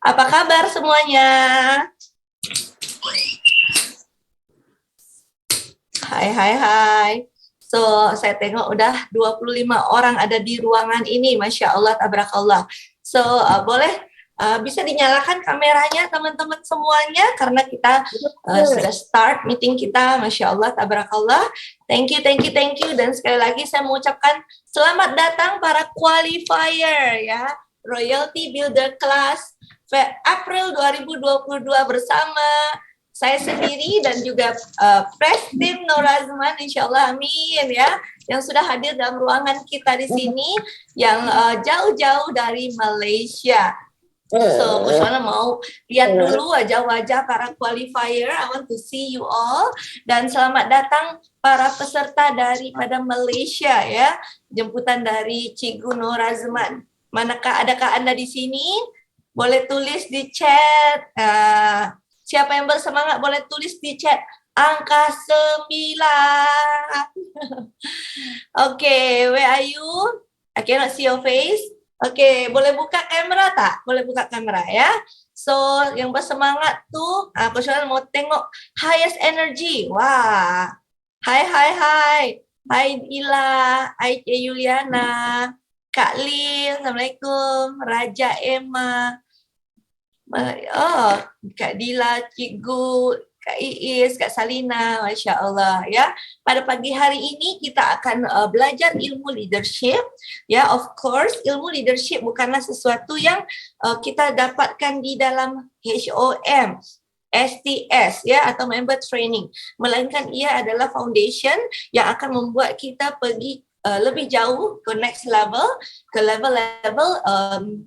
Apa kabar semuanya? Hai. So, saya tengok udah 25 orang ada di ruangan ini, Masya Allah, tabarakallah. So, boleh bisa dinyalakan kameranya teman-teman semuanya, karena kita sudah start meeting kita, Masya Allah, tabarakallah. Thank you. Dan sekali lagi saya mengucapkan selamat datang para qualifier, ya, Royalty Builder Class April 2022 bersama saya sendiri dan juga Press Team Nur Azman, insya Allah, amin ya, yang sudah hadir dalam ruangan kita di sini, yang jauh-jauh dari Malaysia. So, Kuswana mau lihat dulu wajah-wajah para qualifier. I want to see you all. Dan selamat datang para peserta daripada Malaysia ya, jemputan dari Cikgu Nur Azman. Adakah Anda di sini? Boleh tulis di chat. Siapa yang bersemangat boleh tulis di chat angka 9. Okay, where are you? I cannot see your face. Okay, boleh buka kamera tak? Boleh buka kamera ya. So, yang bersemangat tuh, aku mau tengok highest energy. Wah. Hai. Hai Ila, hai Yuliana, Kak Lin, Assalamualaikum, Raja Emma. Oh, Kak Dila, Cikgu, Kak Iis, Kak Salina, Masya Allah ya. Pada pagi hari ini kita akan belajar ilmu leadership. Ya, of course, ilmu leadership bukanlah sesuatu yang kita dapatkan di dalam HOM, STS ya, atau member training, melainkan ia adalah foundation yang akan membuat kita pergi lebih jauh ke next level, ke level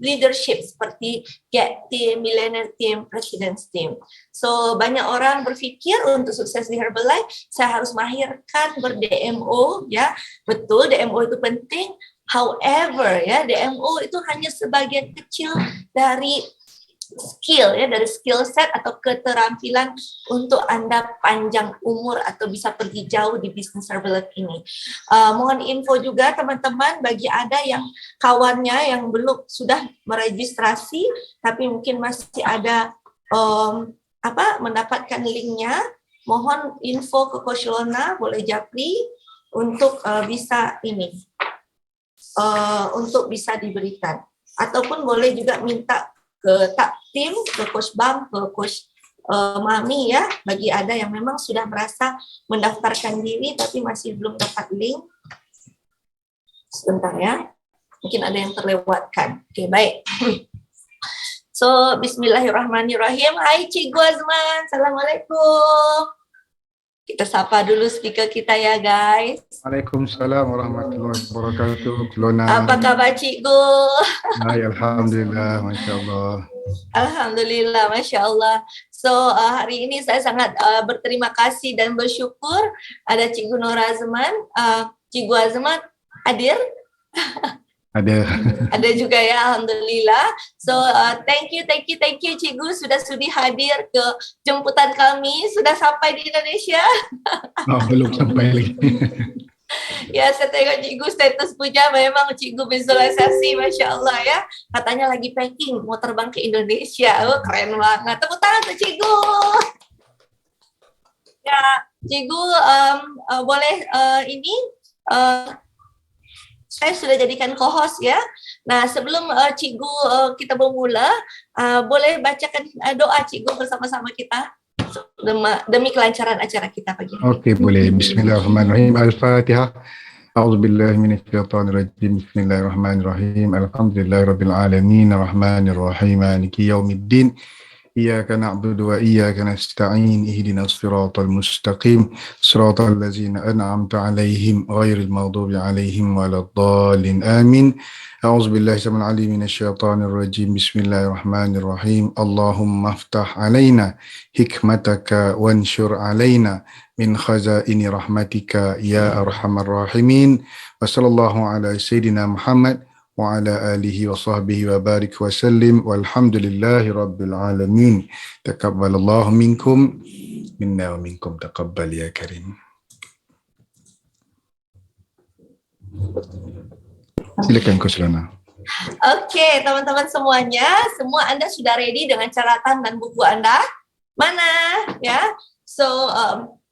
leadership seperti Get Team, Millionaire Team, President's Team. So banyak orang berfikir untuk sukses di Herbalife saya harus mahirkan ber-DMO ya. Betul, DMO itu penting. However ya, DMO itu hanya sebagian kecil dari skill ya, dari skill set atau keterampilan untuk Anda panjang umur atau bisa pergi jauh di bisnis Herbalife ini. Mohon info juga teman-teman bagi Anda yang kawannya yang belum sudah meregistrasi tapi mungkin masih ada mendapatkan linknya, mohon info ke Coach Lona, boleh japri untuk bisa ini untuk bisa diberikan, ataupun boleh juga minta ke tak tim, ke Coach Bam, ke Coach Mami ya, bagi Anda yang memang sudah merasa mendaftarkan diri tapi masih belum dapat link. Sebentar ya, mungkin ada yang terlewatkan. Oke, baik. So, bismillahirrahmanirrahim. Hai Cikgu Azman, Assalamualaikum. Kita sapa dulu speaker kita ya guys. Waalaikumsalam warahmatullahi wabarakatuh. Lona. Apa kabar Cikgu? Hai, alhamdulillah, Masya Allah. Alhamdulillah, Masya Allah. So, hari ini saya sangat berterima kasih dan bersyukur ada Cikgu Nur Azman. Cikgu Azman hadir? Ada juga ya, alhamdulillah. So thank you Cikgu sudah sudi hadir ke jemputan kami. Sudah sampai di Indonesia? Oh, belum sampai lagi. Ya, saya tengok Cikgu status puja memang Cikgu visualisasi, Masya Allah ya. Katanya lagi packing mau terbang ke Indonesia. Oh, keren banget. Tepuk tangan untuk Cikgu. Ya, Cikgu boleh ini saya sudah jadikan co-host ya. Nah, sebelum Cikgu kita bermula, boleh bacakan doa Cikgu bersama-sama kita demi kelancaran acara kita pagi hari. Oke, boleh. Bismillahirrahmanirrahim. Al-Fatihah. A'udzubillahi minasyaitonirrajim. Bismillahirrahmanirrahim. Alhamdulillahirabbil alamin, arrahmanirrahim, maliki yaumiddin. إياك نعبد وإياك نستعين اهدنا الصراط المستقيم صراط الذين أنعمت عليهم غير المغضوب عليهم ولا الضالين آمين أعوذ بالله السميع العليم من الشيطان الرجيم بسم الله الرحمن الرحيم اللهم افتح علينا حكمتك وانشر علينا من خزائن رحمتك يا أرحم الراحمين وصلى الله على سيدنا محمد وعلى آله وصحبه وبارك وسلم والحمد لله رب العالمين تقبل الله منكم منا ومنكم تقبل يا كريم. Silakan Coach Lona. Oke, teman-teman semuanya, semua Anda sudah ready dengan catatan dan buku Anda? Mana? Ya. So,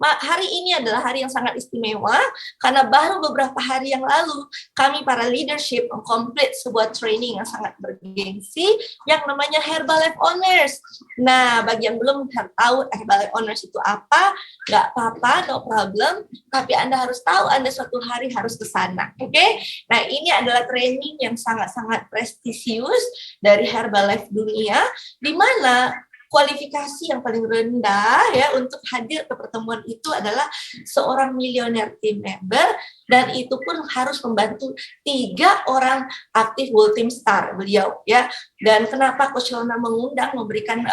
hari ini adalah hari yang sangat istimewa karena baru beberapa hari yang lalu kami para leadership mengkomplit sebuah training yang sangat bergengsi yang namanya Herbalife Honors. Nah, bagi yang belum tahu Herbalife Honors itu apa, nggak apa-apa, no problem. Tapi Anda harus tahu Anda suatu hari harus ke sana. Oke? Nah, ini adalah training yang sangat-sangat prestisius dari Herbalife dunia, di mana kualifikasi yang paling rendah ya untuk hadir ke pertemuan itu adalah seorang milioner team member, dan itu pun harus membantu 3 orang aktif World Team Star beliau ya. Dan kenapa Coach Lona memberikan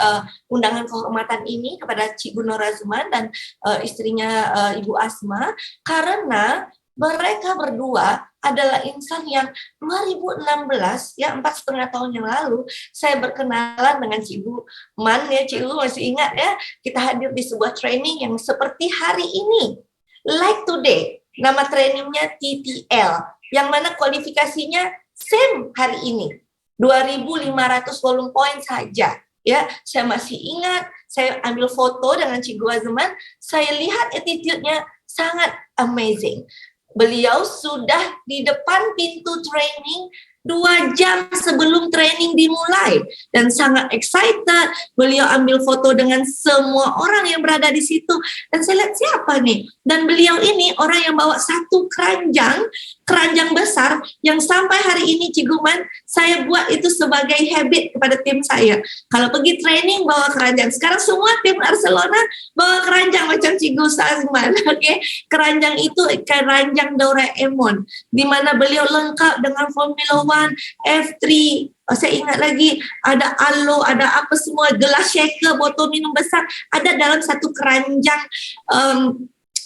undangan kehormatan ini kepada Cik Gunora Zuman dan istrinya Ibu Asma, karena mereka berdua adalah insan yang 2016 ya, 4,5 tahun yang lalu saya berkenalan dengan Cik Bu Man ya. Cik Bu masih ingat ya, kita hadir di sebuah training yang seperti hari ini, like today. Nama trainingnya TTL, yang mana kualifikasinya same hari ini, 2.500 volume point saja. Ya, saya masih ingat, saya ambil foto dengan Cik Gua Zeman, saya lihat attitude-nya sangat amazing. Beliau sudah di depan pintu training 2 jam sebelum training dimulai dan sangat excited. Beliau ambil foto dengan semua orang yang berada di situ dan saya lihat siapa nih, dan beliau ini orang yang bawa satu keranjang besar yang sampai hari ini Cik Guman saya buat itu sebagai habit kepada tim saya. Kalau pergi training bawa keranjang. Sekarang semua tim Barcelona bawa keranjang macam Cik Gus Azman. Oke, keranjang itu keranjang Doraemon, di mana beliau lengkap dengan Formula One, F3. Saya ingat lagi ada alo, ada apa semua, gelas shaker, botol minum besar ada dalam satu keranjang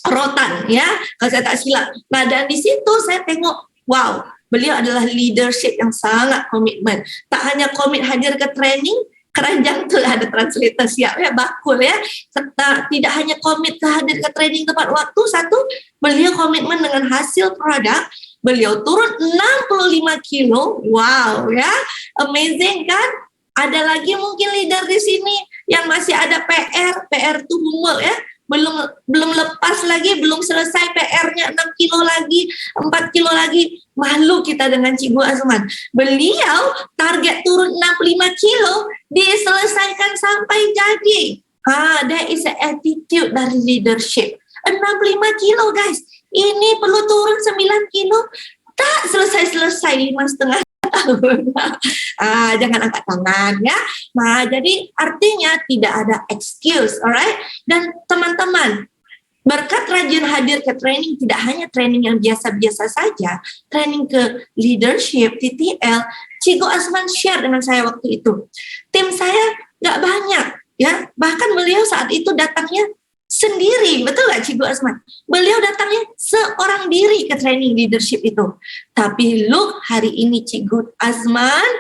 rotan ya, kalau saya tak silap. Nah, dan di situ saya tengok, wow, beliau adalah leadership yang sangat komitmen. Tak hanya komit hadir ke training, keranjang tu ada translator siap ya, bakul ya. Serta tidak hanya komit hadir ke training tepat waktu, satu, beliau komitmen dengan hasil produk. Beliau turun 65 kilo, wow ya, amazing kan? Ada lagi mungkin leader di sini yang masih ada PR tu homework ya, belum lepas lagi, belum selesai PR-nya, 6 kilo lagi, 4 kilo lagi. Malu kita dengan Cik Bu Azman. Beliau target turun 65 kilo diselesaikan sampai jadi. That is an attitude dari leadership. 65 kilo guys, ini perlu turun 9 kilo, tak selesai-selesai 5,5 tahun. Jangan angkat tangan ya. Nah, jadi artinya tidak ada excuse, alright? Dan teman-teman, berkat rajin hadir ke training, tidak hanya training yang biasa-biasa saja, training ke leadership, TTL, Cik Asman share dengan saya waktu itu. Tim saya nggak banyak ya, bahkan beliau saat itu datangnya sendiri, betul nggak Cik Asman? Beliau datangnya seorang diri ke training leadership itu. Tapi look, hari ini Cik Azman,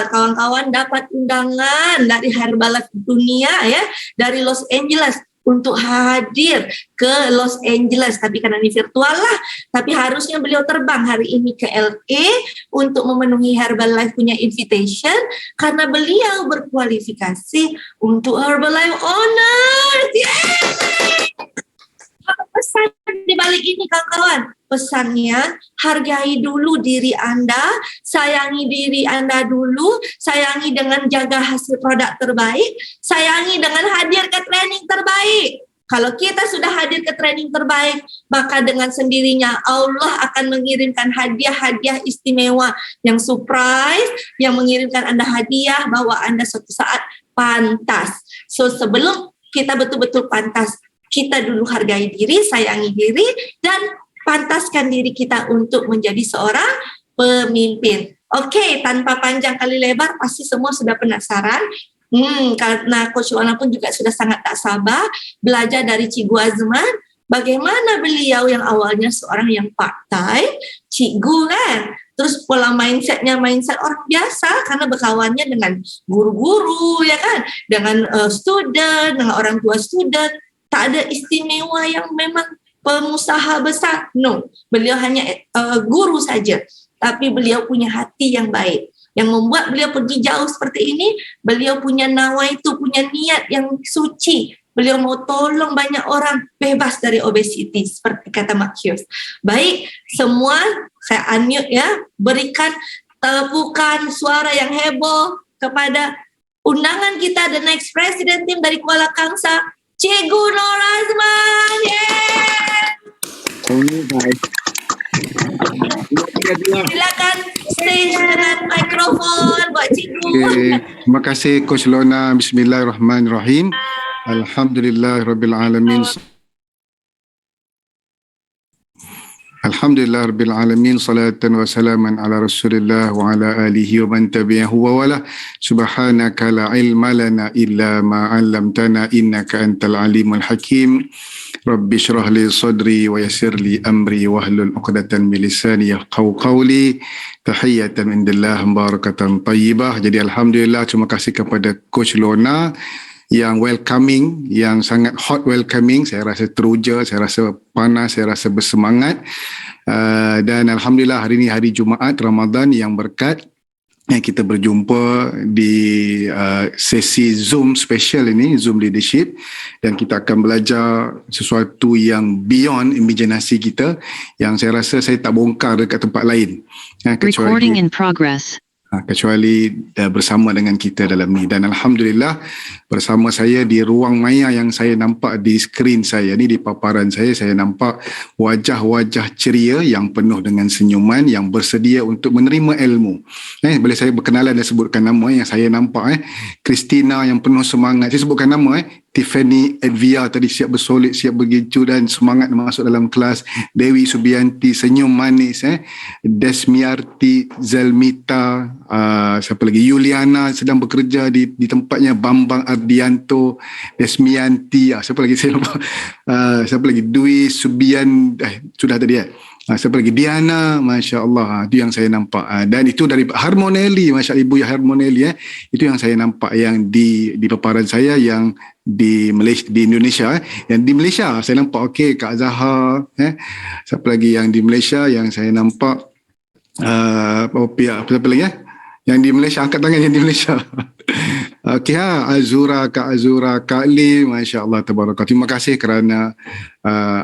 kawan-kawan dapat undangan dari Herbalife dunia ya, dari Los Angeles untuk hadir ke Los Angeles, tapi karena ini virtual lah, tapi harusnya beliau terbang hari ini ke LA untuk memenuhi Herbalife punya invitation, karena beliau berkualifikasi untuk Herbalife Honors. Pesan di balik ini kawan-kawan, pesannya hargai dulu diri Anda, sayangi diri Anda dulu, sayangi dengan jaga hasil produk terbaik, sayangi dengan hadir ke training terbaik. Kalau kita sudah hadir ke training terbaik, maka dengan sendirinya Allah akan mengirimkan hadiah-hadiah istimewa yang surprise, yang mengirimkan Anda hadiah bahwa Anda suatu saat pantas. So sebelum kita betul-betul pantas, kita dulu hargai diri, sayangi diri, dan pantaskan diri kita untuk menjadi seorang pemimpin. Oke, tanpa panjang kali lebar, pasti semua sudah penasaran. Karena Coach Wana pun juga sudah sangat tak sabar belajar dari Cikgu Azman, bagaimana beliau yang awalnya seorang yang part-time, cikgu kan, terus pola mindsetnya mindset orang biasa karena berkawannya dengan guru-guru ya kan, dengan student, dengan orang tua student. Tak ada istimewa yang memang pengusaha besar. No, beliau hanya guru saja. tapi beliau punya hati yang baik. Yang membuat beliau pergi jauh seperti ini, beliau punya nawaitu, punya niat yang suci. Beliau mau tolong banyak orang bebas dari obesiti, seperti kata Mak Yus. Baik, semua saya unmute ya, berikan tepukan suara yang heboh kepada undangan kita, the next president team dari Kuala Kangsar, Cikgu Nur Azman. Silakan stage dengan mikrofon buat Cikgu. Terima kasih Coach Lona. Bismillahirrahmanirrahim. Alhamdulillahirabbil alamin. Alhamdulillahirabbil alamin, salatan wa salaman ala Rasulillah wa ala alihi wa man tabi'ahu wa wala. Subhanaka la ilma lana illa ma 'allamtana innaka antal alimul hakim. Rabbi shrah li sadri wa yassir li amri wahlul 'uqdatan min lisani yafqahu qawli. Tahiyatan indillah barakatan thayyibah. Jadi alhamdulillah, terima kasih kepada Coach Lona yang welcoming, yang sangat hot welcoming. Saya rasa teruja, saya rasa panas, saya rasa bersemangat. Dan alhamdulillah hari ini hari Jumaat Ramadan yang berkat. Kita berjumpa di sesi Zoom special ini, Zoom Leadership, dan kita akan belajar sesuatu yang beyond imajinasi kita, yang saya rasa saya tak bongkar dekat tempat lain. Recording in progress. Kecuali bersama dengan kita dalam ni. Dan alhamdulillah bersama saya di ruang maya yang saya nampak di skrin saya ni, di paparan saya nampak wajah-wajah ceria yang penuh dengan senyuman, yang bersedia untuk menerima ilmu. Boleh saya berkenalan dan sebutkan nama yang saya nampak. Christina yang penuh semangat. Saya sebutkan nama Tiffany Edvia tadi siap bersolid, siap begitu dan semangat masuk dalam kelas. Dewi Subianti senyum manis. Desmiarti, Zelmita, siapa lagi? Yuliana sedang bekerja di tempatnya. Bambang Ardianto, Desmianti, siapa lagi saya lupa. Siapa lagi? Dwi Subian, sudah tadi siapa lagi? Diana, Masya Allah. Itu yang saya nampak. Dan itu dari Harmonelli, Masya Allah, Ibu Harmonelli. Itu yang saya nampak yang di paparan saya yang di Malaysia, di Indonesia. Yang di Malaysia saya nampak okey, Kak Zahar. Siapa lagi yang di Malaysia yang saya nampak? Siapa lagi yang di Malaysia? Angkat tangan yang di Malaysia. Okey, Azura, Kak Azura, Kak Lee, Masya Allah, tabarakallah. Terima kasih kerana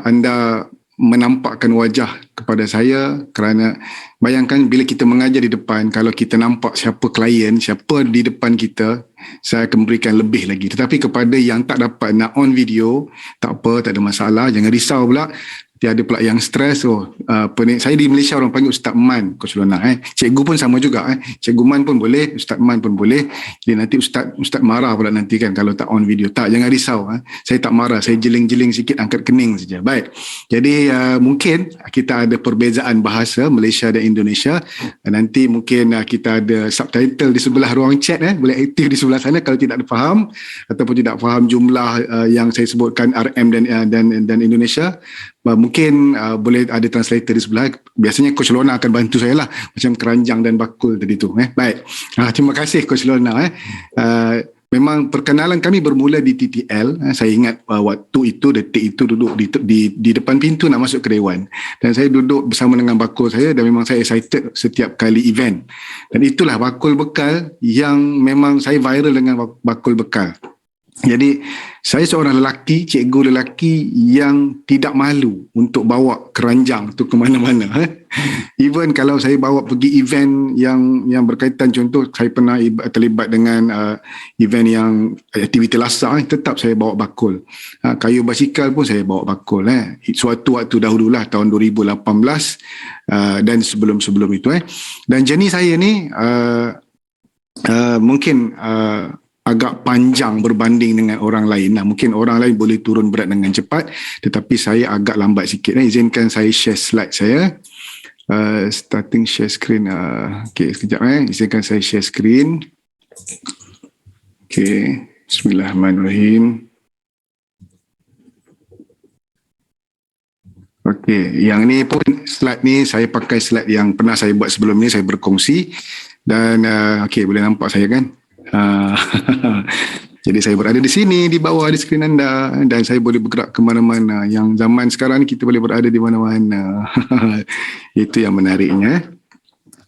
anda menampakkan wajah kepada saya, kerana bayangkan bila kita mengajar di depan, kalau kita nampak siapa klien, siapa di depan kita, saya akan berikan lebih lagi. Tetapi kepada yang tak dapat nak on video, tak apa, tak ada masalah, jangan risau pula. Dia ada pula yang stres. Saya di Malaysia orang panggil Ustaz Man, Coach Lona. Cikgu pun sama juga. Cikgu Man pun boleh, Ustaz Man pun boleh. Jadi nanti Ustaz marah pula nanti kan kalau tak on video. Tak, jangan risau. Saya tak marah, saya jeling-jeling sikit, angkat kening saja. Baik. Jadi mungkin kita ada perbezaan bahasa Malaysia dan Indonesia. Nanti mungkin kita ada subtitle di sebelah ruang chat. Boleh aktif di sebelah sana kalau tidak faham ataupun tidak faham jumlah yang saya sebutkan RM dan Indonesia. Mungkin boleh ada translator di sebelah. Biasanya Coach Lona akan bantu saya lah, macam keranjang dan bakul tadi tu. Baik, terima kasih Coach Lona. Memang perkenalan kami bermula di TTL. Saya ingat waktu itu, detik itu duduk di depan pintu nak masuk ke Dewan, dan saya duduk bersama dengan bakul saya, dan memang saya excited setiap kali event. Dan itulah bakul bekal yang memang saya viral dengan bakul bekal. Jadi saya seorang lelaki, cikgu lelaki yang tidak malu untuk bawa keranjang tu ke mana-mana. Even kalau saya bawa pergi event yang berkaitan, contoh saya pernah terlibat dengan event yang aktiviti lasak, tetap saya bawa bakul. Kayu basikal pun saya bawa bakul. Suatu waktu dahululah tahun 2018 dan sebelum-sebelum itu. Dan jenis saya ni mungkin agak panjang berbanding dengan orang lain. Mungkin orang lain boleh turun berat dengan cepat, tetapi saya agak lambat sikit. Izinkan saya share slide saya. Starting share screen. Okay, sekejap. Izinkan saya share screen. Okay, bismillahirrahmanirrahim. Okay, yang ni pun slide ni saya pakai slide yang pernah saya buat sebelum ni, saya berkongsi. Dan okay, boleh nampak saya kan? Jadi saya berada di sini di bawah di skrin anda, dan saya boleh bergerak ke mana-mana. Yang zaman sekarang ni kita boleh berada di mana-mana. Itu yang menariknya.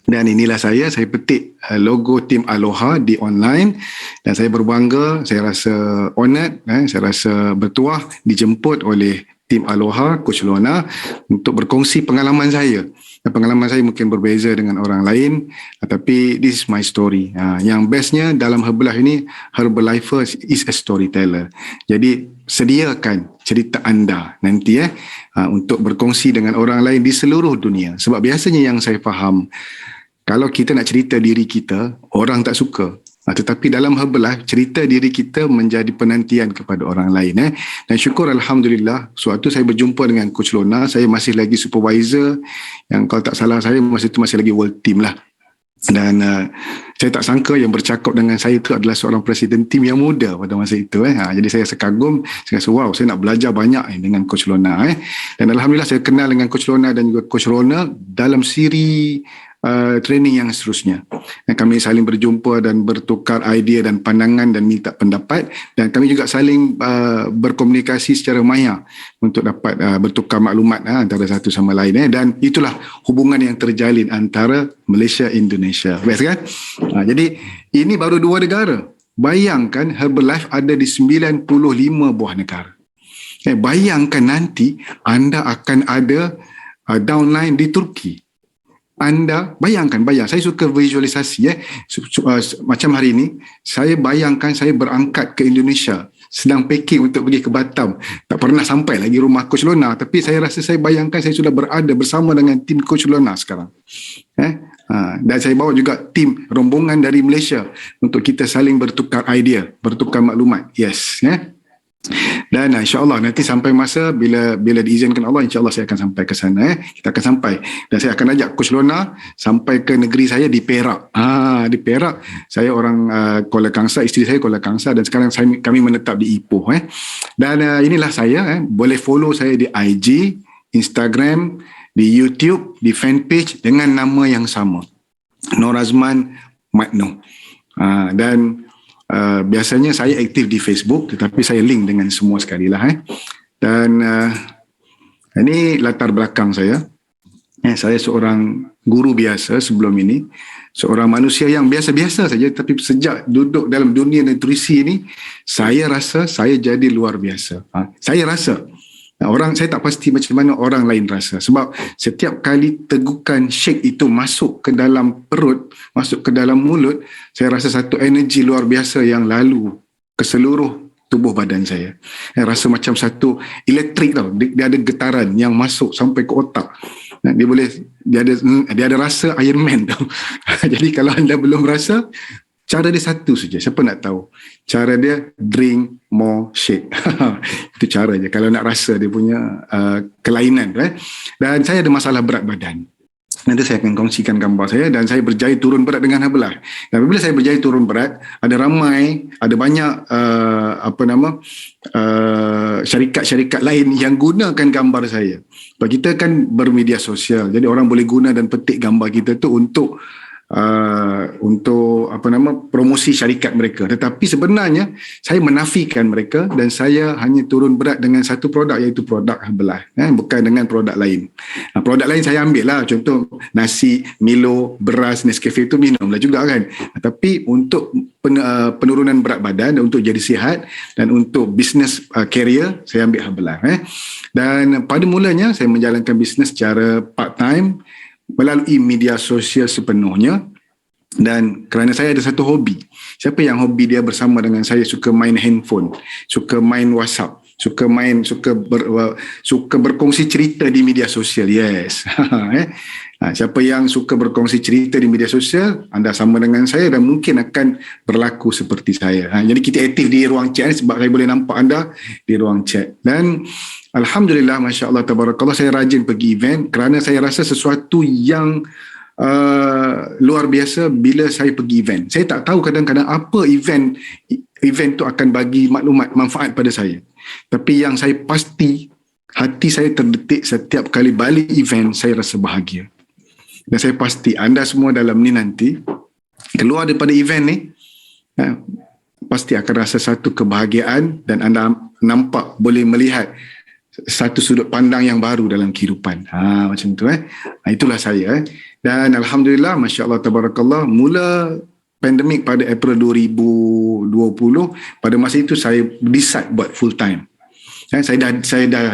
Dan inilah saya petik logo tim Aloha di online dan saya berbangga, saya rasa honored, saya rasa bertuah dijemput oleh tim Aloha, Coach Lona untuk berkongsi pengalaman saya. Dan pengalaman saya mungkin berbeza dengan orang lain, tapi this is my story. Yang bestnya dalam Herbalife ini, Herbalife is a storyteller. Jadi sediakan cerita anda nanti untuk berkongsi dengan orang lain di seluruh dunia. Sebab biasanya yang saya faham, kalau kita nak cerita diri kita, orang tak suka. Tetapi dalam Herbalife, cerita diri kita menjadi penantian kepada orang lain. Dan syukur Alhamdulillah, suatu saya berjumpa dengan Coach Lona, saya masih lagi supervisor, yang kalau tak salah saya masa itu masih lagi world team lah. Dan saya tak sangka yang bercakap dengan saya itu adalah seorang presiden tim yang muda pada masa itu. Jadi saya sekagum, saya rasa wow, saya nak belajar banyak dengan Coach Lona. Dan Alhamdulillah saya kenal dengan Coach Lona dan juga Coach Lona dalam siri training yang seterusnya. Dan kami saling berjumpa dan bertukar idea dan pandangan dan minta pendapat, dan kami juga saling berkomunikasi secara maya untuk dapat bertukar maklumat antara satu sama lain. Dan itulah hubungan yang terjalin antara Malaysia Indonesia. Best kan? Jadi ini baru 2 negara. Bayangkan Herbalife ada di 95 buah negara. Bayangkan nanti anda akan ada downline di Turki. Anda bayang, saya suka visualisasi macam hari ini saya bayangkan saya berangkat ke Indonesia, sedang packing untuk pergi ke Batam, tak pernah sampai lagi rumah Coach Lona, tapi saya rasa saya bayangkan saya sudah berada bersama dengan tim Coach Lona sekarang. Dan saya bawa juga tim rombongan dari Malaysia untuk kita saling bertukar idea, bertukar maklumat. Yes, dan insyaAllah nanti sampai masa bila diizinkan Allah, insyaAllah saya akan sampai ke sana. Kita akan sampai, dan saya akan ajak Coach Lona sampai ke negeri saya di Perak. Di Perak, saya orang Kuala Kangsar, isteri saya Kuala Kangsar, dan sekarang kami menetap di Ipoh. Dan inilah saya, boleh follow saya di IG, Instagram, di YouTube, di fanpage dengan nama yang sama, Nur Azman Matno. Dan biasanya saya aktif di Facebook, tetapi saya link dengan semua sekali lah. Dan ini latar belakang saya. Saya seorang guru biasa sebelum ini, seorang manusia yang biasa-biasa saja, tapi sejak duduk dalam dunia nutrisi ini, saya rasa saya jadi luar biasa. Saya rasa saya tak pasti macam mana orang lain rasa, sebab setiap kali tegukan shake itu masuk ke dalam perut, masuk ke dalam mulut, saya rasa satu energi luar biasa yang lalu ke seluruh tubuh badan saya. Saya rasa macam satu elektrik tau, dia ada getaran yang masuk sampai ke otak. Dia ada rasa Iron Man tau. Jadi kalau anda belum rasa, cara dia satu saja. Siapa nak tahu? Cara dia drink more shake. Itu cara je. Kalau nak rasa dia punya kelainan. Dan saya ada masalah berat badan. Nanti saya akan kongsikan gambar saya, dan saya berjaya turun berat dengan Herbalife. Dan bila saya berjaya turun berat, ada banyak syarikat-syarikat lain yang gunakan gambar saya. Sebab kita kan bermedia sosial, jadi orang boleh guna dan petik gambar kita tu untuk promosi syarikat mereka. Tetapi sebenarnya saya menafikan mereka, dan saya hanya turun berat dengan satu produk, iaitu produk Herbalife, bukan dengan produk lain. Produk lain saya ambil lah, contoh nasi, Milo, beras, Nescafe itu minumlah juga kan. Tapi untuk penurunan berat badan, dan untuk jadi sihat, dan untuk business career, saya ambil Herbalife. Dan pada mulanya saya menjalankan bisnes secara part time melalui media sosial sepenuhnya. Dan kerana saya ada satu hobi, siapa yang hobi dia bersama dengan saya suka main handphone, suka main WhatsApp, suka berkongsi cerita di media sosial. Yes. Siapa yang suka berkongsi cerita di media sosial, anda sama dengan saya dan mungkin akan berlaku seperti saya. Jadi kita aktif di ruang chat sebab saya boleh nampak anda di ruang chat. Dan Alhamdulillah, Masya Allah, Tabarakallah, saya rajin pergi event kerana saya rasa sesuatu yang luar biasa bila saya pergi event. Saya tak tahu kadang-kadang apa event tu akan bagi maklumat, manfaat pada saya. Tapi yang saya pasti, hati saya terdetik setiap kali balik event, saya rasa bahagia. Dan saya pasti anda semua dalam ni nanti keluar daripada event ni, pasti akan rasa satu kebahagiaan, dan anda nampak, boleh melihat satu sudut pandang yang baru dalam kehidupan. Macam tu itulah saya. Dan alhamdulillah, masya-Allah tabarakallah, mula pandemik pada April 2020, pada masa itu saya decide buat full time. Saya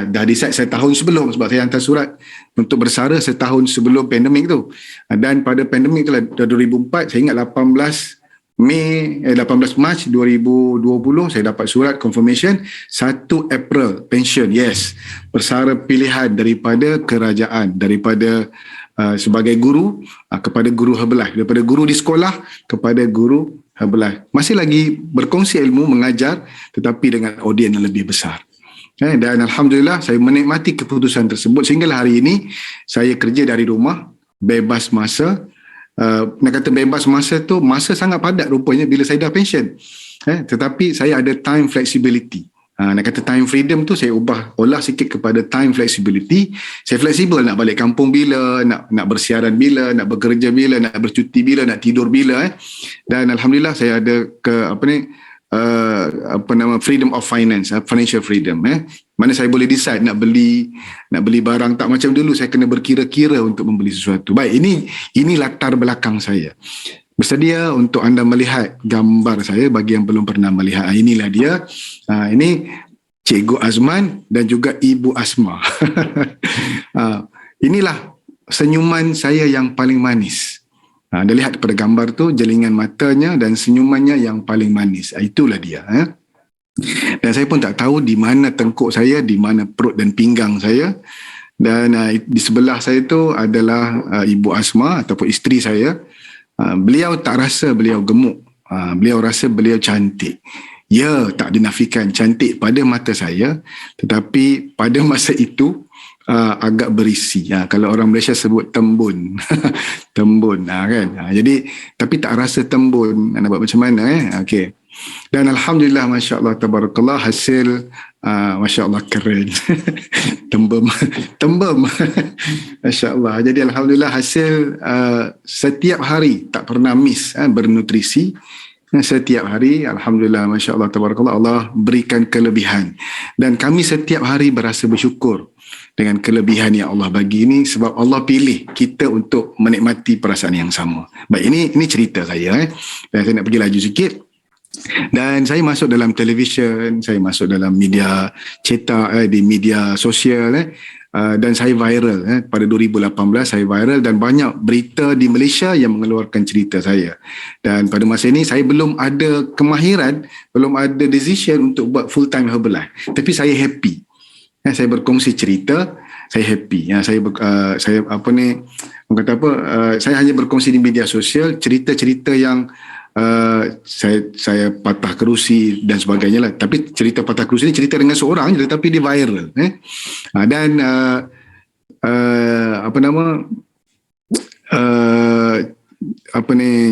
dah decide setahun sebelum, sebab saya hantar surat untuk bersara setahun sebelum pandemik tu. Dan pada pandemik tu lah 2004, saya ingat 18 Mac 2020 saya dapat surat confirmation 1 April pension, yes, bersara pilihan daripada kerajaan, daripada sebagai guru kepada guru Herbalife, daripada guru di sekolah kepada guru Herbalife. Masih lagi berkongsi ilmu, mengajar, tetapi dengan audien yang lebih besar. Dan alhamdulillah saya menikmati keputusan tersebut sehinggalah hari ini saya kerja dari rumah, bebas masa. Nak kata bebas masa tu, masa sangat padat rupanya bila saya dah pension. Tetapi saya ada time flexibility. Nak kata time freedom tu saya olah sikit kepada time flexibility. Saya fleksibel nak balik kampung bila, nak bersiaran bila, nak bekerja bila, nak bercuti bila, nak tidur bila. Dan alhamdulillah saya ada freedom of finance, financial freedom. Mana saya boleh decide nak beli barang, tak macam dulu saya kena berkira-kira untuk membeli sesuatu. Baik, ini latar belakang saya. Bersedia untuk anda melihat gambar saya bagi yang belum pernah melihat. Inilah dia. Ini Cikgu Azman dan juga Ibu Asma. Inilah senyuman saya yang paling manis. Anda lihat pada gambar tu, jelingan matanya dan senyumannya yang paling manis. Itulah dia. Dan saya pun tak tahu di mana tengkuk saya, di mana perut dan pinggang saya. Dan di sebelah saya tu adalah Ibu Asma ataupun isteri saya. Beliau tak rasa beliau gemuk. Beliau rasa beliau cantik. Ya, tak dinafikan cantik pada mata saya, tetapi pada masa itu agak berisi. Kalau orang Malaysia sebut tembun. Tembun kan. Jadi tapi tak rasa tembun. Nak buat macam mana okey. Dan alhamdulillah, masya-Allah tabarakallah, hasil masya-Allah keren. Tembem. Masya-Allah. Jadi alhamdulillah hasil setiap hari tak pernah miss bernutrisi. Setiap hari alhamdulillah, masya-Allah tabarakallah, Allah berikan kelebihan. Dan kami setiap hari berasa bersyukur dengan kelebihan yang Allah bagi ini, sebab Allah pilih kita untuk menikmati perasaan yang sama. Baik, ini cerita saya. Dan saya nak pergi laju sikit. Dan saya masuk dalam televisyen, saya masuk dalam media cetak, di media sosial, dan saya viral. Pada 2018 saya viral dan banyak berita di Malaysia yang mengeluarkan cerita saya. Dan pada masa ini saya belum ada kemahiran, belum ada decision untuk buat full time Herbalife, tapi saya happy. Saya berkongsi cerita, saya happy. Saya saya hanya berkongsi di media sosial cerita-cerita yang saya patah kerusi dan sebagainya lah. Tapi cerita patah kerusi ni cerita dengan seorang je, tetapi dia viral. Dan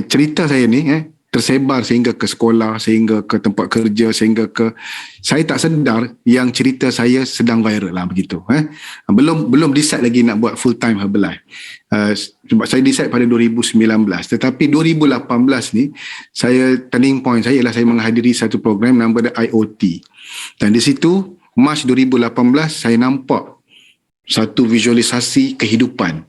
cerita saya ni tersebar sehingga ke sekolah, sehingga ke tempat kerja, sehingga ke, saya tak sedar yang cerita saya sedang viral lah begitu. Belum decide lagi nak buat full time Herbalife. Sebab saya decide pada 2019, tetapi 2018 ni saya, turning point saya ialah saya menghadiri satu program nama dia IoT. Dan di situ Mac 2018 saya nampak satu visualisasi kehidupan,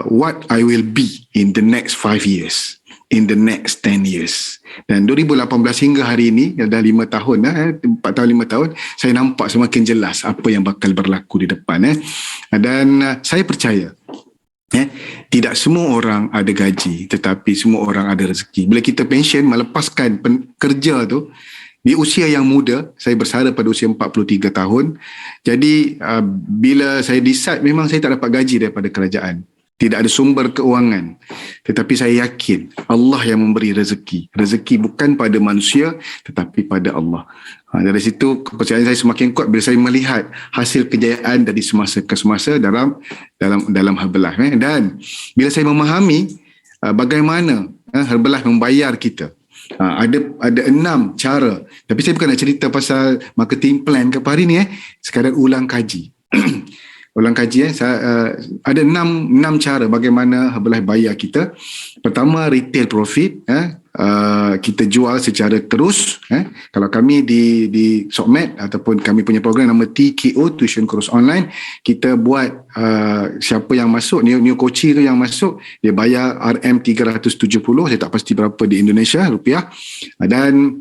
what I will be in the next 5 years, in the next 10 years. Dan 2018 hingga hari ini, dah 5 tahun, 4 tahun 5 tahun, saya nampak semakin jelas apa yang bakal berlaku di depan. Dan saya percaya, tidak semua orang ada gaji, tetapi semua orang ada rezeki. Bila kita pension, melepaskan kerja tu di usia yang muda, saya bersara pada usia 43 tahun. Jadi bila saya decide, memang saya tak dapat gaji daripada kerajaan, tidak ada sumber keuangan, tetapi saya yakin Allah yang memberi rezeki. Rezeki bukan pada manusia, tetapi pada Allah. Dari situ kepercayaan saya semakin kuat bila saya melihat hasil kejayaan dari semasa ke semasa dalam Herbalife. Dan bila saya memahami bagaimana Herbalife membayar kita, ada 6 cara. Tapi saya bukan nak cerita pasal marketing plan ke hari ni. Sekarang ulang kaji. Ulang kaji. Ada 6 cara bagaimana Herbalife bayar kita. Pertama, retail profit. kita jual secara terus. Kalau kami di Sokmed ataupun kami punya program nama TKO, Tuition Course Online, kita buat siapa yang masuk, new coachee tu yang masuk, dia bayar RM370, saya tak pasti berapa di Indonesia rupiah, dan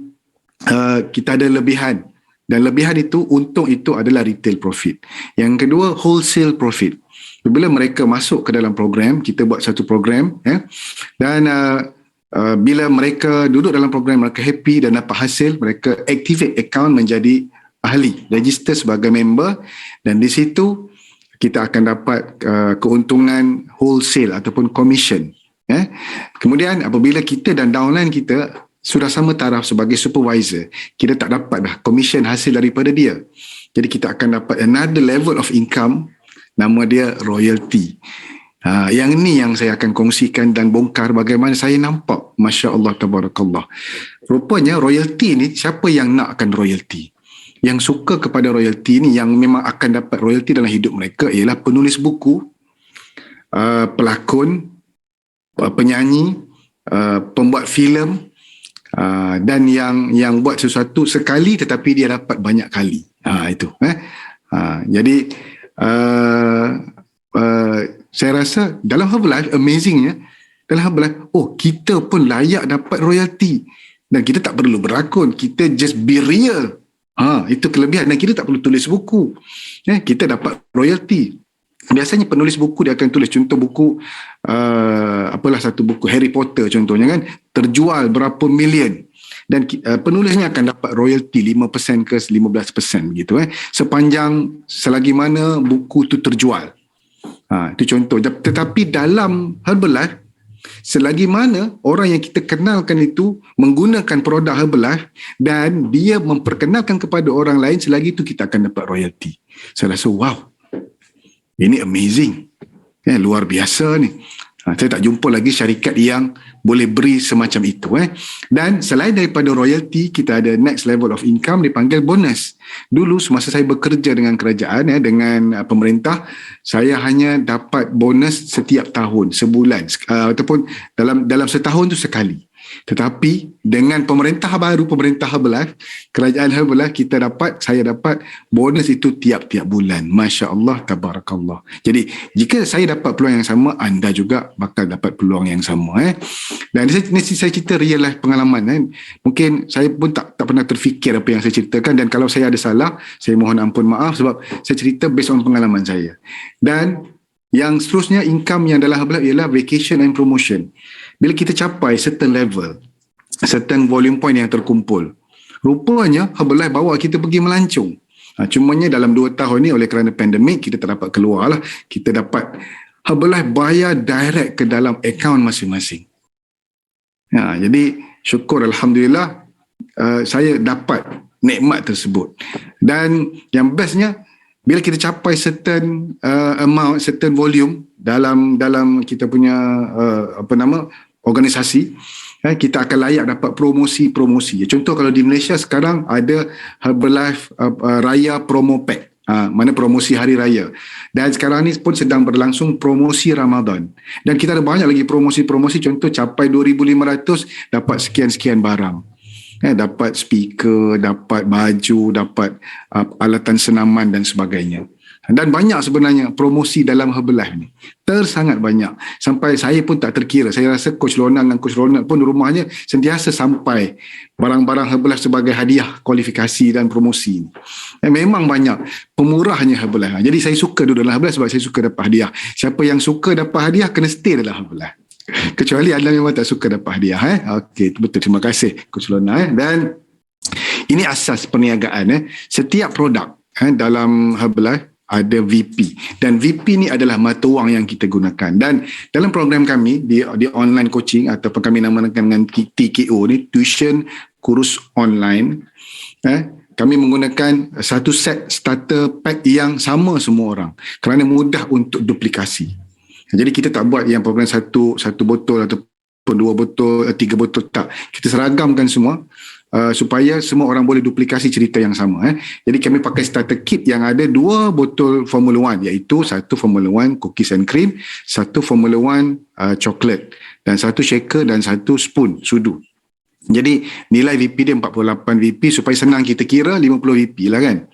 kita ada lebihan. Dan lebihan itu, untung itu adalah retail profit. Yang kedua, wholesale profit. Bila mereka masuk ke dalam program, kita buat satu program, dan bila mereka duduk dalam program, mereka happy dan dapat hasil, mereka activate account menjadi ahli, register sebagai member, dan di situ kita akan dapat keuntungan wholesale ataupun commission. Kemudian apabila kita dan downline kita sudah sama taraf sebagai supervisor, kita tak dapat dah commission hasil daripada dia. Jadi kita akan dapat another level of income, nama dia royalty. Yang ni yang saya akan kongsikan dan bongkar bagaimana saya nampak. Masya Allah, tabarakallah. Rupanya royalty ni, siapa yang nakkan royalty? Yang suka kepada royalty ni, yang memang akan dapat royalty dalam hidup mereka, ialah penulis buku, pelakon, penyanyi, pembuat filem, dan yang buat sesuatu sekali tetapi dia dapat banyak kali. Itu. Jadi saya rasa dalam Herbalife, amazingnya, dalam Herbalife, kita pun layak dapat royalty. Dan kita tak perlu berlakon, kita just be real. Itu kelebihan. Dan kita tak perlu tulis buku. Kita dapat royalty. Biasanya penulis buku dia akan tulis contoh buku, apalah satu buku Harry Potter contohnya kan, terjual berapa million. Dan penulisnya akan dapat royalty 5% ke 15% begitu, sepanjang selagi mana buku tu terjual. Itu contoh. Tetapi dalam Herbalife, selagi mana orang yang kita kenalkan itu menggunakan produk Herbalife dan dia memperkenalkan kepada orang lain, selagi itu kita akan dapat royalty. Saya rasa wow, ini amazing, luar biasa ni. Saya tak jumpa lagi syarikat yang boleh beri semacam itu. Dan selain daripada royalty, kita ada next level of income, dipanggil bonus. Dulu semasa saya bekerja dengan kerajaan, dengan pemerintah, saya hanya dapat bonus setiap tahun, sebulan, ataupun dalam setahun tu sekali. Tetapi dengan pemerintah baru, pemerintah Herbalife, kerajaan Herbalife, saya dapat bonus itu tiap-tiap bulan. Masya Allah, tabarakallah. Jadi jika saya dapat peluang yang sama, anda juga bakal dapat peluang yang sama. Dan ini saya cerita real life pengalaman. Mungkin saya pun tak pernah terfikir apa yang saya ceritakan, dan kalau saya ada salah, saya mohon ampun maaf, sebab saya cerita based on pengalaman saya. Dan yang seterusnya, income yang dalam Herbalife ialah vacation and promotion. Bila kita capai certain level, certain volume point yang terkumpul, rupanya Herbalife bawa kita pergi melancong. Cumanya dalam 2 tahun ni, oleh kerana pandemik, kita tak dapat keluar lah. Kita dapat Herbalife bayar direct ke dalam akaun masing-masing. Jadi syukur, Alhamdulillah, saya dapat nikmat tersebut. Dan yang bestnya, bila kita capai certain amount, certain volume dalam kita punya organisasi, kita akan layak dapat promosi. Contoh kalau di Malaysia sekarang ada Herbalife Raya Promo Pack, mana promosi Hari Raya. Dan sekarang ni pun sedang berlangsung promosi Ramadan. Dan kita ada banyak lagi promosi-promosi, contoh capai 2,500 dapat sekian-sekian barang. Dapat speaker, dapat baju, dapat alatan senaman dan sebagainya. Dan banyak sebenarnya promosi dalam Herbalife ni. Tersangat banyak. Sampai saya pun tak terkira. Saya rasa Coach Ronald dan Coach Ronald pun rumahnya sentiasa sampai barang-barang Herbalife sebagai hadiah kualifikasi dan promosi. Memang banyak pemurahnya Herbalife. Jadi saya suka duduk dalam Herbalife sebab saya suka dapat hadiah. Siapa yang suka dapat hadiah kena stay dalam Herbalife. Kecuali anda memang tak suka dapat hadiah. Okey, betul. Terima kasih Coach Ronald. Dan ini asas perniagaan. Setiap produk dalam Herbalife ada VP, dan VP ni adalah mata wang yang kita gunakan. Dan dalam program kami di online coaching, ataupun kami namakan dengan TKO ni, Tuition Kursus Online, kami menggunakan satu set starter pack yang sama semua orang kerana mudah untuk duplikasi. Jadi kita tak buat yang program satu botol ataupun 2 botol, 3 botol, tak. Kita seragamkan semua supaya semua orang boleh duplikasi cerita yang sama. Jadi kami pakai starter kit yang ada 2 botol Formula 1, iaitu satu Formula 1 cookies and cream, satu Formula 1 coklat, dan satu shaker dan satu spoon sudu. Jadi nilai VP dia 48 VP supaya senang kita kira 50 VP lah kan.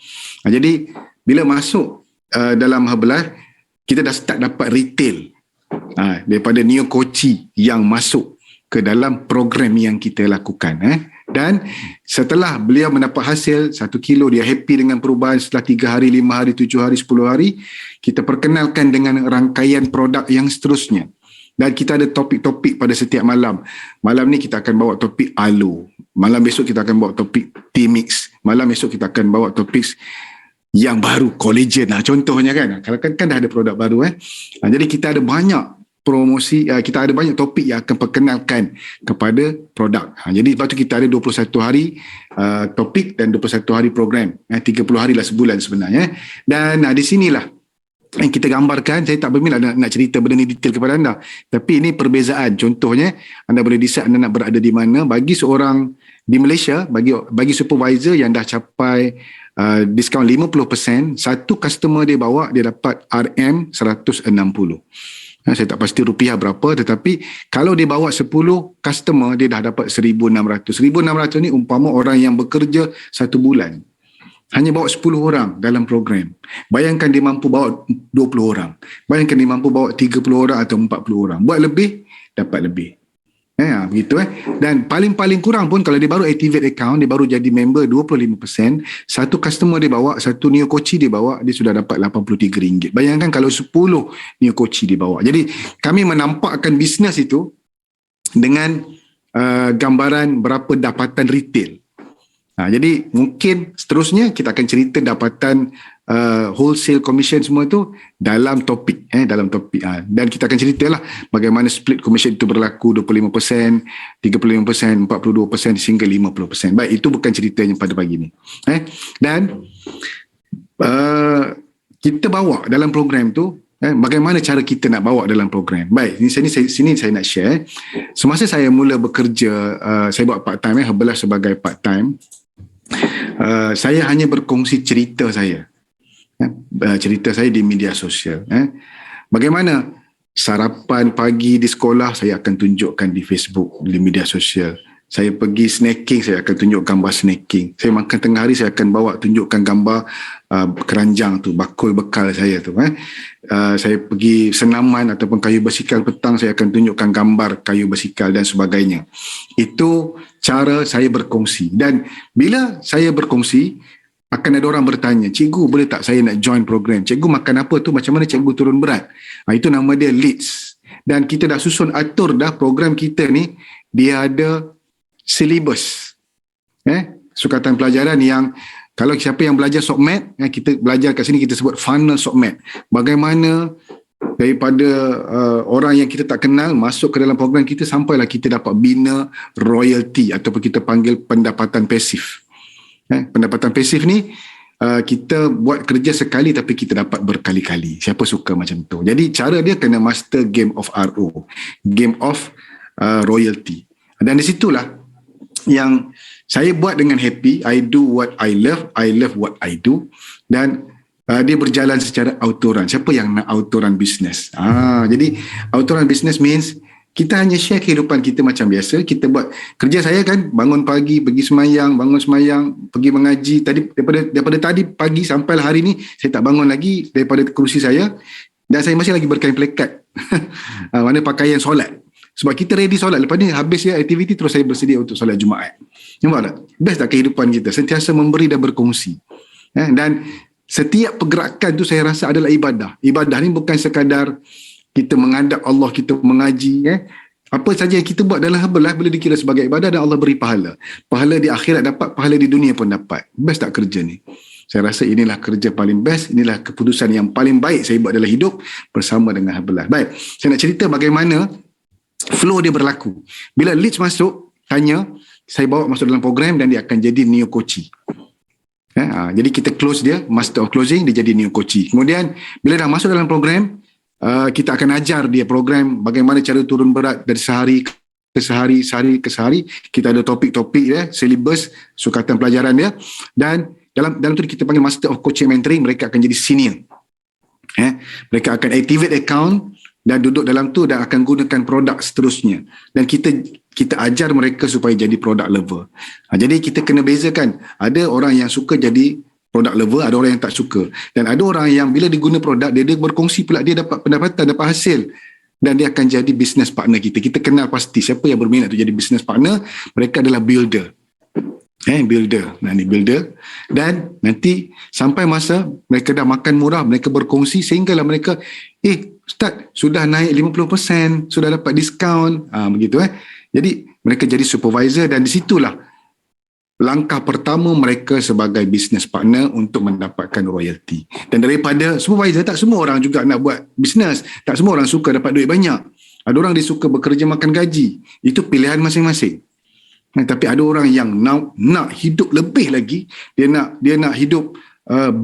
Jadi bila masuk dalam Herbalife, kita dah start dapat retail daripada Neo Koci yang masuk ke dalam program yang kita lakukan. Dan setelah beliau mendapat hasil 1 kilo, dia happy dengan perubahan setelah 3 hari, 5 hari, 7 hari, 10 hari, kita perkenalkan dengan rangkaian produk yang seterusnya. Dan kita ada topik-topik pada setiap malam. Malam ni kita akan bawa topik aloe. Malam besok kita akan bawa topik T-Mix. Malam esok kita akan bawa topik yang baru, collagen contohnya kan. Kalau kan dah ada produk baru jadi kita ada banyak promosi, kita ada banyak topik yang akan perkenalkan kepada produk. Jadi lepas tu kita ada 21 hari topik dan 21 hari program. 30 hari lah sebulan sebenarnya. Dan di sinilah yang kita gambarkan. Saya tak berminat nak cerita benda ni detail kepada anda, tapi ini perbezaan. Contohnya, anda boleh decide anda nak berada di mana. Bagi seorang di Malaysia, bagi supervisor yang dah capai diskaun 50%, satu customer dia bawa, dia dapat RM 160. Saya tak pasti rupiah berapa, tetapi kalau dia bawa 10 customer, dia dah dapat 1,600. 1,600 ni umpama orang yang bekerja 1 bulan. Hanya bawa 10 orang dalam program. Bayangkan dia mampu bawa 20 orang. Bayangkan dia mampu bawa 30 orang atau 40 orang. Buat lebih, dapat lebih. Begitu. Dan paling-paling kurang pun kalau dia baru activate account, dia baru jadi member 25%, satu customer dia bawa, satu Neo Koci dia bawa, dia sudah dapat RM83. Bayangkan kalau 10 Neo Koci dia bawa. Jadi kami menampakkan bisnes itu dengan gambaran berapa dapatan retail. Jadi mungkin seterusnya kita akan cerita dapatan wholesale commission semua tu dalam topik dan kita akan ceritalah bagaimana split commission itu berlaku 25%, 35%, 42% sehingga 50%. Baik, itu bukan ceritanya pada pagi ni. Dan kita bawa dalam program tu bagaimana cara kita nak bawa dalam program. Baik, sini saya nak share. Semasa saya mula bekerja, saya buat part time, Herbalife sebagai part time. Saya hanya berkongsi cerita saya di media sosial. Bagaimana sarapan pagi di sekolah, saya akan tunjukkan di Facebook, di media sosial. Saya pergi snacking, saya akan tunjuk gambar snacking. Saya makan tengah hari, saya akan bawa tunjukkan gambar keranjang tu, bakul bekal saya tu. Saya pergi senaman ataupun kayu basikal petang, saya akan tunjukkan gambar kayu basikal dan sebagainya. Itu cara saya berkongsi. Dan bila saya berkongsi, akan ada orang bertanya, cikgu boleh tak saya nak join program? Cikgu makan apa tu? Macam mana cikgu turun berat? Itu nama dia leads. Dan kita dah susun atur dah program kita ni, dia ada syllabus. Sukatan pelajaran yang kalau siapa yang belajar SOCMED, kita belajar kat sini, kita sebut funnel SOCMED. Bagaimana daripada orang yang kita tak kenal masuk ke dalam program kita sampailah kita dapat bina royalty ataupun kita panggil pendapatan pasif. Pendapatan pasif ni kita buat kerja sekali tapi kita dapat berkali-kali. Siapa suka macam tu. Jadi cara dia kena master game of RO, game of royalty. Dan di situlah yang saya buat dengan happy. I do what I love what I do. Dan dia berjalan secara autoran. Siapa yang nak autoran bisnes? Jadi autoran bisnes means kita hanya share kehidupan kita macam biasa. Kita buat kerja saya kan, bangun pagi, pergi semayang, bangun semayang, pergi mengaji. Daripada tadi pagi sampai hari ni, saya tak bangun lagi daripada kerusi saya. Dan saya masih lagi berkain plekat. Mana pakaian solat. Sebab kita ready solat. Lepas ni habis aktiviti, terus saya bersedia untuk solat Jumaat. Nampak tak? Best tak kehidupan kita? Sentiasa memberi dan berkongsi. Dan setiap pergerakan tu saya rasa adalah ibadah. Ibadah ni bukan sekadar kita menghadap Allah, kita mengaji. Apa saja yang kita buat dalam Herbalife boleh dikira sebagai ibadah dan Allah beri pahala. Pahala di akhirat dapat, pahala di dunia pun dapat. Best tak kerja ni? Saya rasa inilah kerja paling best. Inilah keputusan yang paling baik saya buat dalam hidup bersama dengan Herbalife. Baik, saya nak cerita bagaimana flow dia berlaku. Bila leads masuk, tanya, saya bawa masuk dalam program dan dia akan jadi Neo Koci. Jadi kita close dia, master of closing, dia jadi Neo Koci. Kemudian bila dah masuk dalam program, kita akan ajar dia program bagaimana cara turun berat dari sehari ke sehari. Kita ada topik-topik dia, syllabus, sukatan pelajaran dia. Dan dalam tu kita panggil master of coaching mentoring. Mereka akan jadi senior. Mereka akan activate account dan duduk dalam tu dan akan gunakan produk seterusnya, dan kita ajar mereka supaya jadi product lover. Jadi kita kena bezakan, ada orang yang suka jadi product lover, ada orang yang tak suka, dan ada orang yang bila dia guna produk dia berkongsi pula, dia dapat pendapatan, dapat hasil, dan dia akan jadi business partner kita kenal pasti siapa yang berminat untuk jadi business partner. Mereka adalah builder. Builder. Dan nanti sampai masa mereka dah makan murah, mereka berkongsi sehinggalah mereka, Ustaz, sudah naik 50%, sudah dapat diskaun, begitu. Jadi mereka jadi supervisor, dan di situlah langkah pertama mereka sebagai business partner untuk mendapatkan royalty. Dan daripada supervisor, tak semua orang juga nak buat business, tak semua orang suka dapat duit banyak. Ada orang dia suka bekerja makan gaji, itu pilihan masing-masing. Tapi ada orang yang nak hidup lebih lagi, dia nak hidup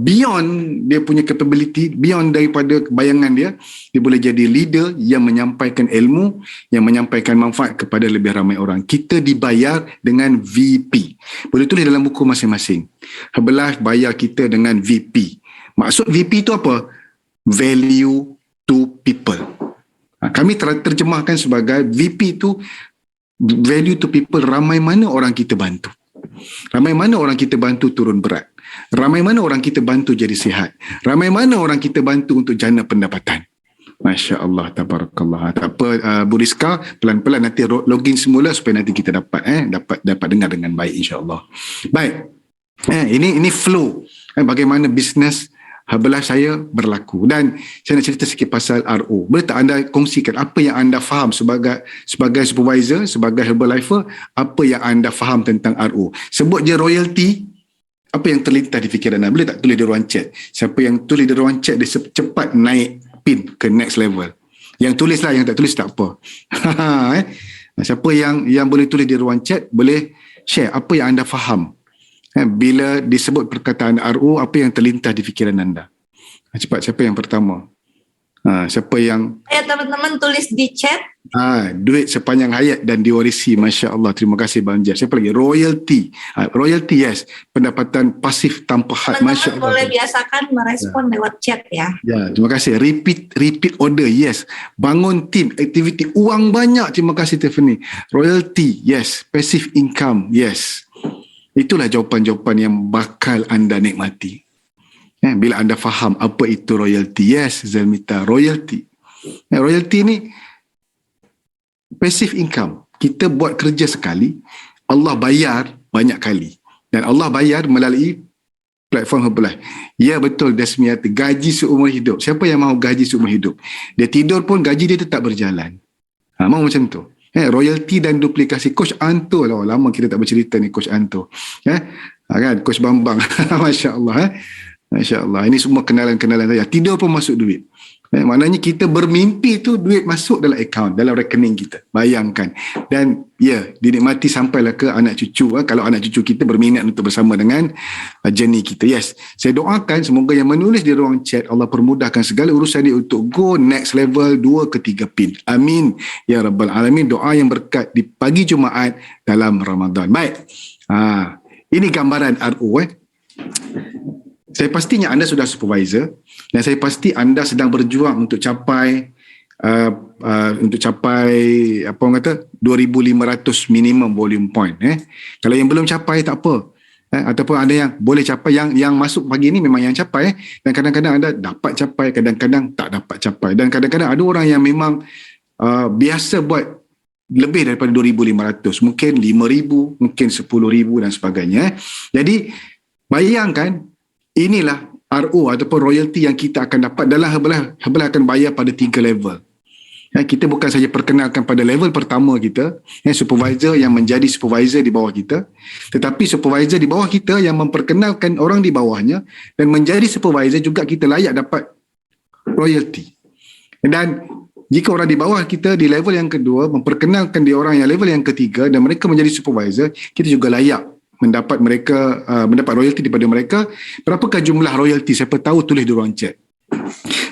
beyond dia punya capability, beyond daripada bayangan dia. Dia boleh jadi leader yang menyampaikan ilmu, yang menyampaikan manfaat kepada lebih ramai orang. Kita dibayar dengan VP. Boleh tulis dalam buku masing-masing. Herbalife bayar kita dengan VP. Maksud VP itu apa? Value to people. Kami terjemahkan sebagai VP itu value to people. Ramai mana orang kita bantu, ramai mana orang kita bantu turun berat, ramai mana orang kita bantu jadi sihat, ramai mana orang kita bantu untuk jana pendapatan. Masya Allah, tabarakallah. Tak apa, Bu Rizka, pelan-pelan nanti login semula supaya nanti kita dapat dengar dengan baik, insya-Allah. Baik, ini flow bagaimana bisnes Herbalife saya berlaku. Dan saya nak cerita sikit pasal RO. Boleh tak anda kongsikan apa yang anda faham sebagai supervisor, sebagai Herbalifer, apa yang anda faham tentang RO? Sebut je royalty, apa yang terlintas di fikiran anda? Boleh tak tulis di ruang chat? Siapa yang tulis di ruang chat, dia cepat naik pin ke next level. Yang tulislah, yang tak tulis tak apa. Siapa yang boleh tulis di ruang chat, boleh share apa yang anda faham bila disebut perkataan RO, apa yang terlintas di fikiran anda. Cepat, siapa yang pertama? Siapa yang... teman-teman tulis di chat. Duit sepanjang hayat dan diwarisi. Masya Allah, terima kasih Bang Jas. Siapa lagi? Royalty. Royalty, yes. Pendapatan pasif tanpa had. Masya Allah. Boleh biasakan merespon lewat chat ya. Ya, terima kasih. Repeat order, yes. Bangun team, aktiviti, uang banyak. Terima kasih Tiffany. Royalty, yes. Passive income, yes. Itulah jawapan-jawapan yang bakal anda nikmati. Bila anda faham apa itu royalty. Yes, Zalmita, royalty. Royalty ni passive income. Kita buat kerja sekali, Allah bayar banyak kali. Dan Allah bayar melalui platform Herbalife. Ya betul, Desmiati, gaji seumur hidup. Siapa yang mahu gaji seumur hidup? Dia tidur pun gaji dia tetap berjalan. Mahu macam tu. Royalty dan duplikasi. Coach Anto lah, lama kita tak bercerita ni, Coach Anto. Kan, Coach Bambang. Masya Allah. Masya Allah. Ini semua kenalan-kenalan saya. Tidur pun masuk duit. Maknanya kita bermimpi tu duit masuk dalam akaun, dalam rekening kita. Bayangkan. Dan dinikmati sampailah ke anak cucu. Kalau anak cucu kita berminat untuk bersama dengan journey kita. Yes. Saya doakan semoga yang menulis di ruang chat, Allah permudahkan segala urusan dia untuk go next level 2 ke 3 pin. Amin. Ya Rabbal Alamin. Doa yang berkat di pagi Jumaat dalam Ramadan. Baik. Ini gambaran RO. Saya pastinya anda sudah supervisor dan saya pasti anda sedang berjuang untuk capai apa orang kata 2,500 minimum volume point. Kalau yang belum capai tak apa. Ataupun ada yang boleh capai, yang masuk pagi ni memang yang capai dan kadang-kadang anda dapat capai, kadang-kadang tak dapat capai, dan kadang-kadang ada orang yang memang biasa buat lebih daripada 2,500, mungkin 5,000, mungkin 10,000 dan sebagainya. Jadi bayangkan, inilah RO ataupun royalty yang kita akan dapat dalam Herbalife. Herbalife akan bayar pada 3 level. Kita bukan saja perkenalkan pada level pertama kita, supervisor yang menjadi supervisor di bawah kita, tetapi supervisor di bawah kita yang memperkenalkan orang di bawahnya, dan menjadi supervisor juga kita layak dapat royalty. Dan jika orang di bawah kita di level yang kedua memperkenalkan di orang yang level yang ketiga dan mereka menjadi supervisor, kita juga layak mendapat royalty daripada mereka. Berapakah jumlah royalty? Siapa tahu tulis di ruang chat.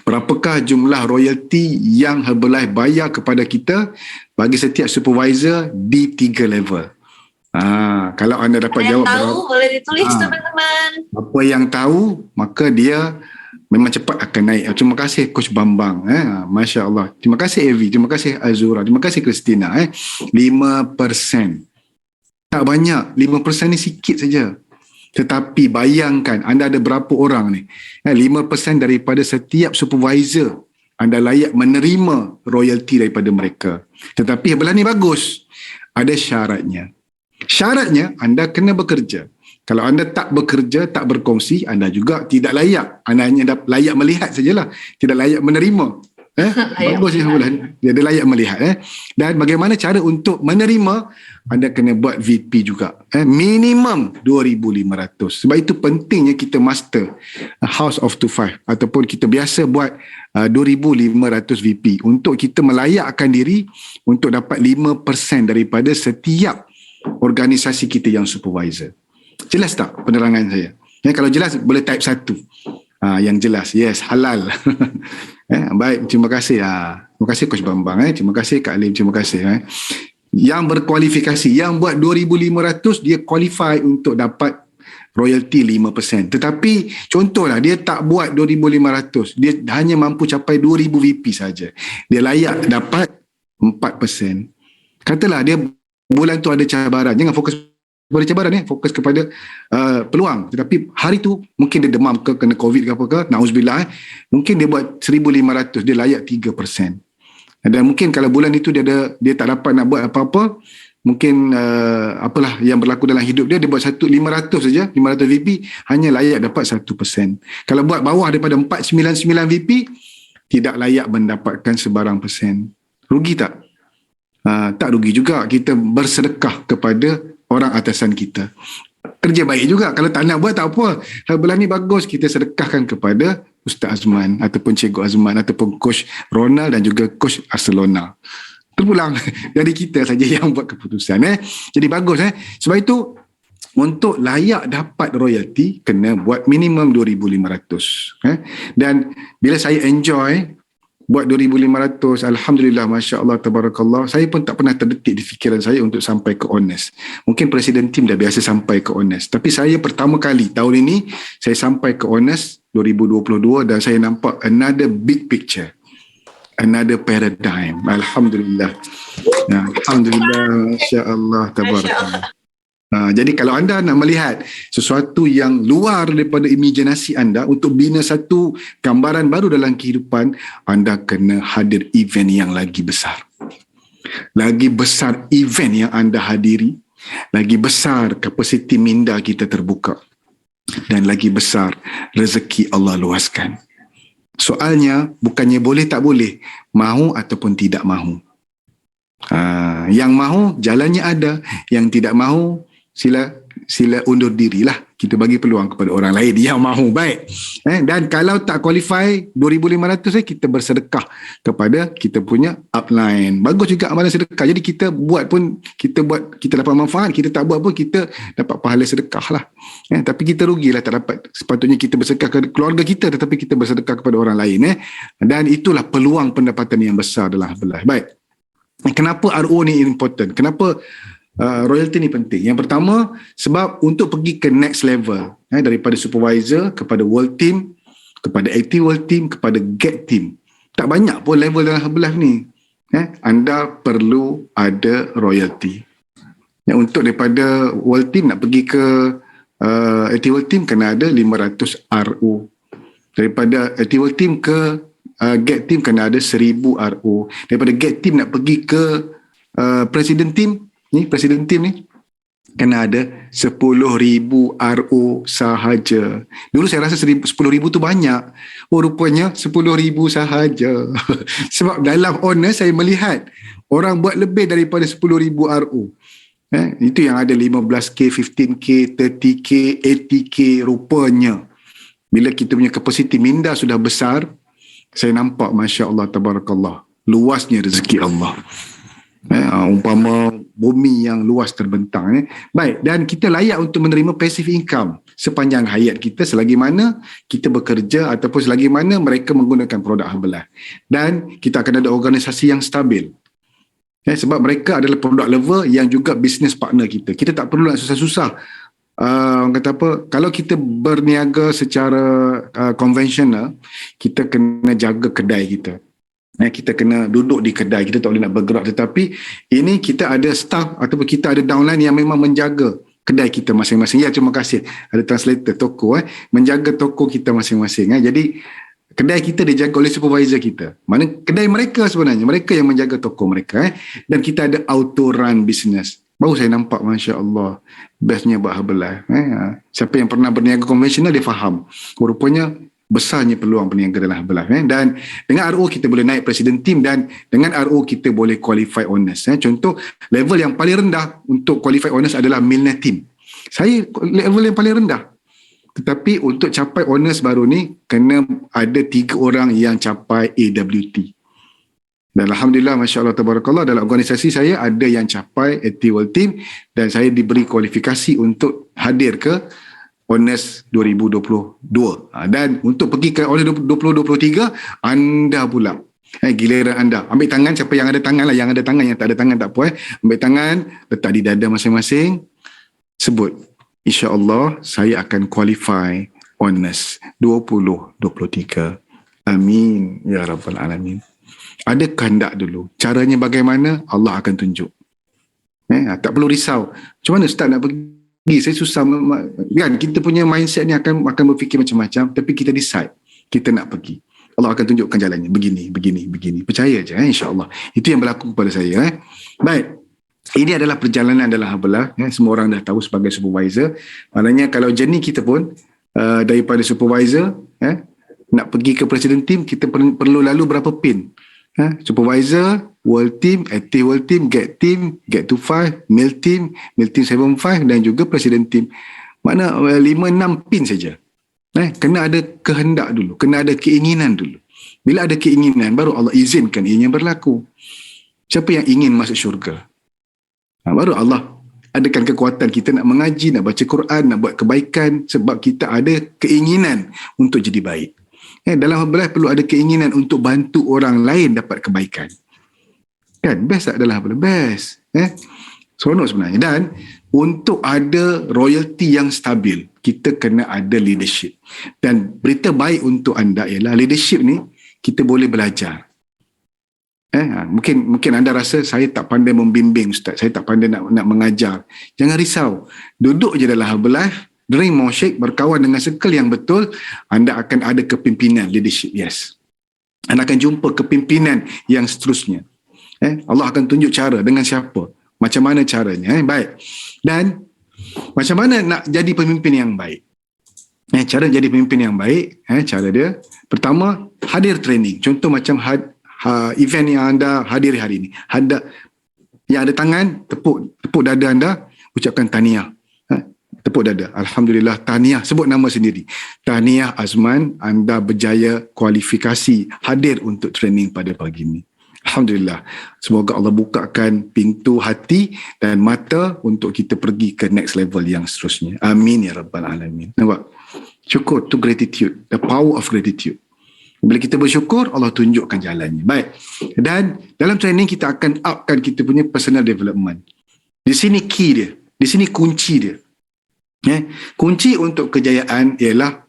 Berapakah jumlah royalty yang Herbalife bayar kepada kita bagi setiap supervisor di 3 level? Kalau anda dapat jawab tahu, boleh ditulis teman-teman. Apa yang tahu, maka dia memang cepat akan naik. Terima kasih Coach Bambang. Masya Allah. Terima kasih Evi. Terima kasih Azura. Terima kasih Christina. 5%. Tak banyak. 5% ni sikit saja. Tetapi bayangkan anda ada berapa orang ni. 5% daripada setiap supervisor anda layak menerima royalty daripada mereka. Tetapi belah ni bagus. Ada syaratnya. Syaratnya anda kena bekerja. Kalau anda tak bekerja, tak berkongsi, anda juga tidak layak. Anda hanya layak melihat sajalah. Tidak layak menerima. Bagus ya bulan. Dia layak melihat. Dan bagaimana cara untuk menerima? Anda kena buat VP juga. Minimum 2,500. Sebab itu pentingnya kita master House of 25 ataupun kita biasa buat 2,500 VP untuk kita melayakkan diri untuk dapat 5% daripada setiap organisasi kita yang supervisor. Jelas tak penerangan saya? Kalau jelas boleh type 1. Yang jelas, yes, halal. Baik, terima kasih. Terima kasih Coach Bambang. Terima kasih Kak Lim, terima kasih. Yang berkualifikasi, yang buat 2,500 dia qualify untuk dapat royalty 5%. Tetapi contohlah dia tak buat 2,500, dia hanya mampu capai 2,000 VP saja. Dia layak dapat 4%. Katalah dia bulan tu ada cabaran, jangan fokus pada cabaran, fokus kepada peluang. Tetapi hari tu mungkin dia demam ke, kena COVID ke apa ke, na'uzubillah, mungkin dia buat 1,500, dia layak 3%. Dan mungkin kalau bulan itu dia tak dapat nak buat apa-apa, mungkin apalah yang berlaku dalam hidup dia buat 500 saja, 500 VP, hanya layak dapat 1%. Kalau buat bawah daripada 499 VP, tidak layak mendapatkan sebarang persen. Rugi tak? Tak rugi juga. Kita bersedekah kepada orang atasan kita. Kerja baik juga. Kalau tak nak buat tak apa. Belah ni bagus, kita sedekahkan kepada Ustaz Azman ataupun Cikgu Azman ataupun Coach Ronald dan juga Coach Arcelona. Terpulang dari kita saja yang buat keputusan. Jadi bagus. Sebab itu untuk layak dapat royalty kena buat minimum 2,500. Dan bila saya enjoy buat 2,500, Alhamdulillah, Masya Allah, Tabarakallah, saya pun tak pernah terdetik di fikiran saya untuk sampai ke honest. Mungkin presiden tim dah biasa sampai ke honest, tapi saya pertama kali tahun ini saya sampai ke honest 2022 dan saya nampak another big picture, another paradigm. Alhamdulillah. Alhamdulillah, Masya Allah, Tabarakallah. Jadi kalau anda nak melihat sesuatu yang luar daripada imajinasi anda untuk bina satu gambaran baru dalam kehidupan, anda kena hadir event yang lagi besar. Lagi besar event yang anda hadiri, lagi besar kapasiti minda kita terbuka, dan lagi besar rezeki Allah luaskan. Soalnya bukannya boleh tak boleh, mahu ataupun tidak mahu. Yang mahu jalannya ada, yang tidak mahu sila undur dirilah. Kita bagi peluang kepada orang lain yang mahu. Baik. Dan kalau tak qualify 2,500, kita bersedekah kepada kita punya upline. Bagus juga amalan sedekah. Jadi kita buat pun, kita dapat manfaat, kita tak buat pun kita dapat pahala sedekah lah. Tapi kita rugilah tak dapat. Sepatutnya kita bersedekah kepada keluarga kita, tetapi kita bersedekah kepada orang lain. Dan itulah peluang pendapatan yang besar dalam belah. Baik. Kenapa RO ni important? Kenapa royalty ni penting? Yang pertama, sebab untuk pergi ke next level, daripada supervisor kepada world team, kepada active world team, kepada get team, tak banyak pun level dalam belah ni. Anda perlu ada royalty. Untuk daripada world team nak pergi ke active world team, kena ada 500 RO. Daripada active world team ke get team, kena ada 1,000 RO. Daripada get team nak pergi ke president team ni kena ada 10,000 RO sahaja. Dulu saya rasa 10,000 tu banyak. Rupanya 10,000 sahaja. Sebab dalam honest saya melihat orang buat lebih daripada 10,000 RO. Itu yang ada 15K, 15K, 30K, 80K. Rupanya bila kita punya kapasiti minda sudah besar, saya nampak Masya Allah, Tabarakallah, luasnya rezeki Allah. Umpama bumi yang luas terbentang. Baik, dan kita layak untuk menerima passive income sepanjang hayat kita, selagi mana kita bekerja ataupun selagi mana mereka menggunakan produk Herbalife. Dan kita akan ada organisasi yang stabil. Sebab mereka adalah product lover yang juga business partner kita. Kita tak perlu nak susah-susah orang kata apa, kalau kita berniaga secara konvensional, kita kena jaga kedai kita. Kita kena duduk di kedai, kita tak boleh nak bergerak. Tetapi ini kita ada staff ataupun kita ada downline yang memang menjaga kedai kita masing-masing. Ya, terima kasih. Ada translator toko menjaga toko kita masing-masing. Jadi kedai kita dijaga oleh supervisor kita. Mana kedai mereka sebenarnya, mereka yang menjaga toko mereka. Dan kita ada auto run business. Baru saya nampak, Masya Allah, bestnya buat Herbalife. Siapa yang pernah berniaga konvensional dia faham. Rupanya besarnya peluang berniaga dalam Herbalife. Dan dengan RO kita boleh naik president team, dan dengan RO kita boleh qualify owners. Contoh, level yang paling rendah untuk qualify owners adalah millionaire team. Saya level yang paling rendah. Tetapi untuk capai owners baru ni, kena ada 3 orang yang capai AWT. Dan Alhamdulillah, Masya Allah, Tabarakallah, dalam organisasi saya ada yang capai AT World Team, dan saya diberi kualifikasi untuk hadir ke Honest 2022. Dan untuk pergi ke Honest 2023, anda pula. Giliran anda. Ambil tangan, siapa yang ada tangan lah. Yang ada tangan, yang tak ada tangan tak apa. Ambil tangan, letak di dada masing-masing. Sebut. InsyaAllah, saya akan qualify Honest 2023. Amin. Ya Rabbal Alamin. Ada kehendak dulu. Caranya bagaimana, Allah akan tunjuk. Tak perlu risau. Macam mana Ustaz nak pergi? Saya susah, kan kita punya mindset ni akan berfikir macam-macam, tapi kita decide kita nak pergi, Allah akan tunjukkan jalannya, begini, percaya je, insyaAllah. Itu yang berlaku kepada saya. Baik, ini adalah perjalanan dalam Herbalife. Semua orang dah tahu sebagai supervisor. Maknanya kalau journey kita pun daripada supervisor nak pergi ke president team, kita perlu lalu berapa pin. Supervisor, World Team, Active World Team, Get Team, Get to 5, Mil Team 75, dan juga President Team. Mana 5-6 pin saja. Kena ada kehendak dulu, kena ada keinginan dulu. Bila ada keinginan, baru Allah izinkan ianya berlaku. Siapa yang ingin masuk syurga? Baru Allah adakan kekuatan kita nak mengaji, nak baca Quran, nak buat kebaikan, sebab kita ada keinginan untuk jadi baik. Dalam Herbalife perlu ada keinginan untuk bantu orang lain dapat kebaikan. Kan? Best tak dalam Herbalife? Best. Seronok sebenarnya. Dan untuk ada royalty yang stabil, kita kena ada leadership. Dan berita baik untuk anda ialah leadership ni kita boleh belajar. Mungkin anda rasa saya tak pandai membimbing Ustaz, saya tak pandai nak mengajar. Jangan risau. Duduk je dalam Herbalife, drink more shake, berkawan dengan circle yang betul, anda akan ada kepimpinan, leadership, yes. Anda akan jumpa kepimpinan yang seterusnya. Allah akan tunjuk cara dengan siapa, macam mana caranya. Baik. Dan macam mana nak jadi pemimpin yang baik? Cara jadi pemimpin yang baik, cara dia, pertama, hadir training. Contoh macam event yang anda hadiri hari ini. Yang ada tangan, tepuk dada anda, ucapkan tahniah. Tepuk dada. Alhamdulillah, tahniah. Sebut nama sendiri. Tahniah Azman, anda berjaya kualifikasi hadir untuk training pada pagi ini. Alhamdulillah. Semoga Allah bukakan pintu hati dan mata untuk kita pergi ke next level yang seterusnya. Amin ya Rabbal Alamin. Nampak? Syukur tu gratitude. The power of gratitude. Bila kita bersyukur, Allah tunjukkan jalannya. Baik. Dan dalam training kita akan upkan kita punya personal development. Di sini key dia. Di sini kunci dia. Kunci untuk kejayaan ialah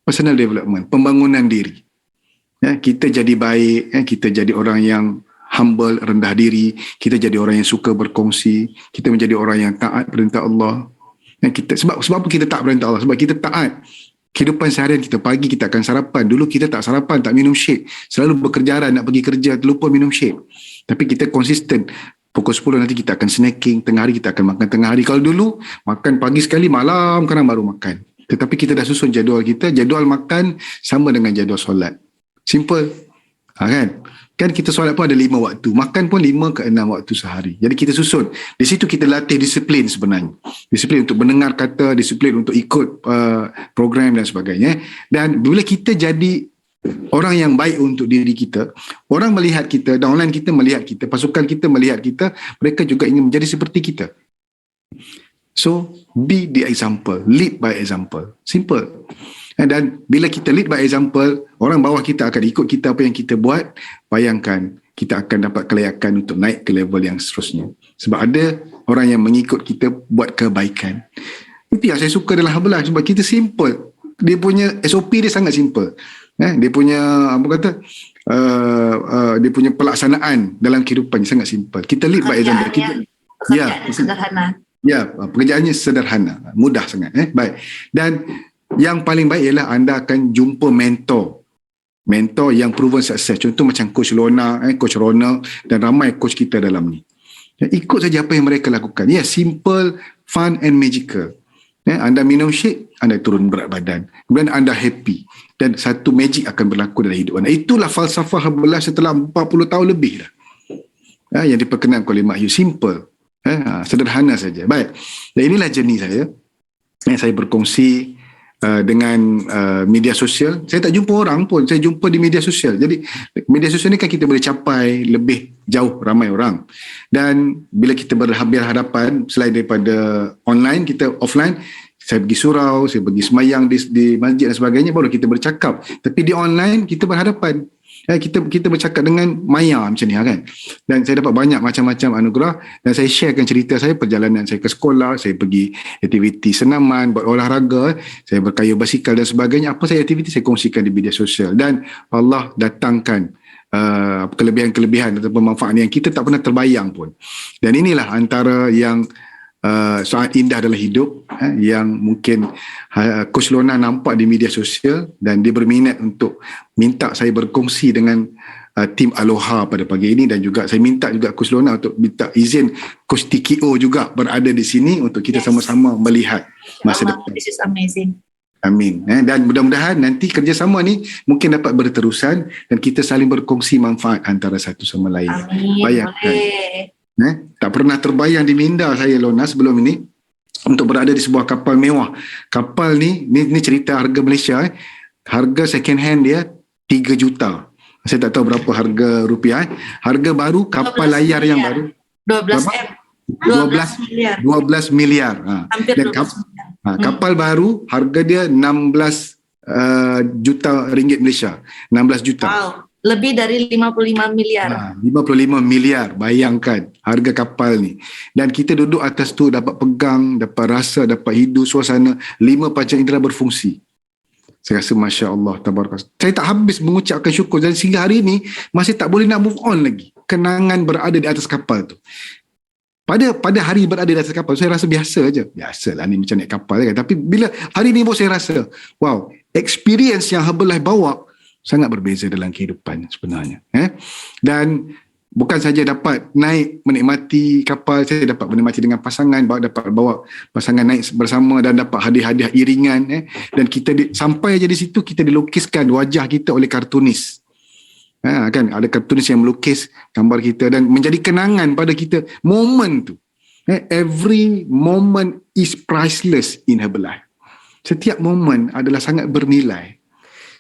personal development, pembangunan diri. Kita jadi baik, kita jadi orang yang humble, rendah diri, kita jadi orang yang suka berkongsi, kita menjadi orang yang taat perintah Allah. Sebab apa kita taat perintah Allah? Sebab kita taat. Kehidupan seharian kita, pagi kita akan sarapan. Dulu kita tak sarapan, tak minum shake. Selalu bekerja, nak pergi kerja, terlupa minum shake. Tapi kita konsisten. Pukul 10 nanti kita akan snacking, tengah hari kita akan makan tengah hari. Kalau dulu, makan pagi sekali, malam kadang baru makan. Tetapi kita dah susun jadual kita, jadual makan sama dengan jadual solat. Simple. Kan kita solat pun ada 5 waktu. Makan pun 5 ke 6 waktu sehari. Jadi kita susun. Di situ kita latih disiplin sebenarnya. Disiplin untuk mendengar kata, disiplin untuk ikut program dan sebagainya. Dan bila kita jadi orang yang baik untuk diri kita, orang melihat kita, downline kita melihat kita, pasukan kita melihat kita, mereka juga ingin menjadi seperti kita. So, be the example. Lead by example. Simple. Dan bila kita lead by example, orang bawah kita akan ikut kita apa yang kita buat. Bayangkan, kita akan dapat kelayakan untuk naik ke level yang seterusnya. Sebab ada orang yang mengikut kita buat kebaikan. Itu yang saya suka dalam Habelah, sebab kita simple. Dia punya SOP dia sangat simple. Dia punya dia punya pelaksanaan dalam kehidupan sangat simple. Kita lead by example. Pekerjaannya sederhana. Ya, pekerjaannya sederhana, mudah sangat. Baik. Dan yang paling baik ialah anda akan jumpa mentor yang proven sukses. Contoh macam Coach Lona, Coach Ronald dan ramai coach kita dalam ni. Ikut saja apa yang mereka lakukan. Simple, fun and magical. Anda minum shake, anda turun berat badan. Kemudian anda happy. Dan satu magic akan berlaku dalam hidup anda. Itulah falsafah Habelah setelah 40 tahun lebih dah. Yang diperkenalkan oleh Mak Yu. Simple. Sederhana saja. Baik. Dan inilah jenis saya. Saya berkongsi dengan media sosial. Saya tak jumpa orang pun, saya jumpa di media sosial. Jadi media sosial ni kan kita boleh capai lebih jauh ramai orang. Dan bila kita berhadapan, selain daripada online, kita offline, saya pergi surau, saya pergi semayang di masjid dan sebagainya, baru kita bercakap. Tapi di online kita berhadapan. Kita bercakap dengan maya macam ni kan. Dan saya dapat banyak macam-macam anugerah, dan saya sharekan cerita saya, perjalanan saya ke sekolah, saya pergi aktiviti senaman, buat olahraga, saya berkayuh basikal dan sebagainya. Apa saja aktiviti saya kongsikan di media sosial, dan Allah datangkan kelebihan-kelebihan atau pemanfaat yang kita tak pernah terbayang pun. Dan inilah antara yang sangat indah dalam hidup, yang mungkin Coach Lona nampak di media sosial, dan dia berminat untuk minta saya berkongsi dengan tim Aloha pada pagi ini. Dan juga saya minta juga Coach Lona untuk minta izin Coach TKO juga berada di sini untuk kita sama-sama melihat masa depan. This is amazing. Amin. Dan mudah-mudahan nanti kerjasama ni mungkin dapat berterusan dan kita saling berkongsi manfaat antara satu sama lain. Amin. Bayangkan. Tak pernah terbayang di minda saya, Lona, sebelum ini untuk berada di sebuah kapal mewah. Kapal ni cerita harga Malaysia. Harga second hand dia 3 juta. Saya tak tahu berapa harga rupiah. Harga baru, kapal layar yang baru. 12 miliar. Hampir Dan 12 miliar. Kapal baru, harga dia 16 juta ringgit Malaysia. 16 juta. Wow. Lebih dari 55 miliar. 55 miliar, bayangkan harga kapal ni. Dan kita duduk atas tu, dapat pegang, dapat rasa, dapat hidup suasana, 5 panca indera berfungsi. Saya rasa Masya Allah, tabarakallah. Saya tak habis mengucapkan syukur, dan sehingga hari ini masih tak boleh nak move on lagi. Kenangan berada di atas kapal tu. Pada hari berada di atas kapal, saya rasa biasa aja. Biasalah ni macam naik kapal kan. Tapi bila hari ni pun saya rasa, wow, experience yang Habelah bawa sangat berbeza dalam kehidupan sebenarnya. Dan bukan saja dapat naik menikmati kapal, saya dapat menikmati dengan pasangan, dapat bawa pasangan naik bersama dan dapat hadiah-hadiah iringan. Dan kita sampai aja di situ, kita dilukiskan wajah kita oleh kartunis. Kan ada kartunis yang melukis gambar kita dan menjadi kenangan pada kita moment tu. Every moment is priceless in Habelah. Setiap moment adalah sangat bernilai.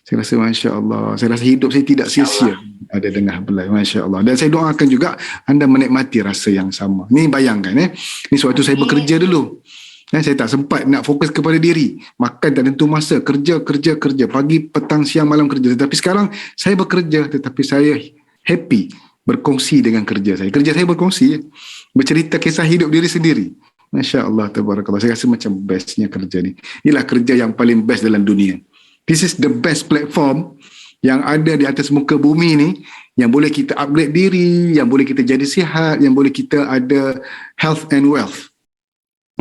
Saya rasa Masya Allah, saya rasa hidup saya tidak sia-sia ada dengan Habelah. Masya Allah. Dan saya doakan juga anda menikmati rasa yang sama. Ni bayangkan ni sewaktu saya bekerja dulu, saya tak sempat nak fokus kepada diri, makan tak tentu masa, kerja, pagi, petang, siang, malam kerja. Tetapi sekarang saya bekerja, tetapi saya happy berkongsi dengan kerja saya. Kerja saya berkongsi, bercerita kisah hidup diri sendiri. Masya Allah, tabarakallah. Saya rasa macam bestnya kerja ni. Inilah kerja yang paling best dalam dunia. This is the best platform yang ada di atas muka bumi ni, yang boleh kita upgrade diri, yang boleh kita jadi sihat, yang boleh kita ada health and wealth.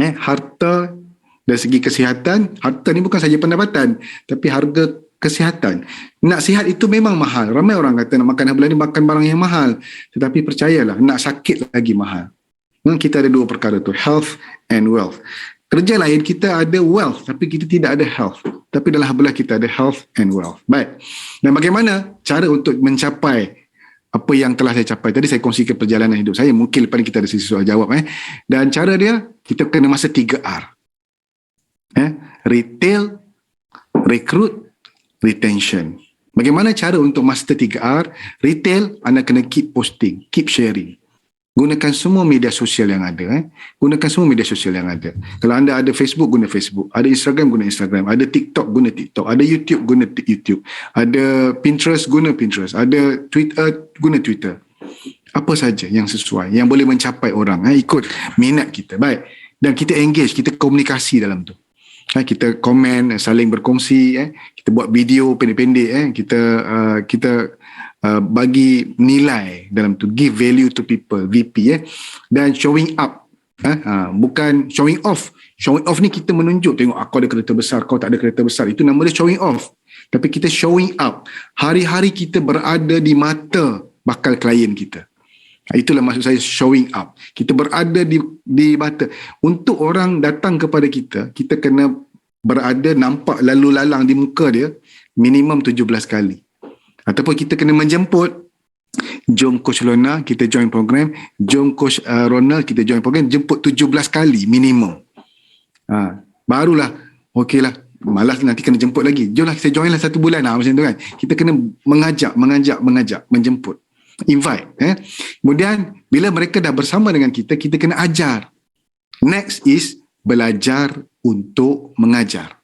Harta dari segi kesihatan, harta ni bukan saja pendapatan, tapi harga kesihatan. Nak sihat itu memang mahal. Ramai orang kata nak makan Habelah ni makan barang yang mahal. Tetapi percayalah, nak sakit lagi mahal. Kita ada 2 perkara tu, health and wealth. Kerja lain kita ada wealth, tapi kita tidak ada health. Tapi dalam Habelah kita ada health and wealth. Baik. Dan bagaimana cara untuk mencapai apa yang telah saya capai? Tadi saya kongsikan perjalanan hidup saya. Mungkin lepas ni kita ada sesi soal jawab. Dan cara dia, kita kena masa 3R. Retail, recruit, retention. Bagaimana cara untuk master 3R? Retail, anda kena keep posting, keep sharing. Gunakan semua media sosial yang ada. Gunakan semua media sosial yang ada. Kalau anda ada Facebook, guna Facebook. Ada Instagram, guna Instagram. Ada TikTok, guna TikTok. Ada YouTube, guna YouTube. Ada Pinterest, guna Pinterest. Ada Twitter, guna Twitter. Apa saja yang sesuai, yang boleh mencapai orang, ikut minat kita. Baik. Dan kita engage, kita komunikasi dalam tu. Kita komen, saling berkongsi, kita buat video pendek-pendek, kita bagi nilai dalam tu, give value to people, VP, dan showing up, bukan showing off. Showing off ni kita menunjuk, tengok aku ada kereta besar, kau tak ada kereta besar, itu nama dia showing off. Tapi kita showing up, hari-hari kita berada di mata bakal klien kita. Itulah maksud saya showing up. Kita berada di mata. Untuk orang datang kepada kita, kita kena berada nampak lalu lalang di muka dia minimum 17 kali. Ataupun kita kena menjemput, jom Coach Lorna kita join program, jom Coach Ronald kita join program, jemput 17 kali minimum. Barulah okeylah, malas nanti kena jemput lagi, jomlah kita join lah 1 bulan macam tu kan. Kita kena mengajak, menjemput, invite. Kemudian bila mereka dah bersama dengan kita, kita kena ajar. Next is belajar untuk mengajar.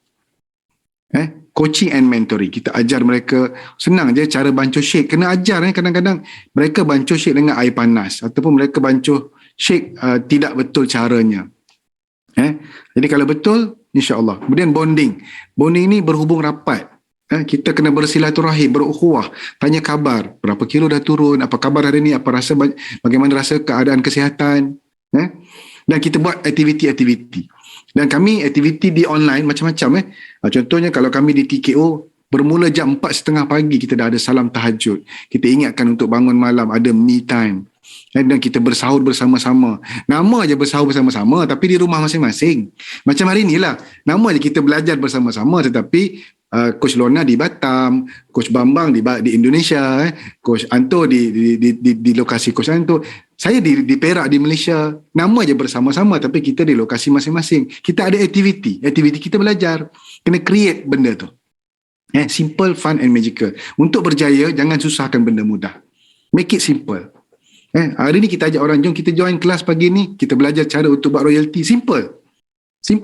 Coaching and mentoring, kita ajar mereka. Senang je cara bancuh shake, kena ajar. Kadang-kadang mereka bancuh shake dengan air panas, ataupun mereka bancuh shake tidak betul caranya. Jadi kalau betul, insya-Allah. Kemudian bonding ni berhubung rapat. Kita kena bersilaturahim, berukhuwah, tanya khabar, berapa kilo dah turun, apa khabar hari ni, apa rasa, bagaimana rasa keadaan kesihatan. Dan kita buat aktiviti-aktiviti. Dan kami aktiviti di online macam-macam. Contohnya kalau kami di TKO, bermula jam 4.30 pagi kita dah ada salam tahajud. Kita ingatkan untuk bangun malam, ada me time. Dan kita bersahur bersama-sama. Nama aja bersahur bersama-sama, tapi di rumah masing-masing. Macam hari ni lah, nama aja kita belajar bersama-sama, tetapi Coach Lorna di Batam, Coach Bambang di Indonesia, Coach Anto di lokasi Coach Anto, saya di Perak di Malaysia. Nama aja bersama-sama, tapi kita di lokasi masing-masing. Kita ada aktiviti kita belajar. Kena create benda tu. Simple, fun and magical. Untuk berjaya, jangan susahkan benda mudah. Make it simple. Hari ni kita ajak orang, jom kita join kelas pagi ni, kita belajar cara untuk buat royalty. Simple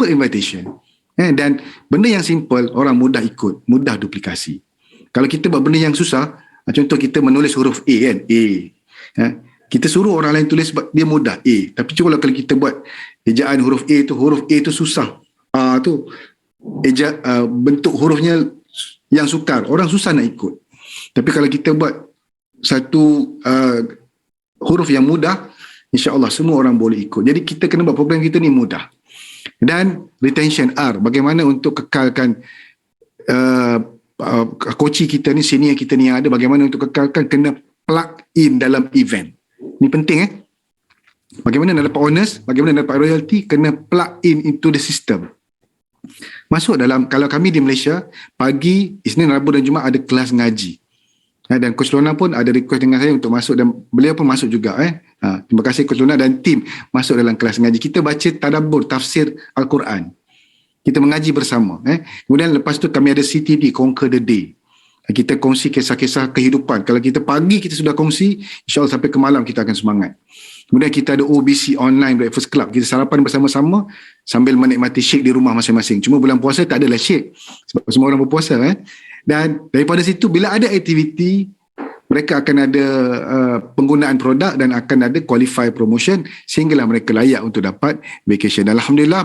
invitation. Dan benda yang simple, orang mudah ikut, mudah duplikasi. Kalau kita buat benda yang susah, contoh kita menulis huruf A kan, A. Kita suruh orang lain tulis, dia mudah, A. Tapi cuba kalau kita buat ejaan huruf A tu susah. A tu bentuk hurufnya yang sukar, orang susah nak ikut. Tapi kalau kita buat satu huruf yang mudah, insya-Allah semua orang boleh ikut. Jadi kita kena buat program kita ni mudah. Dan retention R, bagaimana untuk kekalkan coach kita ni, senior kita ni yang ada, bagaimana untuk kekalkan, kena plug in dalam event. Ni penting. Bagaimana nak dapat honors, bagaimana nak dapat royalty, kena plug in into the system. Masuk dalam, kalau kami di Malaysia, pagi, Isnin, Rabu dan Jumaat ada kelas ngaji. Dan Coach Lorna pun ada request dengan saya untuk masuk, dan beliau pun masuk juga. Terima kasih Coach Lorna dan tim masuk dalam kelas ngaji. Kita baca tadabbur, tafsir Al-Quran. Kita mengaji bersama. Kemudian lepas tu kami ada CTD, Conquer the Day. Kita kongsi kisah-kisah kehidupan. Kalau kita pagi kita sudah kongsi, insya-Allah sampai ke malam kita akan semangat. Kemudian kita ada OBC Online Breakfast Club. Kita sarapan bersama-sama sambil menikmati shake di rumah masing-masing. Cuma bulan puasa tak adalah shake sebab semua orang berpuasa. Dan daripada situ, bila ada aktiviti, mereka akan ada penggunaan produk dan akan ada qualify promotion sehinggalah mereka layak untuk dapat vacation. Alhamdulillah,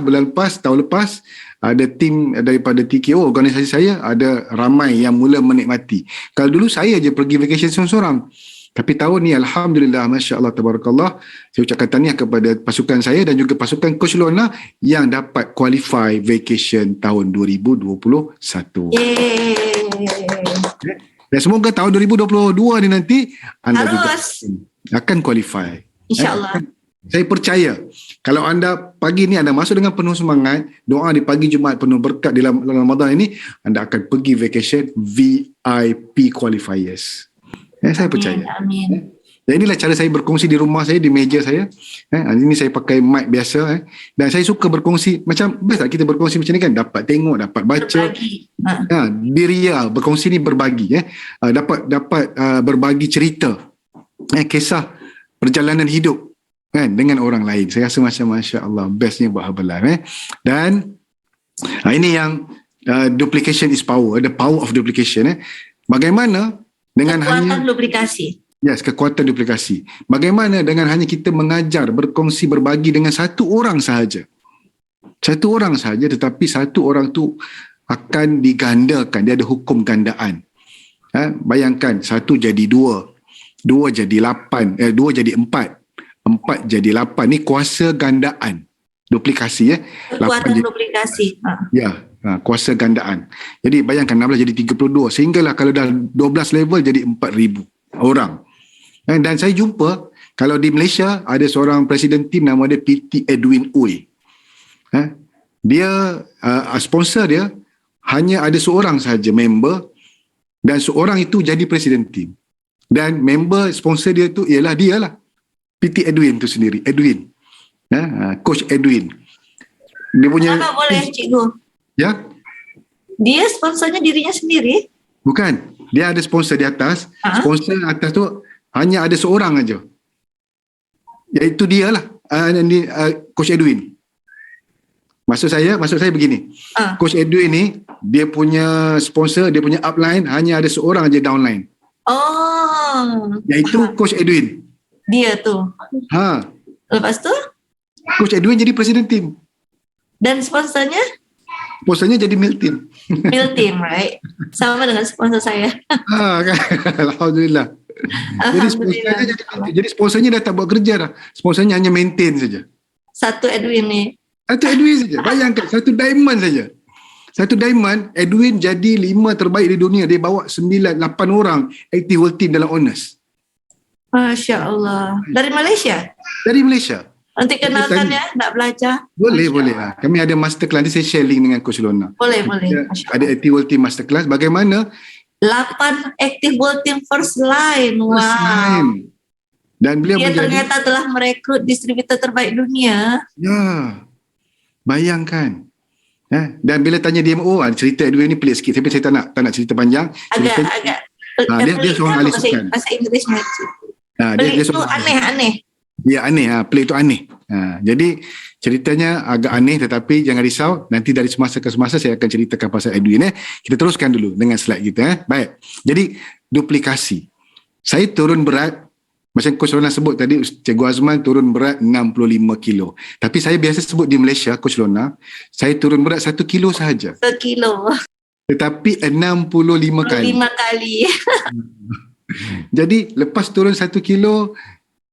tahun lepas ada tim daripada TKO, organisasi saya, ada ramai yang mula menikmati. Kalau dulu saya je pergi vacation seorang-seorang, tapi tahun ni Alhamdulillah, Masya Allah, Tabarakallah, saya ucapkan tahniah kepada pasukan saya dan juga pasukan Coach Lorna yang dapat qualify vacation tahun 2021. Dan semoga tahun 2022 ni nanti anda juga akan qualify. InsyaAllah. Saya percaya kalau anda pagi ni anda masuk dengan penuh semangat, doa di pagi Jumaat penuh berkat di dalam Ramadan ini, anda akan pergi vacation VIP qualifiers. Saya percaya. Amin. Dan inilah cara saya berkongsi di rumah saya, di meja saya. Ini saya pakai mic biasa. Dan saya suka berkongsi. Macam best tak kita berkongsi macam ni kan? Dapat tengok, dapat baca. Diria, berkongsi ni berbagi. Dapat berbagi cerita. Kisah perjalanan hidup kan, dengan orang lain. Saya rasa macam Masya Allah, bestnya buat habalan. Dan ini yang duplication is power. The power of duplication. Bagaimana dengan kekuatan hanya duplikasi. Yes, kekuatan duplikasi. Bagaimana dengan hanya kita mengajar, berkongsi, berbagi dengan satu orang sahaja? Satu orang sahaja, tetapi satu orang tu akan digandakan. Dia ada hukum gandaan. Bayangkan, satu jadi dua, dua jadi lapan, dua jadi empat, empat jadi lapan. Ni kuasa gandaan. Duplikasi Kekuatan duplikasi. Ya, kuasa gandaan. Jadi bayangkan 16 jadi 32. Sehinggalah kalau dah 12 level jadi 4,000 orang. Dan saya jumpa, kalau di Malaysia ada seorang presiden tim nama dia PT Edwin Uy. Dia, sponsor dia hanya ada seorang sahaja member, dan seorang itu jadi presiden tim. Dan member sponsor dia tu ialah dia lah. PT Edwin tu sendiri, Edwin. Coach Edwin. Dia punya... Kenapa boleh, Cikgu? Ya? Dia sponsornya dirinya sendiri? Bukan. Dia ada sponsor di atas. Sponsor atas tu hanya ada seorang aja. Iaitu dia lah. Coach Edwin. Maksud saya begini. Coach Edwin ni, dia punya sponsor, dia punya upline hanya ada seorang aja downline. Oh. Iaitu Coach Edwin. Dia tu. Lepas tu? Coach Edwin jadi presiden tim. Dan sponsornya? Sponsornya jadi Mil Team. Mil Team, right? Sama dengan sponsor saya. Kan? Alhamdulillah. Jadi sponsornya dah tak buat kerja dah. Sponsornya hanya maintain saja. Satu Edwin ni. Satu Edwin saja. Bayangkan, satu diamond saja. Satu diamond, Edwin jadi 5 terbaik di dunia. Dia bawa 8 orang active world team dalam honors. Masya Allah. Dari Malaysia? Dari Malaysia. Nanti kenalkan ya, nak belajar. Boleh. Kami ada masterclass, nanti saya share link dengan Coach Lona. Boleh. Ada active world team masterclass. Bagaimana? 8 active world team first line. Wow. First line. Dan beliau dia ternyata telah merekrut distributor terbaik dunia. Ya. Bayangkan. Dan bila tanya dia, cerita Edwin ni pelik sikit. Tapi saya tak nak cerita panjang. Agak. Dia seorang ahli sukan. Bahasa Inggeris Pelik itu aneh-aneh. Ya, aneh. Pelik itu aneh. Jadi ceritanya agak aneh, tetapi jangan risau. Nanti dari semasa ke semasa saya akan ceritakan pasal Edwin. Kita teruskan dulu dengan slide kita. Baik. Jadi duplikasi. Saya turun berat. Macam Coach Lona sebut tadi, Cikgu Azman turun berat 65 kilo. Tapi saya biasa sebut di Malaysia, Coach Lona, saya turun berat 1 kilo sahaja. 1 kilo. Tetapi 65 kali. 5 kali. Jadi lepas turun 1 kilo,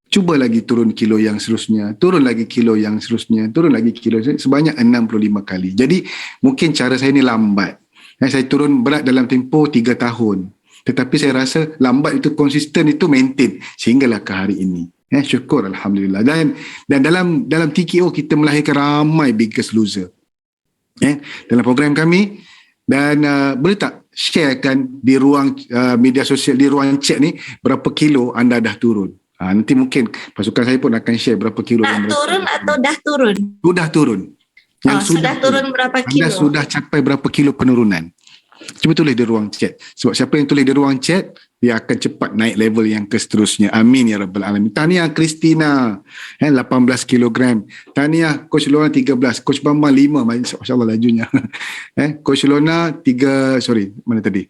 cuba lagi turun kilo yang seterusnya, turun lagi kilo yang seterusnya, turun lagi kilo sebanyak 65 kali. Jadi mungkin cara saya ni lambat. Saya turun berat dalam tempoh 3 tahun. Tetapi saya rasa lambat itu konsisten, itu maintain sehinggalah ke hari ini. Syukur Alhamdulillah. Dan dalam TKO kita melahirkan ramai biggest loser. Dalam program kami. Dan boleh tak sharekan di ruang media sosial, di ruang chat ni, berapa kilo anda dah turun? Nanti mungkin pasukan saya pun akan share berapa kilo. Nak turun atau dah turun? Sudah turun. Sudah turun berapa kilo? Anda sudah capai berapa kilo penurunan? Cuba tulis di ruang chat. Sebab siapa yang tulis di ruang chat, dia akan cepat naik level yang ke seterusnya. Amin ya Rabbal Alamin. Tahniah Christina, 18 kilogram. Tahniah Coach Lona 13. Coach Bambang 5. Masya Allah lajunya. Coach Lona 3, mana tadi?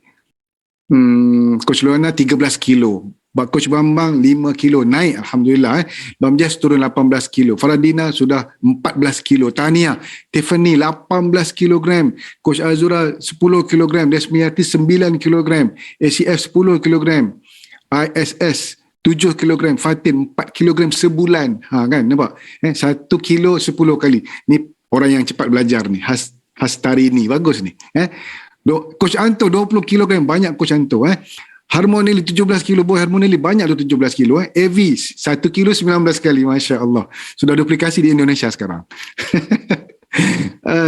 Coach Lona 13 kilo. Coach Bambang 5 kilo naik, Alhamdulillah. Bam Jas turun 18 kilo. Faradina sudah 14 kilo. Tahniah. Tiffany 18 kilogram. Coach Azura 10 kilogram. Desmiati 9 kilogram. ACF 10 kilogram. ISS 7 kilogram. Fatin 4 kilogram sebulan. Kan nampak? 1 kilo 10 kali. Ni orang yang cepat belajar ni. Hastari ni. Bagus ni. Coach Anto 20 kilogram. Banyak Coach Anto. Harmonili 17 kilo, boy Harmonili banyak tu 17 kilo. AV 1 kilo 19 kali, Masya Allah. Sudah duplikasi di Indonesia sekarang.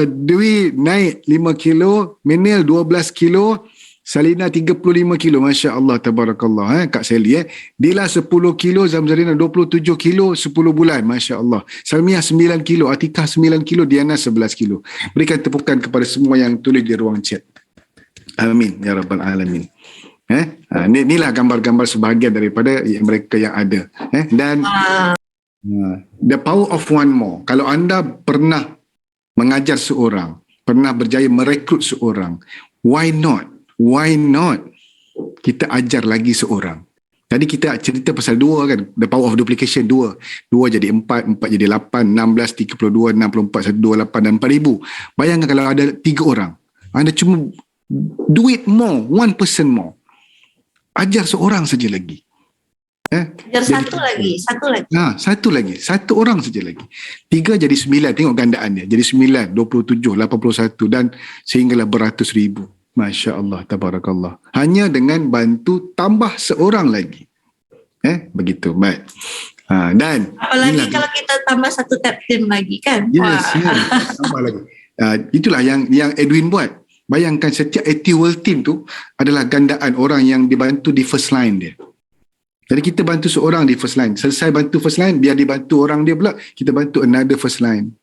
Dwi naik 5 kilo, Menil 12 kilo, Salina 35 kilo, Masya Allah, Tabarakallah. Kak Sally. Dila 10 kilo, Zamzarina 27 kilo, 10 bulan, Masya Allah. Salmiah 9 kilo, Atikah 9 kilo, Diana 11 kilo. Berikan tepukan kepada semua yang tulis di ruang chat. Amin, Ya Rabbal Alamin. Inilah gambar-gambar sebahagian daripada mereka yang ada. Dan the power of one more. Kalau anda pernah mengajar seorang, pernah berjaya merekrut seorang, why not kita ajar lagi seorang? Tadi kita cerita pasal 2 kan, the power of duplication 2. 2 jadi 4, 4 jadi 8, 16, 32, 64, 128 dan 4000. Bayangkan kalau ada 3 orang. Anda cuma do it more, one person more. Ajar seorang saja lagi. Ajar satu lagi. Satu lagi. Satu orang saja lagi. 3 jadi 9. Tengok gandaan dia. Jadi 9, 27, 81 dan sehinggalah beratus ribu. Masya Allah, tabarakallah. Hanya dengan bantu tambah seorang lagi. Begitu, baik. Dan apalagi kalau kita tambah satu tap team lagi kan. Yes, tambah lagi. Itulah yang Edwin buat. Bayangkan setiap ATWL team tu adalah gandaan orang yang dibantu di first line dia. Jadi kita bantu seorang di first line. Selesai bantu first line, biar dibantu orang dia pula, kita bantu another first line.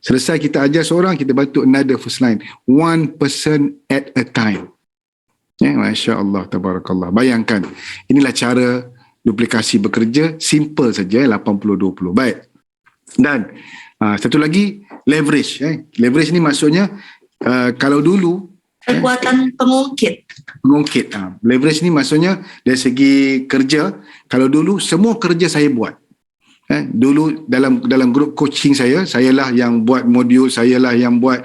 Selesai kita ajar seorang, kita bantu another first line. One person at a time. Masya Allah, tabarakallah. Bayangkan, inilah cara duplikasi bekerja, simple saja, 80-20. Baik. Dan satu lagi, leverage. Leverage ni maksudnya, kalau dulu, kekuatan pengungkit. Leverage ni maksudnya, dari segi kerja, kalau dulu, semua kerja saya buat. Dulu dalam grup coaching sayalah yang buat modul, sayalah yang buat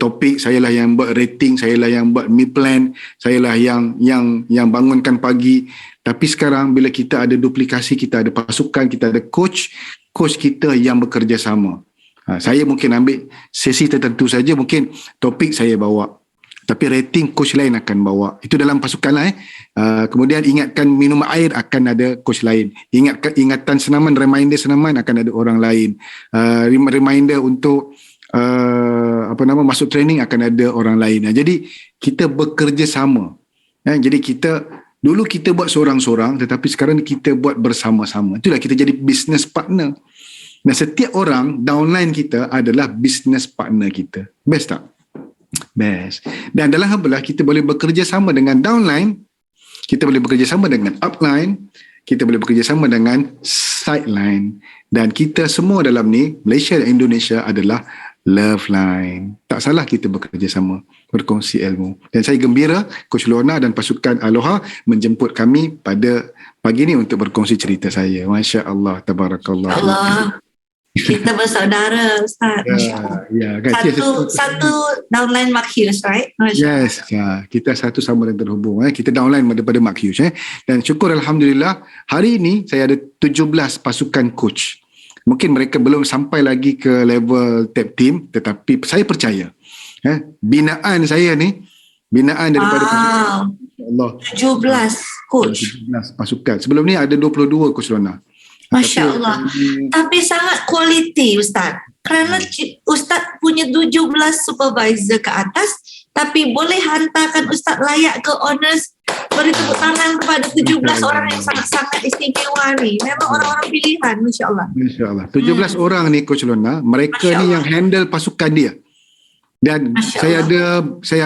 topik, sayalah yang buat rating, sayalah yang buat meal plan, sayalah yang bangunkan pagi. Tapi sekarang bila kita ada duplikasi, kita ada pasukan, kita ada coach kita yang bekerja sama. Saya mungkin ambil sesi tertentu saja, mungkin topik saya bawa. Tapi rating coach lain akan bawa. Itu dalam pasukan lah. Kemudian ingatkan minum air akan ada coach lain. Ingatan senaman, reminder senaman akan ada orang lain. Reminder untuk masuk training akan ada orang lain. Jadi kita bekerja sama. Jadi dulu kita buat seorang-seorang, tetapi sekarang kita buat bersama-sama. Itulah kita jadi business partner. Nah, setiap orang downline kita adalah business partner kita. Best tak? Best. Dan dalam hal kita boleh bekerja sama dengan downline, kita boleh bekerja sama dengan upline, kita boleh bekerja sama dengan sideline, dan kita semua dalam ni, Malaysia dan Indonesia adalah love line. Tak salah kita bekerja sama, berkongsi ilmu. Dan saya gembira Coach Lorna dan pasukan Aloha menjemput kami pada pagi ni untuk berkongsi cerita saya. Masya Allah, tabarakallah. Allah. Kita bersaudara, Ustaz. Ya, kan? Satu downline Mark Hughes, right? Yes, kita satu sama dan terhubung. Kita downline daripada Mark Hughes. Dan syukur Alhamdulillah, hari ini saya ada 17 pasukan coach. Mungkin mereka belum sampai lagi ke level tap team, tetapi saya percaya. Binaan saya ni, binaan daripada pasukan. Allah. 17 coach. 17 pasukan. Sebelum ni ada 22 coach Lorna. Masya Allah. Tapi sangat quality, Ustaz. Kerana Ustaz punya 17 supervisor ke atas, tapi boleh hantarkan Ustaz layak ke honors, beri tepuk tangan kepada 17 orang yang sangat-sangat istimewa ni. Memang orang-orang pilihan, Masya Allah. Masya Allah. 17 orang ni Coach Lorna, mereka ni yang handle pasukan dia. Dan saya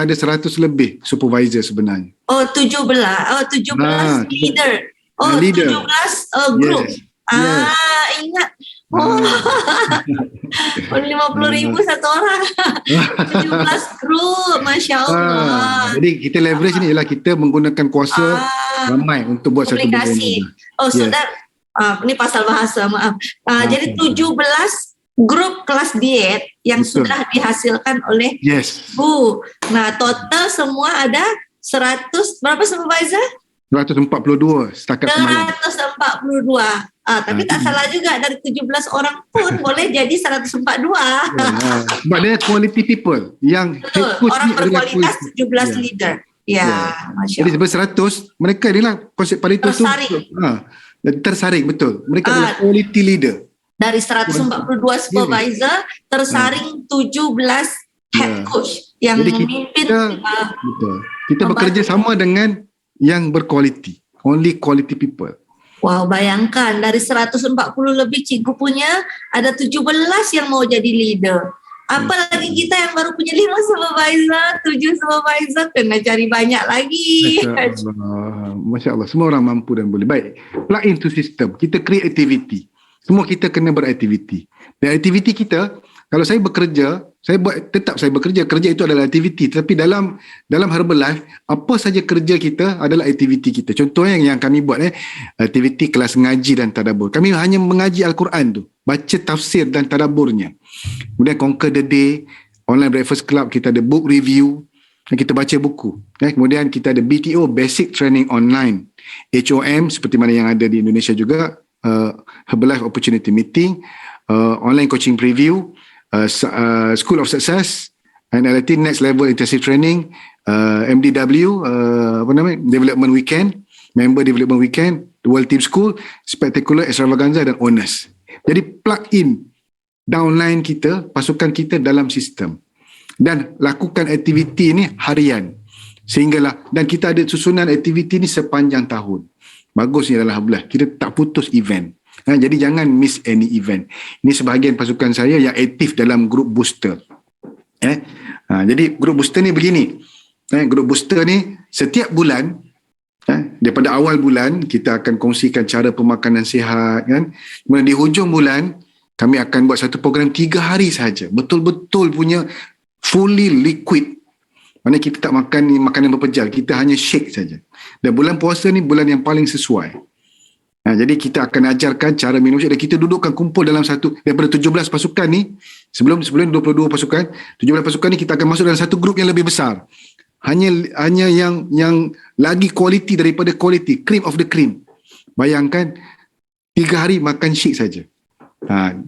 ada 100 lebih supervisor sebenarnya. Oh, 17 leader. Oh, leader. 17 group. Yes. Ingat. 50,000 satu orang. 17 group, Masya Allah. Jadi kita leverage ni ialah kita menggunakan kuasa ramai untuk buat aplikasi. satu benda. Ini pasal bahasa, maaf. Jadi 17 grup kelas diet yang sudah dihasilkan oleh Bu. Nah, total semua ada 100, berapa supervisor? 142 setakat semalam. 142. Tapi tak salah juga, dari 17 orang pun boleh jadi 142. Sebab dia quality people. Yang betul, orang berkualitas 17 leader. Masya Jadi sebab 100, mereka ni lah konsep Pareto tu. Tersaring, betul. Mereka adalah quality leader. Dari 142 supervisor, tersaring 17 head coach yang jadi memimpin. Kita bekerja sama dengan yang berkualiti, only quality people. Wow, bayangkan dari 140 lebih cikgu punya, ada 17 yang mau jadi leader. Apalagi kita yang baru punya 5 supervisor, 7 supervisor, kena cari banyak lagi. Masya Allah, semua orang mampu dan boleh. Baik, plug into system, kita create activity. Semua kita kena beraktiviti. Dan aktiviti kita kalau saya bekerja, saya bekerja. Kerja itu adalah aktiviti. Tapi dalam Herbalife, apa saja kerja kita adalah aktiviti kita. Contohnya yang kami buat, aktiviti kelas ngaji dan tadabbur. Kami hanya mengaji Al-Quran tu, baca tafsir dan tadabburnya. Kemudian Conquer the Day, online breakfast club, kita ada book review, kita baca buku. Kemudian kita ada BTO, Basic Training Online. HOM, seperti mana yang ada di Indonesia juga, Herbalife Opportunity Meeting, online coaching preview, School of Success, NLT Next Level Intensive Training, MDW, Development Weekend, Member Development Weekend, World Team School, Spectacular Extravaganza dan Honors. Jadi plug in downline kita, pasukan kita dalam sistem, dan lakukan aktiviti ini harian sehinggalah, dan kita ada susunan aktiviti ini sepanjang tahun. Bagusnya dalam Herbalife kita tak putus event. Jadi jangan miss any event. Ini sebahagian pasukan saya yang aktif dalam grup booster. Jadi grup booster ni begini. Grup booster ni setiap bulan, daripada awal bulan kita akan kongsikan cara pemakanan sihat, kan. Kemudian di hujung bulan kami akan buat satu program 3 hari sahaja. Betul-betul punya fully liquid. Maksudnya kita tak makan makanan berpejal, kita hanya shake saja. Dan bulan puasa ni bulan yang paling sesuai. Jadi kita akan ajarkan cara minum shake, dan kita dudukkan kumpul dalam satu, daripada 17 pasukan ni, sebelum 22 pasukan, 17 pasukan ni kita akan masuk dalam satu grup yang lebih besar. Hanya yang lagi quality daripada quality, cream of the cream. Bayangkan 3 hari makan shake saja.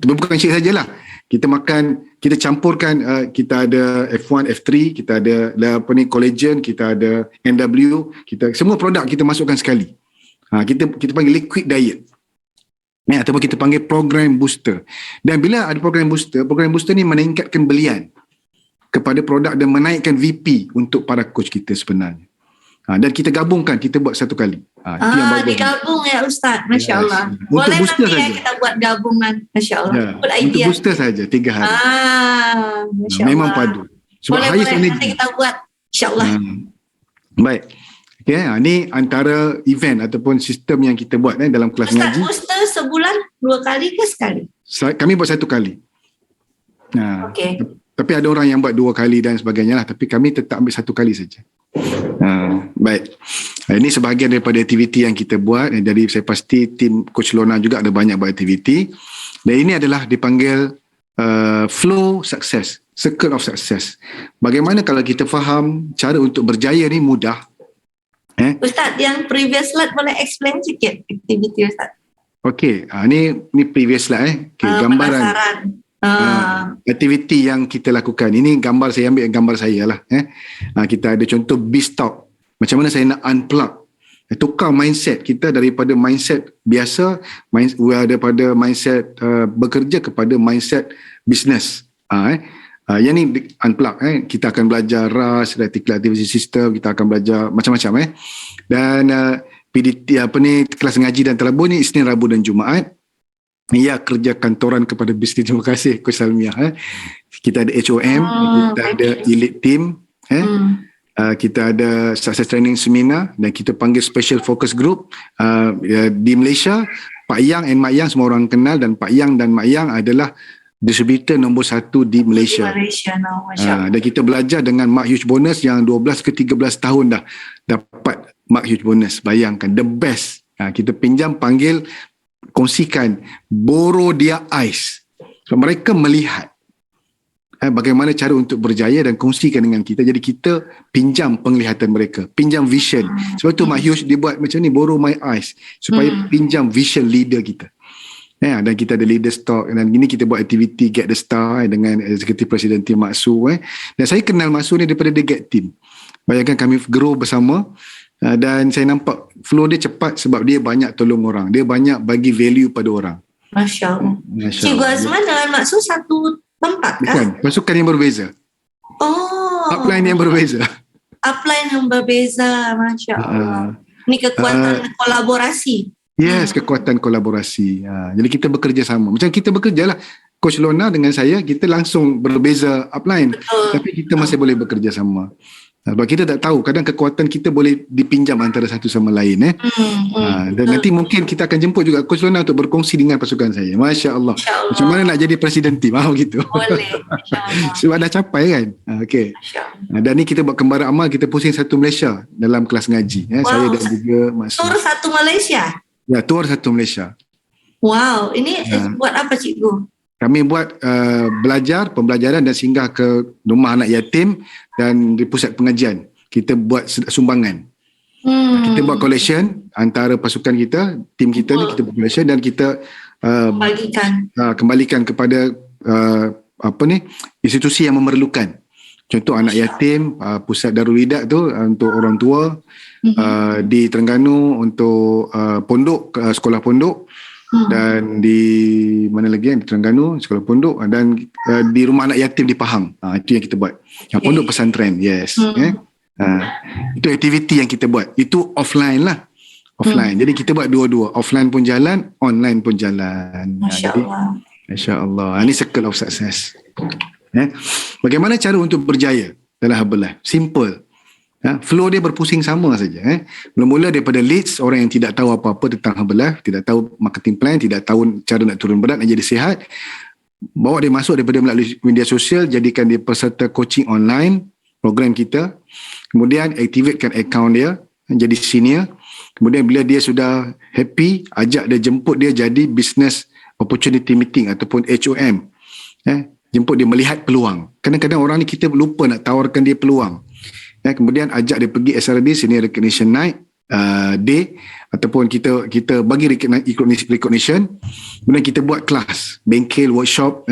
Bukan shake sajalah. Kita makan, kita campurkan, kita ada F1, F3, kita ada collagen, kita ada NW, kita semua produk kita masukkan sekali. Kita panggil liquid diet. Ataupun kita panggil program booster. Dan bila ada program booster ni meningkatkan belian kepada produk dan menaikkan VP untuk para coach kita sebenarnya. Dan kita gabungkan, kita buat satu kali. Itu yang bagus. Digabung ya Ustaz, Masya Allah. Untuk Boleh booster nanti saja. kita buat gabungan, Masya Allah. Good Untuk idea. booster saja 3 hari. Masya Memang Allah. padu. Sebab Boleh, highest energy. nanti kita buat, Insya Allah. Baik. Okay, ini antara event ataupun sistem yang kita buat dalam kelas Ustaz, ngaji. booster sebulan 2 kali ke sekali? Kami buat 1 kali. Okey. Tapi ada orang yang buat 2 kali dan sebagainya lah. Tapi kami tetap ambil 1 kali saja. Baik. Ini sebahagian daripada aktiviti yang kita buat. Jadi saya pasti tim Coach Lona juga ada banyak buat aktiviti. Dan ini adalah dipanggil flow success, circle of success. Bagaimana kalau kita faham cara untuk berjaya ni mudah. Ustaz, yang previous slide boleh explain sikit aktiviti Ustaz? Okey, ni previous slide gambaran. Penasaran. Aktiviti yang kita lakukan. Ini gambar, saya ambil gambar saya lah. Kita ada contoh B-Stock. Macam mana saya nak unplug, tukar mindset kita daripada mindset biasa, daripada mindset bekerja kepada mindset bisnes. Yang ni unplug. Kita akan belajar RAS, Reticular Activity System, kita akan belajar macam-macam. Dan PDT kelas ngaji dan tadabbur ni Isnin, Rabu dan Jumaat. Ya, kerja kantoran kepada bisnes. Terima kasih Coach Salmiah. Kita ada HOM, kita ada elite team, kita ada success training seminar, dan kita panggil special focus group di Malaysia. Pak Yang and Mak Yang semua orang kenal, dan Pak Yang dan Mak Yang adalah distributor nombor 1 di Malaysia. Dan kita belajar dengan Mark Hughes bonus yang 12 ke 13 tahun dah dapat Mark Hughes bonus. Bayangkan, the best. Kita pinjam, panggil, kongsikan, borrow their eyes. So, mereka melihat bagaimana cara untuk berjaya dan kongsikan dengan kita. Jadi kita pinjam penglihatan mereka, pinjam vision. Sebab tu Mak Hughes dia buat macam ni, borrow my eyes, supaya pinjam vision leader kita. Dan kita ada leader stock, dan gini kita buat aktiviti Get the Star dengan Executive President Team Mak Su. Dan saya kenal Mak Su ni daripada The Get Team. Bayangkan kami grow bersama. Dan saya nampak flow dia cepat sebab dia banyak tolong orang. Dia banyak bagi value pada orang. Masya Allah. Cikgu Azman dengan maksud satu tempat kah? Bukan, pasukan yang berbeza. Upline yang berbeza. Upline yang berbeza, Masya Allah. Ini kekuatan kolaborasi. Yes, kekuatan kolaborasi. Jadi kita bekerja sama. Macam kita bekerja lah. Coach Lona dengan saya, kita langsung berbeza upline. Betul. Tapi kita masih boleh bekerja sama. Sebab kita tak tahu, kadang kekuatan kita boleh dipinjam antara satu sama lain. Dan nanti mungkin kita akan jemput juga Coach Lona untuk berkongsi dengan pasukan saya. Masya Allah. InsyaAllah. Macam mana nak jadi presiden tim? Gitu. Boleh, insyaAllah. Sebab dah capai kan. Okay. InsyaAllah. Dan ni kita buat kembara amal, kita pusing satu Malaysia dalam kelas ngaji. Saya dan juga Mak Su. Tur satu Malaysia. Ya, tour satu Malaysia. Wow, ini buat apa cikgu? Kami buat belajar, pembelajaran dan singgah ke rumah anak yatim dan di pusat pengajian. Kita buat sumbangan. Kita buat collection antara pasukan kita, tim kita ni kita buat collection dan kita kembalikan kepada institusi yang memerlukan. Contoh anak yatim, pusat Darul Widak tu untuk orang tua, di Terengganu untuk pondok, sekolah pondok, dan di mana lagi di Terengganu sekolah pondok, dan di rumah anak yatim di Pahang. Itu yang kita buat. Pondok pesantren, yes. Itu aktiviti yang kita buat. Itu offline lah. Offline. Jadi kita buat dua-dua. Offline pun jalan, online pun jalan. Masya Allah. Masya Allah. Ini circle of success. Bagaimana cara untuk berjaya dalam Herbalife? Simple. Flow dia berpusing sama saja. Mula-mula daripada leads, orang yang tidak tahu apa-apa tentang Herbalife, tidak tahu marketing plan, tidak tahu cara nak turun berat dan jadi sihat, bawa dia masuk daripada melalui media sosial, jadikan dia peserta coaching online, program kita. Kemudian activatekan account dia, jadi senior. Kemudian bila dia sudah happy, ajak dia, jemput dia jadi business opportunity meeting ataupun HOM. Jemput dia melihat peluang. Kadang-kadang orang ni kita lupa nak tawarkan dia peluang. Kemudian ajak dia pergi SRD, Senior Recognition Night Day, ataupun kita bagi recognition. Kemudian kita buat kelas, bengkel, workshop,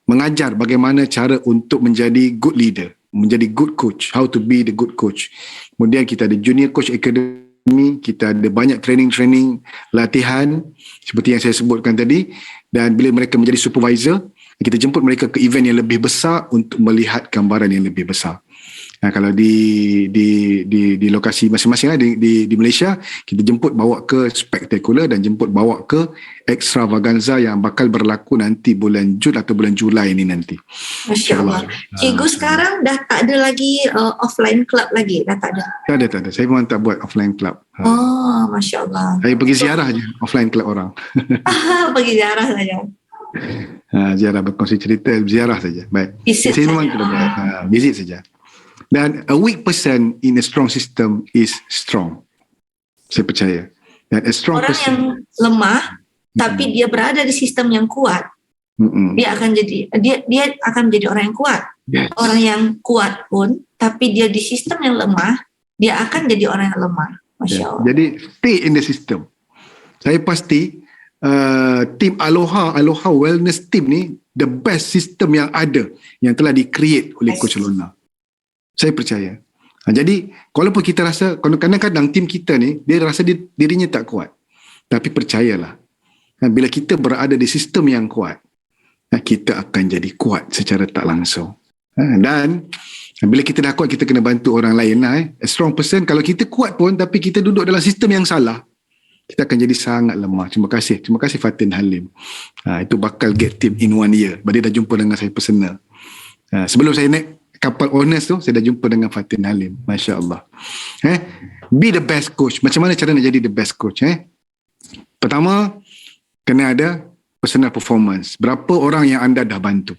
mengajar bagaimana cara untuk menjadi good leader, menjadi good coach, how to be the good coach. Kemudian kita ada Junior Coach Academy, kita ada banyak training latihan seperti yang saya sebutkan tadi. Dan bila mereka menjadi supervisor, kita jemput mereka ke event yang lebih besar untuk melihat gambaran yang lebih besar. Kalau di lokasi masing-masing lah, di Malaysia, kita jemput bawa ke spektakular dan jemput bawa ke extravaganza yang bakal berlaku nanti bulan Jun atau bulan Julai ni nanti. Masya Allah. Cikgu sekarang dah tak ada lagi offline club lagi? Dah tak ada? Tak ada. Saya memang tak buat offline club. Oh, Masya Allah. Saya pergi ziarah je offline club orang. Pergi ziarah saja. Ziarah, berkongsi cerita, ziarah saja. Baik. Visit saya memang tidak buat. Visit saja. Dan a weak person in a strong system is strong. Saya percaya. Dan a strong orang person, yang lemah tapi dia berada di sistem yang kuat, dia akan menjadi orang yang kuat. Yes. Orang yang kuat pun tapi dia di sistem yang lemah, dia akan jadi orang yang lemah. Masya Allah. Jadi stay in the system. Saya pasti tim Aloha Wellness Team ni the best system yang ada, yang telah di-create oleh Coach Lona. Saya percaya. Jadi walaupun kita rasa kadang-kadang tim kita ni dia rasa dirinya tak kuat, tapi percayalah, bila kita berada di sistem yang kuat, kita akan jadi kuat secara tak langsung. Dan bila kita dah kuat, kita kena bantu orang lain lah. A strong person, kalau kita kuat pun tapi kita duduk dalam sistem yang salah, kita akan jadi sangat lemah. Terima kasih Fatin Halim. Itu bakal get team in 1 year. Dia dah jumpa dengan saya personal. Sebelum saya naik kapal honest tu, saya dah jumpa dengan Fatin Halim. Masya Allah. Be the best coach. Macam mana cara nak jadi the best coach? Pertama, kena ada personal performance. Berapa orang yang anda dah bantu?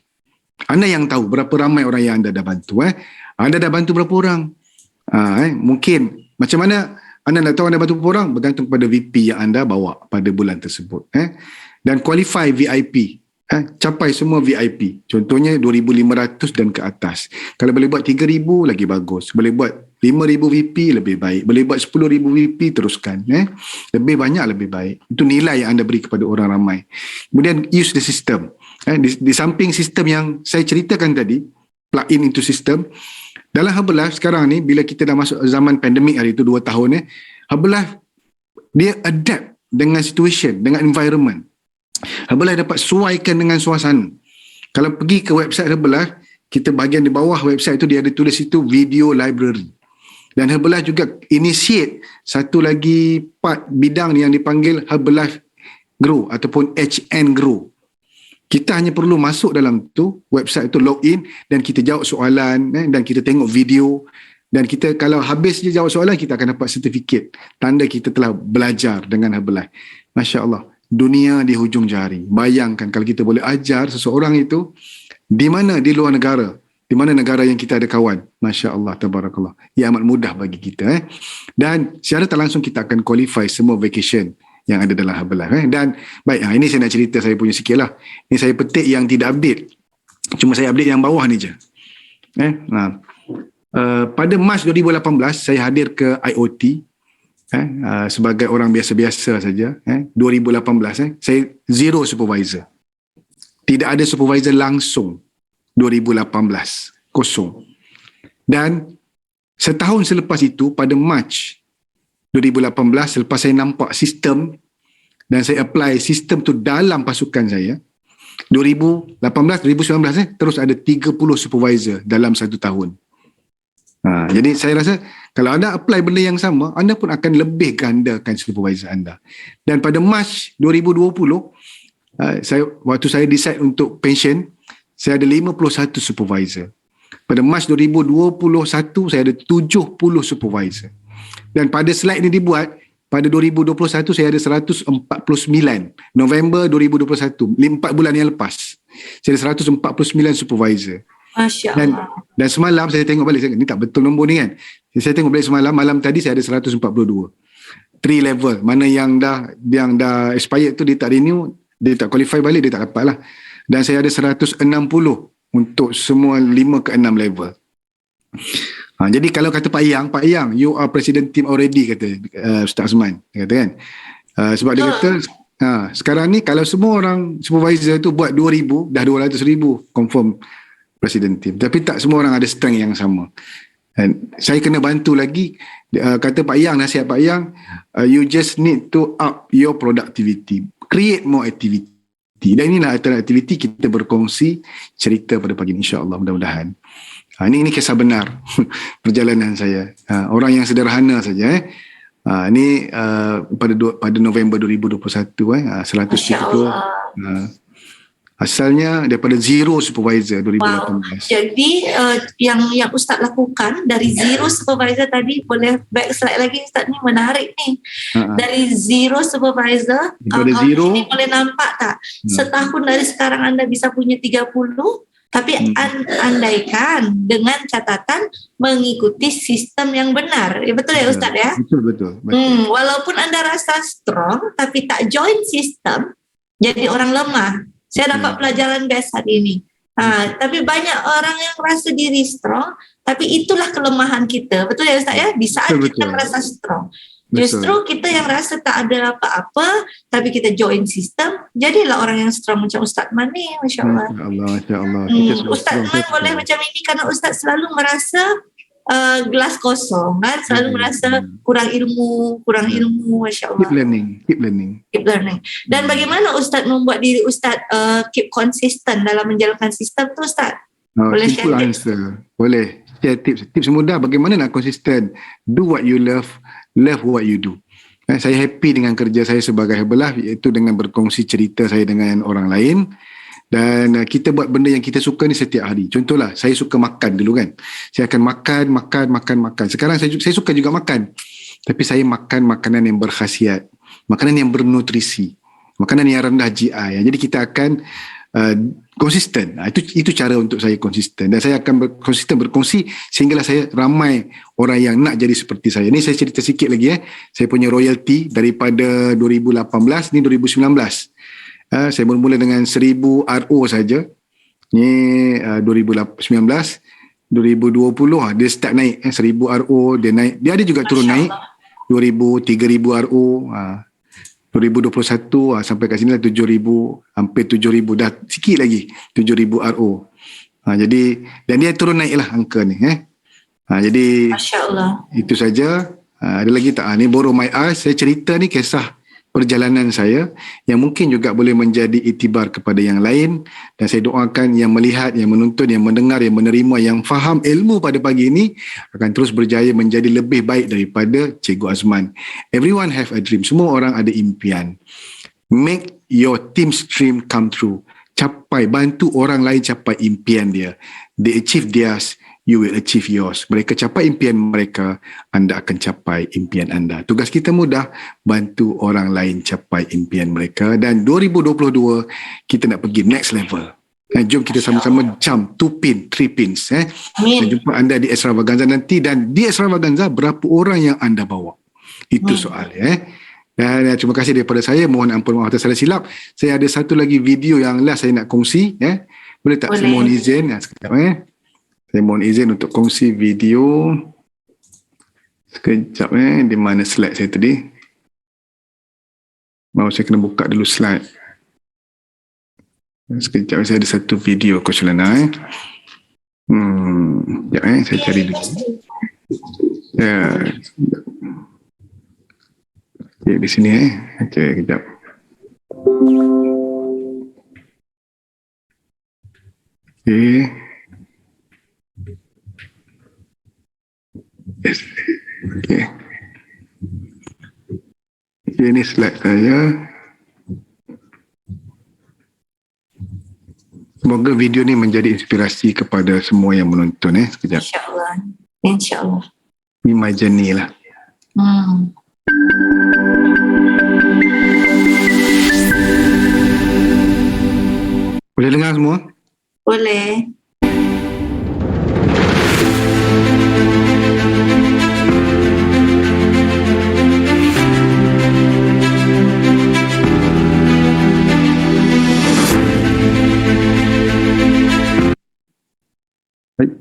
Anda yang tahu berapa ramai orang yang anda dah bantu. Anda dah bantu berapa orang? Mungkin macam mana anda nak tahu anda bantu berapa orang? Bergantung pada VP yang anda bawa pada bulan tersebut. Dan qualify VIP. Capai semua VIP. Contohnya 2,500 dan ke atas. Kalau boleh buat 3,000 lagi bagus. Boleh buat 5,000 VP lebih baik. Boleh buat 10,000 VP, teruskan. Lebih banyak lebih baik. Itu nilai yang anda beri kepada orang ramai. Kemudian use the system. Di samping sistem yang saya ceritakan tadi, plug in into system. Dalam Herbalife sekarang ni, bila kita dah masuk zaman pandemik hari itu 2 tahun, Herbalife dia adapt dengan situation, dengan environment. Herbalife dapat sesuaikan dengan suasana. Kalau pergi ke website Herbalife, kita bahagian di bawah website itu dia ada tulis itu video library. Dan Herbalife juga initiate satu lagi part bidang yang dipanggil Herbalife Grow ataupun HN Grow. Kita hanya perlu masuk dalam tu website itu, login, dan kita jawab soalan, dan kita tengok video Dan kita kalau habis je jawab soalan, kita akan dapat sertifikat. Tanda kita telah belajar dengan Herbalife. Masya Allah. Dunia di hujung jari. Bayangkan kalau kita boleh ajar seseorang itu di mana di luar negara. Di mana negara yang kita ada kawan. Masya Allah, tabarakallah. Ia amat mudah bagi kita. Dan secara tak langsung kita akan qualify semua vacation yang ada dalam Herbalife. Dan baik, ini saya nak cerita saya punya sikit lah. Ini saya petik yang tidak update. Cuma saya update yang bawah ni je. Pada Mac 2018 saya hadir ke IoT sebagai orang biasa-biasa saja. 2018 saya zero supervisor. Tidak ada supervisor langsung. 2018 kosong. Dan setahun selepas itu pada Mac 2018 selepas saya nampak sistem dan saya apply sistem tu dalam pasukan saya 2018 2019 terus ada 30 supervisor dalam satu tahun. Jadi saya rasa kalau anda apply benda yang sama, anda pun akan lebih gandakan supervisor anda. Dan pada Mac 2020 waktu saya decide untuk pension, saya ada 51 supervisor. Pada Mac 2021 saya ada 70 supervisor. Dan pada slide ni dibuat pada 2021 saya ada 149. November 2021, 4 bulan yang lepas. Saya ada 149 supervisor. Masya Allah. Dan semalam saya tengok balik, ni tak betul nombor ni kan. Saya tengok balik semalam, malam tadi saya ada 142. 3 level, mana yang dah expired tu dia tak renew, dia tak qualify balik, dia tak dapat lah. Dan saya ada 160 untuk semua 5 ke 6 level. Jadi kalau kata Pak Yang, you are president team already, kata Ustaz Azman, dia kata kan. Sebab dia kata sekarang ni kalau semua orang supervisor tu buat 2,000, dah 200,000 confirm president team. Tapi tak semua orang ada strength yang sama. Dan saya kena bantu lagi. Kata Pak Yang, nasihat Pak Yang, you just need to up your productivity, create more activity. Dan inilah antara aktiviti kita berkongsi cerita pada pagi ini, insya-Allah, mudah-mudahan. Ini kisah benar perjalanan saya. Orang yang sederhana saja. Ini pada November 2021 170. Asalnya daripada zero supervisor 2018. Wow. Jadi yang Ustaz lakukan dari zero supervisor tadi, boleh back slide lagi Ustaz, ni menarik ni. Dari zero supervisor, daripada zero ini boleh nampak tak? Setahun dari sekarang anda bisa punya 30, tapi andaikan dengan catatan mengikuti sistem yang benar. Betul ya Ustaz ya? Betul. Walaupun anda rasa strong tapi tak join sistem, jadi orang lemah. Saya dapat pelajaran best hari ini. Tapi banyak orang yang rasa diri strong, tapi itulah kelemahan kita. Betul ya Ustaz ya? Di saat kita merasa strong. Justru kita yang rasa tak ada apa-apa, tapi kita join sistem, jadilah orang yang strong macam Ustaz Man ni. Masya Allah. Masya Allah. Ustaz Man boleh macam ini karena Ustaz selalu merasa gelas kosong kan, selalu merasa kurang ilmu, Masya Allah. Keep learning. Dan bagaimana Ustaz membuat diri Ustaz keep konsisten dalam menjalankan sistem tu Ustaz? Boleh simple share answer. Boleh share tips mudah bagaimana nak konsisten. Do what you love what you do. Saya happy dengan kerja saya sebagai Herbalife, iaitu dengan berkongsi cerita saya dengan orang lain. Dan kita buat benda yang kita suka ni setiap hari. Contohlah, saya suka makan dulu kan. Saya akan makan. Sekarang saya suka juga makan. Tapi saya makan makanan yang berkhasiat. Makanan yang bernutrisi. Makanan yang rendah GI. Jadi kita akan konsisten. Itu cara untuk saya konsisten. Dan saya akan konsisten berkongsi sehinggalah saya ramai orang yang nak jadi seperti saya. Ini saya cerita sikit lagi. Saya punya royalty daripada 2018 ni 2019. Saya bermula dengan 1,000 RO saja. Ni 2019, 2020 dia start naik. 1,000 RO dia naik. Dia ada juga turun naik. 2,000, 3,000 RO. 2021 sampai kat sini lah 7,000, hampir 7,000, dah sikit lagi 7,000 RO. Jadi dan dia turun naik lah angka ni. Jadi Masya Allah. itu saja. Ada lagi tak? Ni borrow my eyes. Saya cerita ni kisah perjalanan saya yang mungkin juga boleh menjadi iktibar kepada yang lain, dan saya doakan yang melihat, yang menonton, yang mendengar, yang menerima, yang faham ilmu pada pagi ini akan terus berjaya menjadi lebih baik daripada Cikgu Azman. Everyone have a dream. Semua orang ada impian. Make your team's dream come true. Bantu orang lain capai impian dia. They achieve theirs, you will achieve yours. Mereka capai impian mereka, anda akan capai impian anda. Tugas kita mudah, bantu orang lain capai impian mereka. Dan 2022 kita nak pergi next level. Jom kita sama-sama jump 2 pin, 3 pins. Dan Amin. jumpa anda di Extravaganza nanti. Dan di Extravaganza, berapa orang yang anda bawa? Itu soal. Dan terima kasih daripada saya. Mohon ampun maaf atas salah silap. Saya ada satu lagi video yang last saya nak kongsi. Boleh tak? Saya Boleh. mohon izin. Sekejap. Saya mohon izin untuk kongsi video. Sekejap. Di mana slide saya tadi? Mau saya kena buka dulu slide. Sekejap, saya ada satu video Coach Lana. Sekejap, saya cari dulu. Ya. Okay, di sini Okay, kejap. Okay. Yes. Okay. Okay, ini slide saya. Semoga video ni menjadi inspirasi kepada semua yang menonton. Sekejap. InsyaAllah. InsyaAllah. Ini my journey lah. Boleh dengar semua? Boleh. Baik.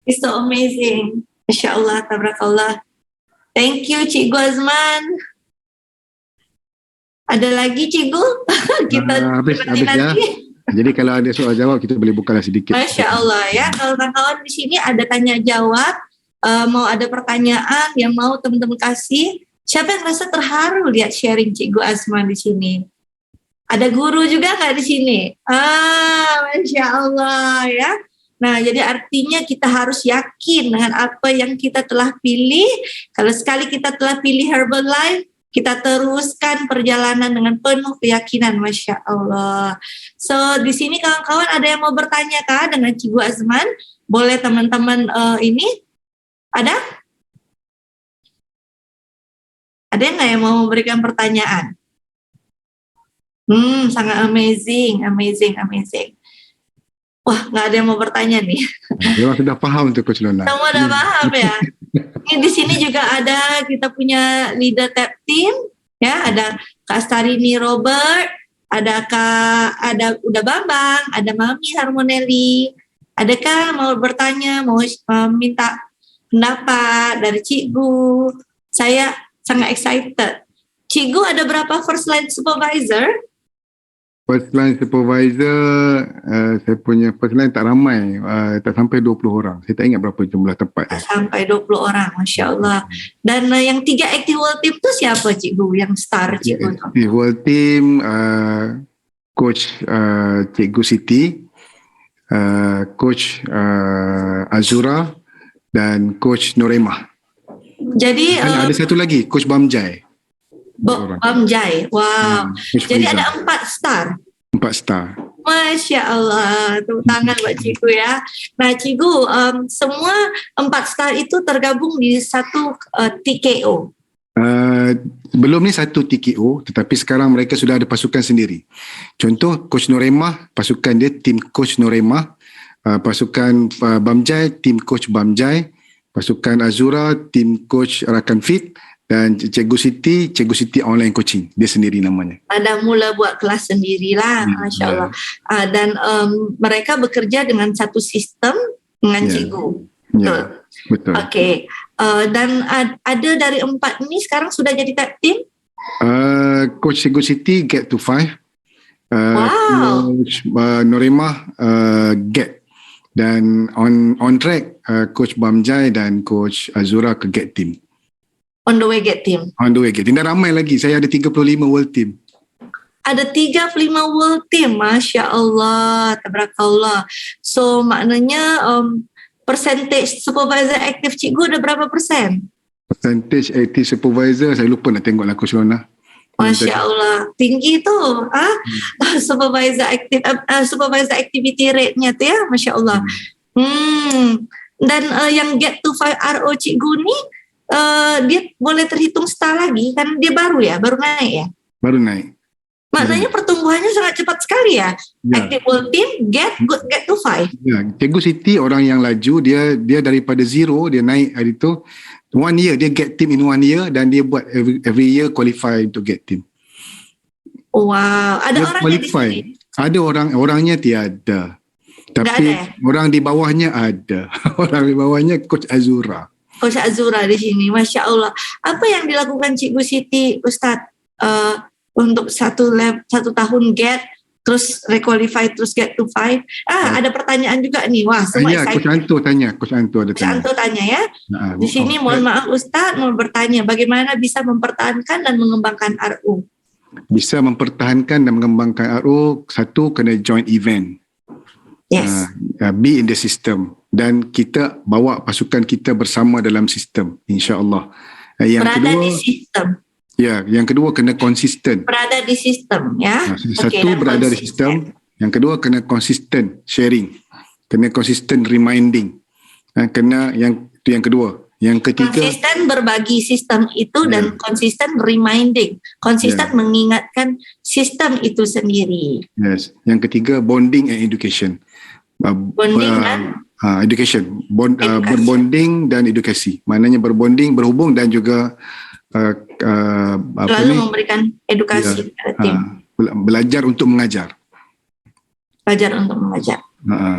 It's so amazing. Masya Allah, tabarakallah. Thank you, Cikgu Azman. Ada lagi, Cikgu? Kita Habis ya. nanti. Jadi kalau ada soal jawab kita boleh bukalah sedikit. Masya Allah ya. Kalau kawan-kawan di sini ada tanya jawab, mau ada pertanyaan yang mau teman-teman kasih. Siapa yang rasa terharu lihat sharing Cikgu Azman di sini? Ada guru juga nggak di sini? Masya Allah ya. Nah, jadi artinya kita harus yakin dengan apa yang kita telah pilih. Kalau sekali kita telah pilih Herbalife, kita teruskan perjalanan dengan penuh keyakinan, Masya Allah. So, di sini kawan-kawan ada yang mau bertanya kah dengan Cikgu Azman? Boleh teman-teman ini? Ada? Ada nggak yang mau memberikan pertanyaan? Sangat amazing. Wah, nggak ada yang mau bertanya nih. Memang sudah faham tu Coach Lona. Semua udah paham ya. Ini di sini juga ada kita punya leader tap team, ya ada Kak Starini Robert, ada Uda Bambang, ada Mami Harmonelli. Adakah mau bertanya, mau minta pendapat dari Cikgu? Saya sangat excited. Cikgu ada berapa first line supervisor? First line supervisor, saya punya first line tak ramai, tak sampai 20 orang. Saya tak ingat berapa jumlah tepat. Sampai 20 orang, Masya Allah. Dan yang 3 active world team tu siapa Cikgu? Yang star Cikgu tu? Active world team, Coach Cikgu Siti, Coach Azura dan Coach Noremah. Jadi Dan ada satu lagi, Coach Bamjai. Bamjai, wow. Coach Jadi Faiza. ada 4 star. 4 star. Masya Allah, tepuk tangan buat Cikgu ya. Nah Cikgu, semua 4 star itu tergabung di satu TKO. Belum ni satu TKO, tetapi sekarang mereka sudah ada pasukan sendiri. Contoh Coach Noremah, pasukan dia tim Coach Noremah, pasukan Bamjai, tim Coach Bamjai, pasukan Azura, tim Coach Rakan Fit, dan Cikgu Siti online coaching. Dia sendiri namanya. Dah mula buat kelas sendirilah, Masya Allah. Dan mereka bekerja dengan satu sistem dengan Cikgu. Ya, betul. Okey. Dan ada dari 4 ni sekarang sudah jadi tag team? Coach Cikgu Siti get to 5. Wow. Coach Noremah get. Dan on track Coach Bamjai dan Coach Azura ke get team. On the way get team. On the way get team. Dan ramai lagi. Saya ada 35 world team. Ada 35 world team. Masya Allah. Tabarakallah. So maknanya percentage supervisor aktif Cikgu ada berapa persen? Percentage active supervisor, saya lupa nak tengok lah Coach Lona. Masya Allah. Tinggi tu. Supervisor aktif, supervisor activity rate-nya tu ya. Masya Allah. Dan yang get to 5 RO Cikgu ni, dia boleh terhitung star lagi kan dia baru naik ya. Baru naik. Maknanya pertumbuhannya sangat cepat sekali ya. Active world team get to 5. Ya, Cikgu Siti orang yang laju, dia daripada zero dia naik hari tu 1 year, dia get team in 1 year dan dia buat every year qualify untuk get team. Wow, ada Dia orangnya qualify. di sini. Ada orangnya tiada. Tapi ada. Orang di bawahnya ada. Orang di bawahnya Coach Azura. Coach Azura di sini, Masya Allah. Apa yang dilakukan Cikgu Siti, Ustaz, untuk satu tahun get, terus requalify, terus get to 5? Ada pertanyaan juga nih. Wah, semua Ya, Coach Anto tanya. Coach Anto ada Coach tanya. Anto tanya ya. Di sini mohon maaf Ustaz, mau bertanya bagaimana bisa mempertahankan dan mengembangkan RU? Bisa mempertahankan dan mengembangkan RO, satu kena join event. Yes. Be in the system. Dan kita bawa pasukan kita bersama dalam sistem, insya-Allah. Yang Berada kedua, di sistem. Ya, yang kedua kena konsisten. Berada di sistem ya. Satu berada di sistem, yang kedua kena konsisten sharing. Kena konsisten reminding. Kena itu yang kedua. Yang ketiga, konsisten berbagi sistem itu dan konsisten reminding. Konsisten mengingatkan sistem itu sendiri. Yes. Yang ketiga bonding and education. Bonding dan education. Berbonding dan edukasi. Maknanya berbonding, berhubung dan juga selalu memberikan edukasi kepada tim. Belajar untuk mengajar. Belajar untuk mengajar.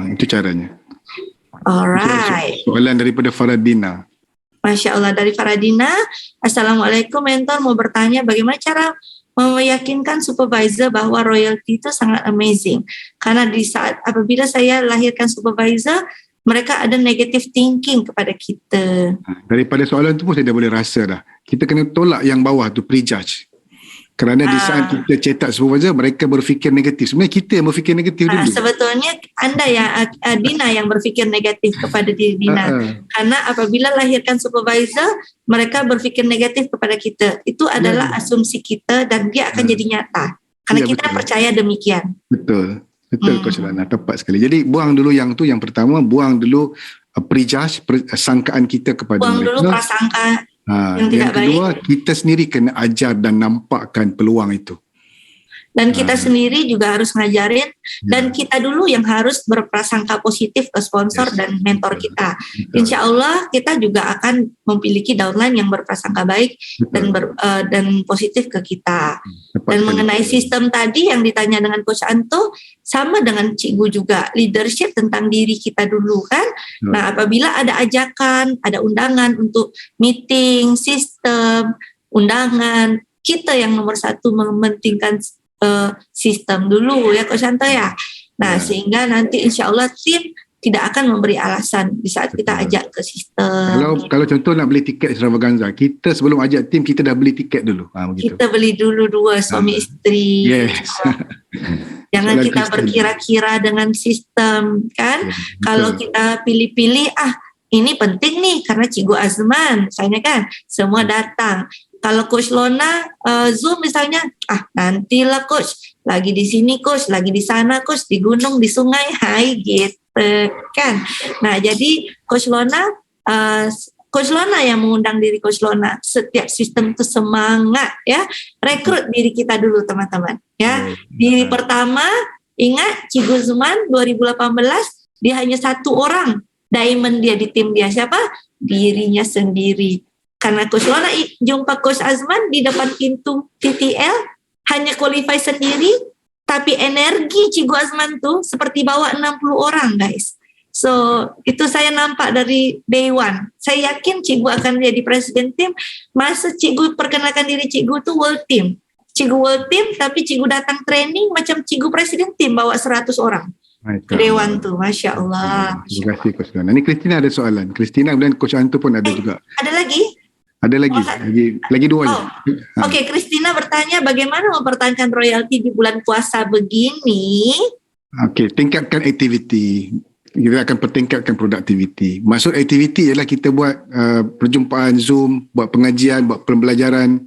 Itu caranya. Alright. Soalan daripada Faradina. Masya Allah, dari Faradina. Assalamualaikum mentor, mau bertanya bagaimana cara meyakinkan supervisor bahwa royalty itu sangat amazing. Karena di saat apabila saya lahirkan supervisor, mereka ada negative thinking kepada kita. Daripada soalan tu pun saya dah boleh rasa dah. Kita kena tolak yang bawah tu, prejudge. Kerana di saat kita cetak supervisor, mereka berfikir negatif. Sebenarnya kita yang berfikir negatif dulu. Sebetulnya anda Dina yang berfikir negatif kepada diri Dina. Karena apabila lahirkan supervisor, mereka berfikir negatif kepada kita. Itu adalah asumsi kita dan dia akan jadi nyata. Karena kita percaya demikian. Betul Coach Lana, tepat sekali. Jadi buang dulu yang tu, yang pertama, buang dulu prejudge, sangkaan kita kepada buang mereka. Buang dulu prasangka Yang tidak yang kedua, kita sendiri kena ajar dan nampakkan peluang itu. Dan kita sendiri juga harus ngajarin, dan kita dulu yang harus berprasangka positif ke sponsor dan mentor kita. Insya Allah kita juga akan memiliki downline yang berprasangka baik dan positif ke kita. Dan mengenai sistem tadi yang ditanya dengan Coach Anto, sama dengan Cikgu juga, leadership tentang diri kita dulu kan. Nah, apabila ada ajakan, ada undangan untuk meeting, sistem, undangan, kita yang nomor satu mementingkan sistem dulu ya Coach Anto ya. Nah, sehingga nanti insya Allah tim tidak akan memberi alasan di saat kita ajak ke sistem. Kalau contoh nak beli tiket extravaganza, kita sebelum ajak tim kita dah beli tiket dulu. Begitu. Kita beli dulu dua suami istri. Yes. Jangan kita berkira-kira dengan sistem kan. Kalau kita pilih-pilih, ini penting nih karena Cikgu Azman, misalnya kan, semua datang. Kalau Coach Lona Zoom misalnya, nantilah Coach, lagi di sini Coach, lagi di sana Coach, di gunung, di sungai, hai gitu kan. Nah jadi Coach Lona yang mengundang diri Coach Lona. Setiap sistem itu semangat ya, rekrut diri kita dulu teman-teman ya. Diri pertama, ingat Cikgu Azman 2018 dia hanya satu orang diamond dia di tim dia, siapa? Dirinya sendiri. Karena Coach Lona jumpa Coach Azman di depan pintu TTL, hanya qualify sendiri, tapi energi Cikgu Azman tuh seperti bawa 60 orang guys. So itu saya nampak dari day one. Saya yakin Cikgu akan jadi presiden tim. Masa Cikgu perkenalkan diri Cikgu tuh world team. Cikgu world team, tapi Cikgu datang training macam Cikgu presiden tim bawa 100 orang. Dewan tuh, Masya Allah. Terima kasih Coach Lona. Ini Christina ada soalan. Christina dan Coach Anto pun ada juga. Ada lagi? Ada lagi dua aja. Oke, Christina bertanya bagaimana mempertahankan royalti di bulan puasa begini? Oke, tingkatkan aktiviti. Kita akan pertingkatkan produktiviti. Maksud aktiviti ialah kita buat perjumpaan Zoom, buat pengajian, buat pembelajaran.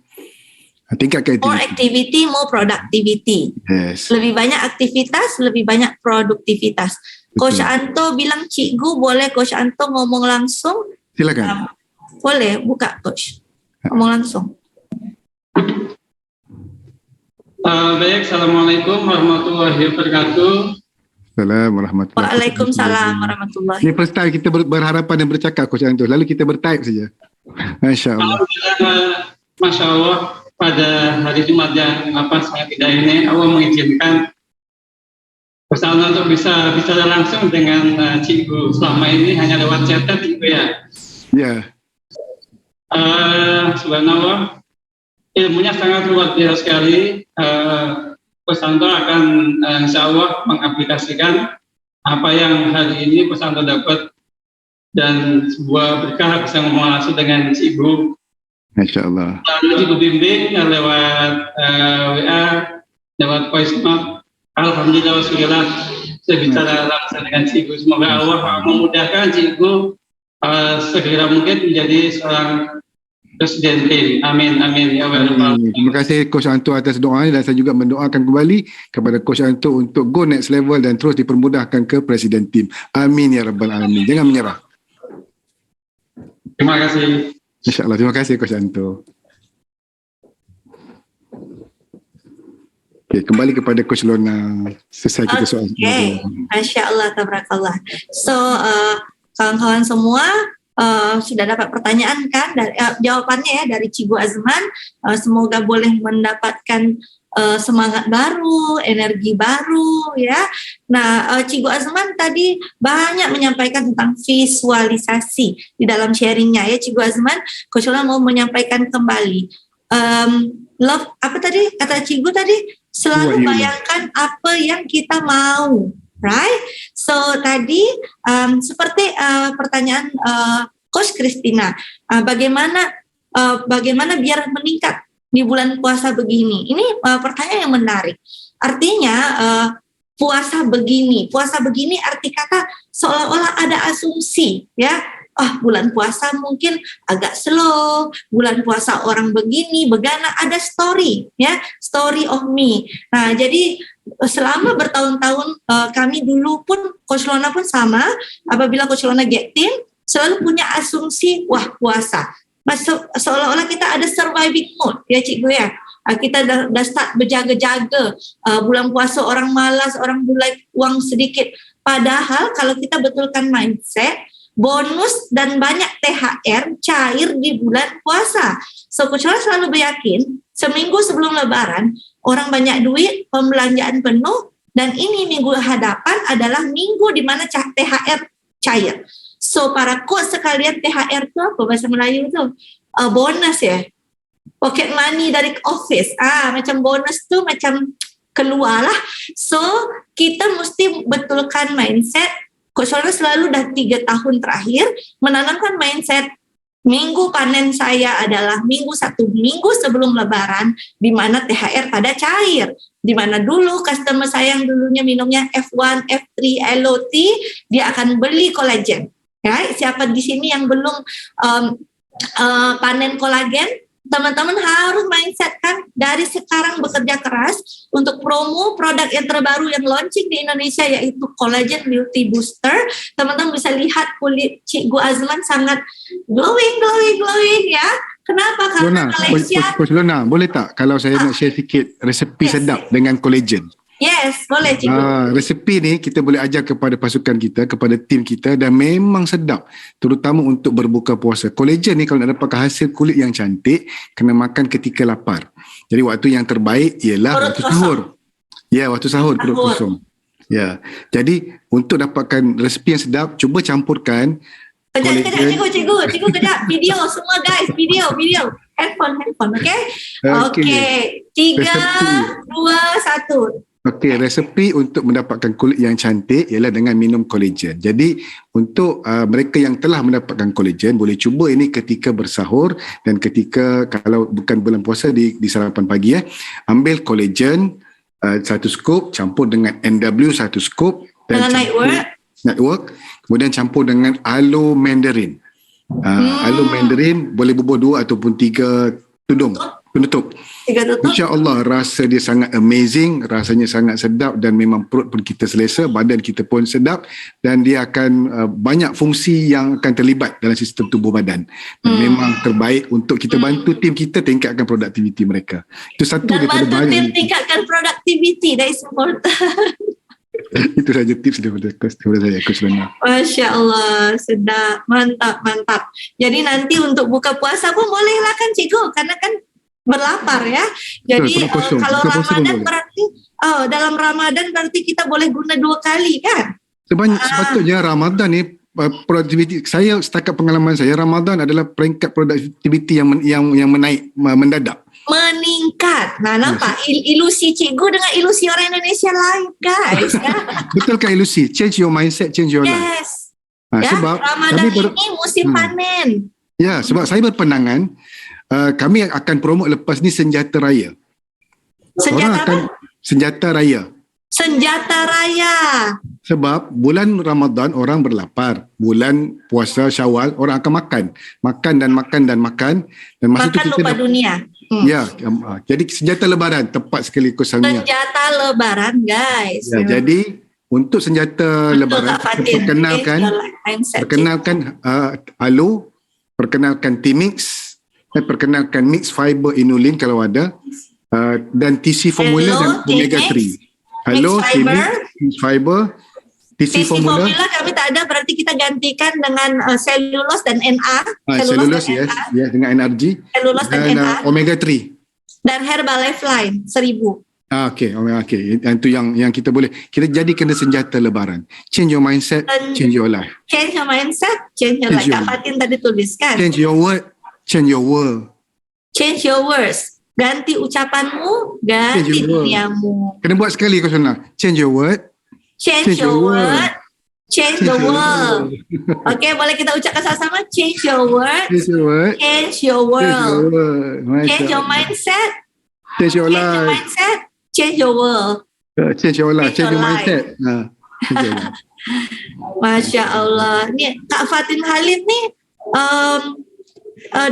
Tingkatkan aktiviti. More activity, more productivity. Yes. Lebih banyak aktivitas, lebih banyak produktivitas. Coach Anto bilang Cikgu, boleh Coach Anto ngomong langsung? Silakan. Boleh, buka Coach. Ngomong langsung. Baik, Assalamualaikum warahmatullahi wabarakatuh. Assalamualaikum Waalaikumsalam warahmatullahi wabarakatuh. Ini first time kita berharapan dan bercakap Coach Anto. Lalu kita bertype saja. Masya Allah. Masya Allah, pada hari Jumat yang sangat indah ini, Allah mengizinkan bersama untuk bisa bicara langsung dengan Cikgu. Selama ini hanya lewat chat Cikgu ya. Ya. Subhanallah, ilmunya sangat luar biasa sekali. Pesantren akan insya Allah mengaplikasikan apa yang hari ini pesantren dapat, dan sebuah berkah bisa ngomong langsung dengan Cikgu. Masya Allah. Lalu Cikgu bimbing lewat WA, lewat voice note. Alhamdulillah wassalam, saya bicara langsung dengan Cikgu. Semoga Allah memudahkan Cikgu segera mungkin menjadi seorang presiden tim. Amin, amin. Ya Allah. Terima kasih Coach Anto atas doanya, dan saya juga mendoakan kembali kepada Coach Anto untuk go next level dan terus dipermudahkan ke presiden tim. Amin ya Rabbal Alamin. Jangan menyerah. Terima kasih. InsyaAllah. Terima kasih Coach Anto. Okay, kembali kepada Coach Lona. Selesai kita soal. Okay. Masya Allah, tabarakallah. So, kawan-kawan semua sudah dapat pertanyaan kan? Jawabannya ya dari Cikgu Azman. Semoga boleh mendapatkan semangat baru, energi baru ya. Nah, Cikgu Azman tadi banyak menyampaikan tentang visualisasi di dalam sharingnya ya Cikgu Azman. Coach Lona mau menyampaikan kembali. Love apa tadi kata Cikgu tadi? Selalu bayangkan apa yang kita mau. Right? So tadi seperti pertanyaan Coach Christina, bagaimana biar meningkat di bulan puasa begini? Ini pertanyaan yang menarik. Artinya puasa begini arti kata seolah-olah ada asumsi ya. Bulan puasa mungkin agak slow, bulan puasa orang begini, begana, ada story ya, story of me. Nah, jadi selama bertahun-tahun kami dulu pun Coach Lona pun sama, apabila Coach Lona get team selalu punya asumsi, wah puasa seolah-olah kita ada surviving mode ya cikgu ya. Kita dah start berjaga-jaga. Bulan puasa orang malas, orang mulai uang sedikit. Padahal kalau kita betulkan mindset, bonus dan banyak THR cair di bulan puasa. So Coach Lola selalu beryakin seminggu sebelum Lebaran orang banyak duit, pembelanjaan penuh, dan ini minggu hadapan adalah minggu di mana THR cair. So para coach sekalian, THR itu apa bahasa Melayu tu? Bonus ya. Pocket money dari office. Macam bonus tu macam keluar lah. So kita mesti betulkan mindset. Coach Lola selalu dah 3 tahun terakhir menanamkan mindset minggu panen saya adalah satu minggu sebelum Lebaran, di mana THR pada cair. Di mana dulu customer saya yang dulunya minumnya F1, F3, LOT, dia akan beli kolagen. Right? Siapa di sini yang belum panen kolagen? Teman-teman harus mindsetkan dari sekarang bekerja keras untuk promo produk yang terbaru yang launching di Indonesia, yaitu Collagen Beauty Booster. Teman-teman bisa lihat kulit Cikgu Azman sangat glowing ya. Kenapa? Karena Malaysia. Coach Lona, boleh tak kalau saya nak share sikit resepi sedap dengan collagen? Yes, boleh cikgu. Resepi ni kita boleh ajar kepada pasukan kita, kepada tim kita, dan memang sedap, terutama untuk berbuka puasa. Collagen ni kalau nak dapatkan hasil kulit yang cantik, kena makan ketika lapar. Jadi waktu yang terbaik ialah perut waktu kosong. sahur. Ya, waktu sahur perut kosong. Ya. Jadi untuk dapatkan resepi yang sedap, cuba campurkan Kejap, cikgu, kejap. Video, semua guys, video. Handphone, okay? Okay. 3, 2, 1. Okey, resepi untuk mendapatkan kulit yang cantik ialah dengan minum kolagen. Jadi untuk mereka yang telah mendapatkan kolagen, boleh cuba ini ketika bersahur dan ketika kalau bukan bulan puasa di sarapan pagi. Ambil kolagen 1 scoop, campur dengan NW 1 scoop dan Nightwork, kemudian campur dengan aloe mandarin. Aloe mandarin boleh bubuh 2 ataupun 3 penutup. InsyaAllah rasa dia sangat amazing, rasanya sangat sedap, dan memang perut pun kita selesa, badan kita pun sedap, dan dia akan banyak fungsi yang akan terlibat dalam sistem tubuh badan. Dan memang terbaik untuk kita bantu tim kita tingkatkan produktiviti mereka. Itu satu dan daripada bantu tim tingkatkan produktiviti, that is important. Itu saja tips daripada saya, Coach Lona. Masya Allah, sedap, mantap. Jadi nanti untuk buka puasa pun bolehlah kan cikgu, karena kan berlapar ya. Jadi kalau Ramadan berarti dalam Ramadan berarti kita boleh guna 2 kali kan? Sepatutnya Ramadan ni produktiviti saya, setakat pengalaman saya, Ramadan adalah peringkat produktiviti yang menaik mendadak. Meningkat. Nampak ilusi cikgu dengan ilusi orang Indonesia lain guys. Betulkan ilusi. Change your mindset, change your life. Yes. Sebab Ramadan ini musim panen. Ya, sebab saya berpandangan kami akan promote lepas ni senjata raya. Senjata raya. Sebab bulan Ramadan orang berlapar, bulan puasa Syawal orang akan makan dan masa tu kita lupa dunia. Ya, jadi senjata lebaran tepat sekali Coach Salmia. Senjata lebaran guys. Ya, jadi untuk senjata lebaran perkenalkan aloe, perkenalkan T-Mix, perkenalkan mix fiber inulin kalau ada, dan TC formula dan omega 3. Hello, mix fiber, TC formula kami tak ada, berarti kita gantikan dengan selulose dan NA. Selulose yes, dengan NRG. Selulose dan NA. Omega 3. Dan Herbalife Line 1000. Okey. Itu yang kita boleh. Kita jadikan senjata lebaran. Change your mindset, change your life. Change your mindset, change your life. Kak Fatin tadi tuliskan. Change your word, change your world. Change your words. Ganti ucapanmu, ganti duniamu. Kena buat sekali Coach Lona. Change your word. Change your word. Change the world. Okay, boleh kita ucapkan sama-sama. Change your word. Change your word. Change your world. Change your mindset. Change your life. Change your mindset. Change your world. Change your life. Change your mindset. Masya Allah. Ni Kak Fatin Halim ni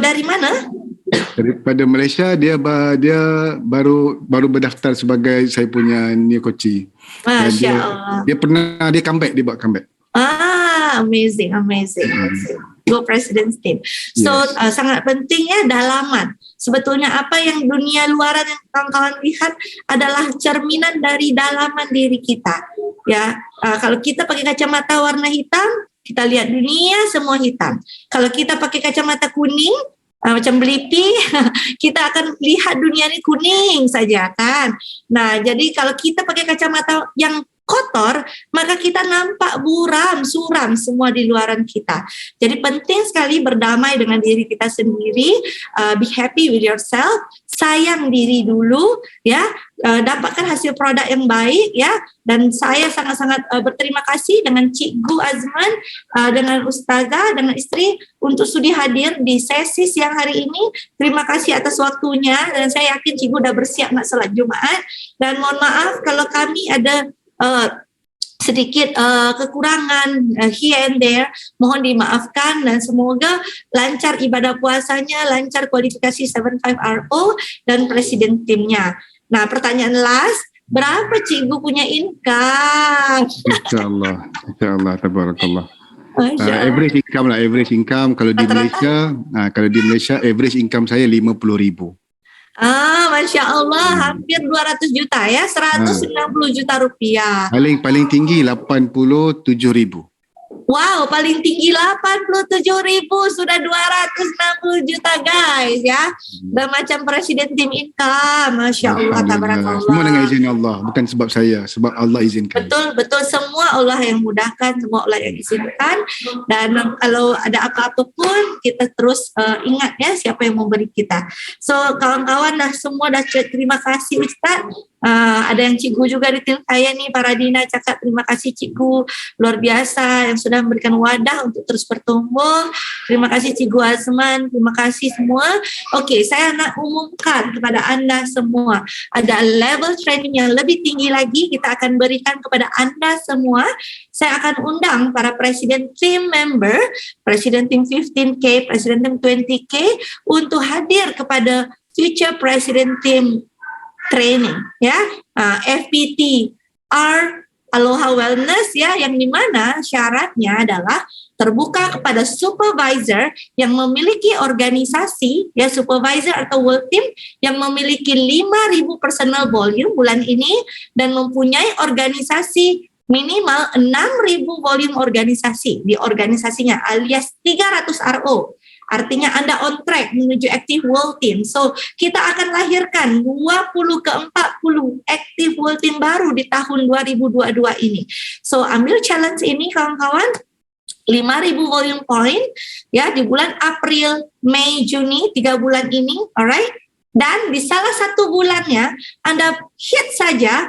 dari mana? Daripada Malaysia. Dia baru berdaftar sebagai saya punya new coach. Masya Allah. Dia buat comeback. Amazing. Go President's Team. So Yes. sangat penting ya dalaman. Sebetulnya apa yang dunia luaran yang kawan-kawan lihat adalah cerminan dari dalaman diri kita. Ya, kalau kita pakai kacamata warna hitam, kita lihat dunia semua hitam. Kalau kita pakai kacamata kuning, macam Blippi, kita akan lihat dunia ini kuning saja kan. Nah, jadi kalau kita pakai kacamata yang kotor, maka kita nampak buram, suram semua di luaran kita. Jadi penting sekali berdamai dengan diri kita sendiri, be happy with yourself, sayang diri dulu, ya, dapatkan hasil produk yang baik, ya. Dan saya sangat-sangat berterima kasih dengan Cikgu Azman, dengan Ustazah, dengan istri untuk sudi hadir di sesi siang hari ini. Terima kasih atas waktunya dan saya yakin Cikgu udah bersiap nak salat Jumaat. Dan mohon maaf kalau kami ada sedikit kekurangan here and there, mohon dimaafkan dan semoga lancar ibadah puasanya, lancar kualifikasi 75RO dan presiden timnya. Nah, pertanyaan last, berapa Cikgu punya income? InsyaAllah. InsyaAllah. Tabarakallah. Masya Allah. Average income kalau di Rata-rata? Malaysia average income saya 50,000. Masya Allah, hampir 200 juta ya, 190 juta rupiah. Paling tinggi 87,000. Wow, paling tinggi 87.000, sudah 260 juta guys ya. Dan macam presiden tim income, Masya Allah, tabarakallah. Semua dengan izin Allah, bukan sebab saya, sebab Allah izinkan. Betul, semua Allah yang mudahkan, semua Allah yang izinkan. Dan kalau ada apa-apa pun kita terus ingat ya siapa yang memberi kita. So kawan-kawan semua dah terima kasih Ustaz. Ada yang Cikgu juga di tim saya nih, para Dina cakap terima kasih Cikgu, luar biasa yang sudah memberikan wadah untuk terus bertumbuh. Terima kasih Cikgu Azman, terima kasih semua. Oke, saya nak umumkan kepada anda semua, ada level training yang lebih tinggi lagi kita akan berikan kepada anda semua. Saya akan undang para presiden team member, presiden tim 15K, presiden tim 20K untuk hadir kepada future president team training ya, FPT Aloha Wellness ya, yang dimana syaratnya adalah terbuka kepada supervisor yang memiliki organisasi ya, supervisor atau world team yang memiliki 5.000 personal volume bulan ini dan mempunyai organisasi minimal 6.000 volume organisasi di organisasinya alias 300 RO. Artinya Anda on track menuju Active World Team. So, kita akan lahirkan 20 ke 40 Active World Team baru di tahun 2022 ini. So, ambil challenge ini kawan-kawan, 5.000 volume point ya di bulan April, Mei, Juni, 3 bulan ini, alright? Dan di salah satu bulannya Anda hit saja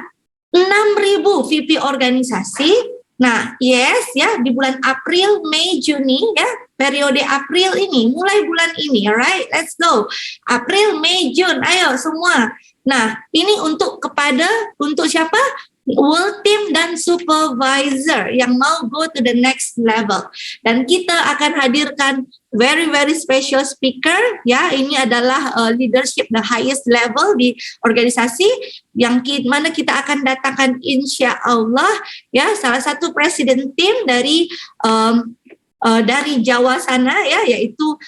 6.000 VP organisasi. Nah, yes ya, di bulan April, Mei, Juni ya, periode April ini, mulai bulan ini, alright, let's go. April, Mei, Jun, ayo semua. Nah, ini untuk siapa? World team dan supervisor yang mau go to the next level. Dan kita akan hadirkan very special speaker ya. Ini adalah leadership the highest level di organisasi yang mana kita akan datangkan insya Allah ya, salah satu presiden tim dari Jawa sana ya, yaitu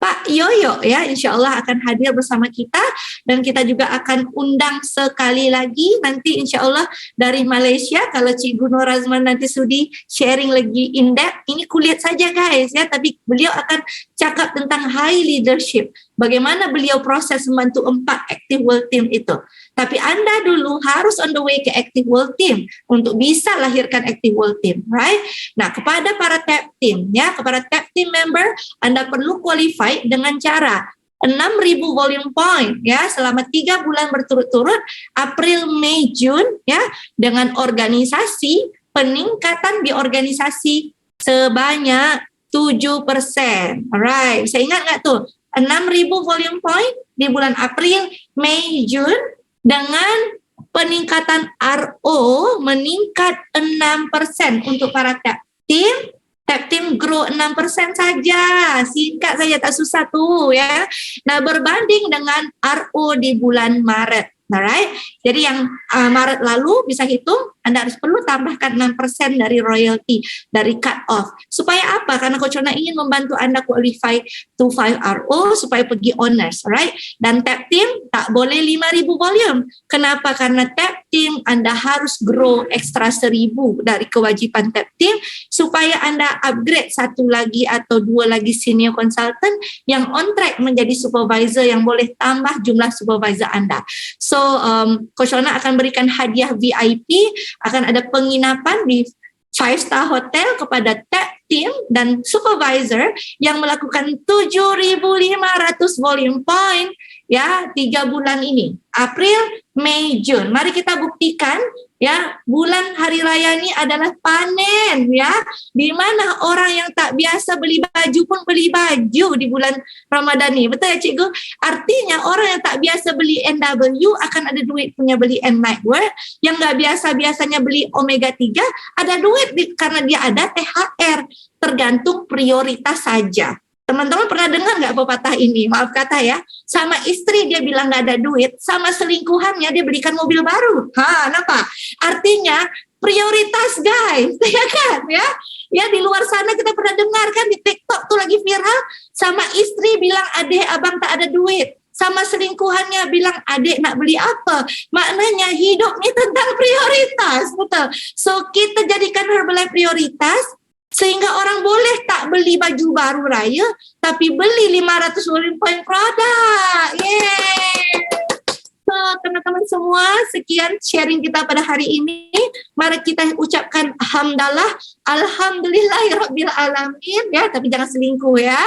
Pak Yoyo ya, insya Allah akan hadir bersama kita. Dan kita juga akan undang sekali lagi nanti insya Allah dari Malaysia, kalau Cikgu Nur Azman nanti sudi sharing lagi in depth. Ini kulihat saja guys ya, tapi beliau akan cakap tentang high leadership, bagaimana beliau proses membantu 4 Active World Team itu. Tapi Anda dulu harus on the way ke Active World Team untuk bisa lahirkan Active World Team, right? Nah, kepada para tap team ya, kepada tap team member, Anda perlu qualify dengan cara 6.000 volume point ya selama 3 bulan berturut-turut, April, Mei, Jun ya, dengan organisasi peningkatan di organisasi sebanyak 7%. Alright, saya ingat nggak tuh? 6.000 volume point di bulan April, Mei, Jun dengan peningkatan RO meningkat 6% untuk para tap team grow 6% saja, singkat saja, tak susah tuh ya. Nah, berbanding dengan RO di bulan Maret Alright, jadi yang Maret lalu bisa hitung, Anda harus perlu tambahkan 6% dari royalty, dari cut off. Supaya apa? Karena Coach Lorna ingin membantu Anda qualify to 5RO supaya pergi honors, alright? Dan tap team tak boleh 5,000 volume. Kenapa? Karena tap team Anda harus grow ekstra 1,000 dari kewajiban tap team supaya Anda upgrade satu lagi atau dua lagi senior consultant yang on track menjadi supervisor yang boleh tambah jumlah supervisor Anda. So, Coach Lorna akan berikan hadiah VIP, akan ada penginapan di 5-star hotel kepada tap team dan supervisor yang melakukan 7.500 volume point ya 3 bulan ini, April, Mei, Jun. Mari kita buktikan ya, bulan hari raya ini adalah panen ya, di mana orang yang tak biasa beli baju pun beli baju di bulan Ramadan ini. Betul ya Cikgu? Artinya orang yang tak biasa beli NW akan ada duit punya beli N-Network, yang nggak biasa-biasanya beli Omega 3 ada duit karena dia ada THR, tergantung prioritas saja. Teman-teman pernah dengar nggak pepatah ini? Maaf kata ya, sama istri dia bilang nggak ada duit, sama selingkuhannya dia belikan mobil baru. Kenapa? Artinya prioritas guys, ya kan? Ya di luar sana kita pernah dengar kan di TikTok tuh lagi viral, sama istri bilang adek abang tak ada duit, sama selingkuhannya bilang adik nak beli apa. Maknanya hidup ini tentang prioritas, betul. So kita jadikan Herbalife prioritas, sehingga orang boleh tak beli baju baru raya, tapi beli 500 volume point produk. Yeay! So, teman-teman semua, sekian sharing kita pada hari ini. Mari kita ucapkan alhamdulillahirabbil alamin ya, tapi jangan selingkuh ya.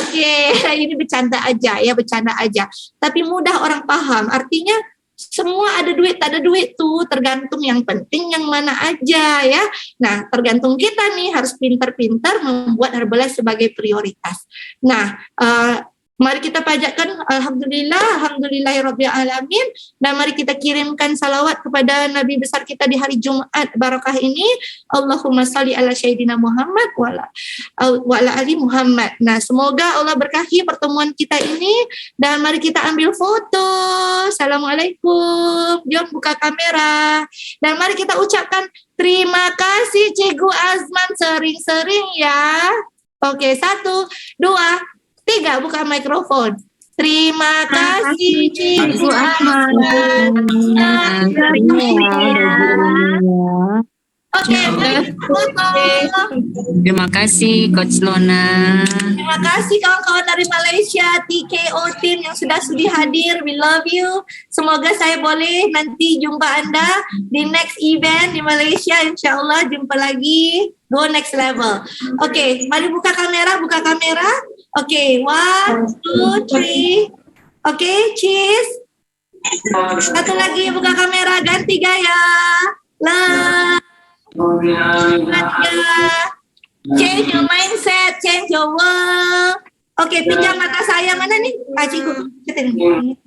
Oke, ini bercanda aja ya, bercanda aja. Tapi mudah orang paham. Artinya semua ada duit, tak ada duit tuh, tergantung yang penting yang mana aja ya. Nah, tergantung kita nih harus pintar-pintar membuat Herbalife sebagai prioritas. Nah, mari kita pajakkan alhamdulillahirabbil alamin, dan mari kita kirimkan salawat kepada Nabi besar kita di hari Jumat barakah ini. Allahumma salli ala sayyidina Muhammad wa ala ali Muhammad. Nah, semoga Allah berkahi pertemuan kita ini, dan mari kita ambil foto. Assalamualaikum. Jom buka kamera. Dan mari kita ucapkan terima kasih Cikgu Azman sering-sering ya. Oke, 1, 2, 3, buka mikrofon. Terima kasih Cikgu Ahmad. Oke, foto. Terima kasih Coach Lorna. Terima kasih kawan-kawan dari Malaysia, TKO team yang sudah sudi hadir. We love you. Semoga saya boleh nanti jumpa Anda di next event di Malaysia. InsyaAllah jumpa lagi. Go next level. Oke, mari buka kamera. Oke, 1, 2, 3. Oke, cheese. Satu lagi buka kamera, ganti gaya. Change your mindset, change your world. Oke, pinjam mata saya, mana nih? Cikgu.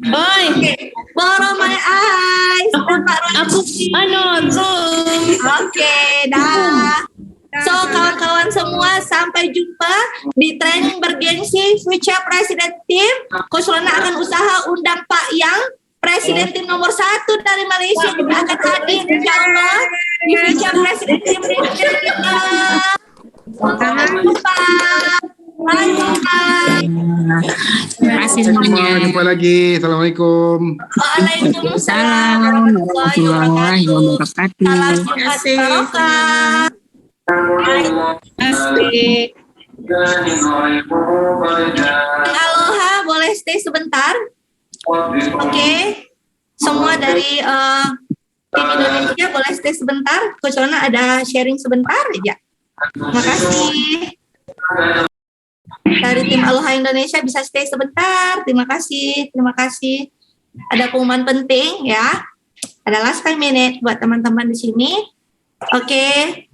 Oke, borrow my eyes. Zoom. Oke, dah. So, kawan-kawan semua, sampai jumpa di training bergengsi Future President Team. Coach Lorna akan usaha undang Pak Yang, Presiden Tim nomor 1 dari Malaysia, juga akan hadir insyaAllah di Future President Team region kita. Sampai jumpa. Terima kasih semuanya. Jumpa lagi. Assalamualaikum. Waalaikumsalam warahmatullahi wabarakatuh. Salam Jumat barokah. Aloha, boleh stay sebentar? Oke. Semua dari tim Indonesia boleh stay sebentar. Coach Lorna ada sharing sebentar aja. Terima kasih. Dari tim Aloha Indonesia bisa stay sebentar. Terima kasih. Ada pengumuman penting ya. Ada last 5 minute buat teman-teman di sini. Oke.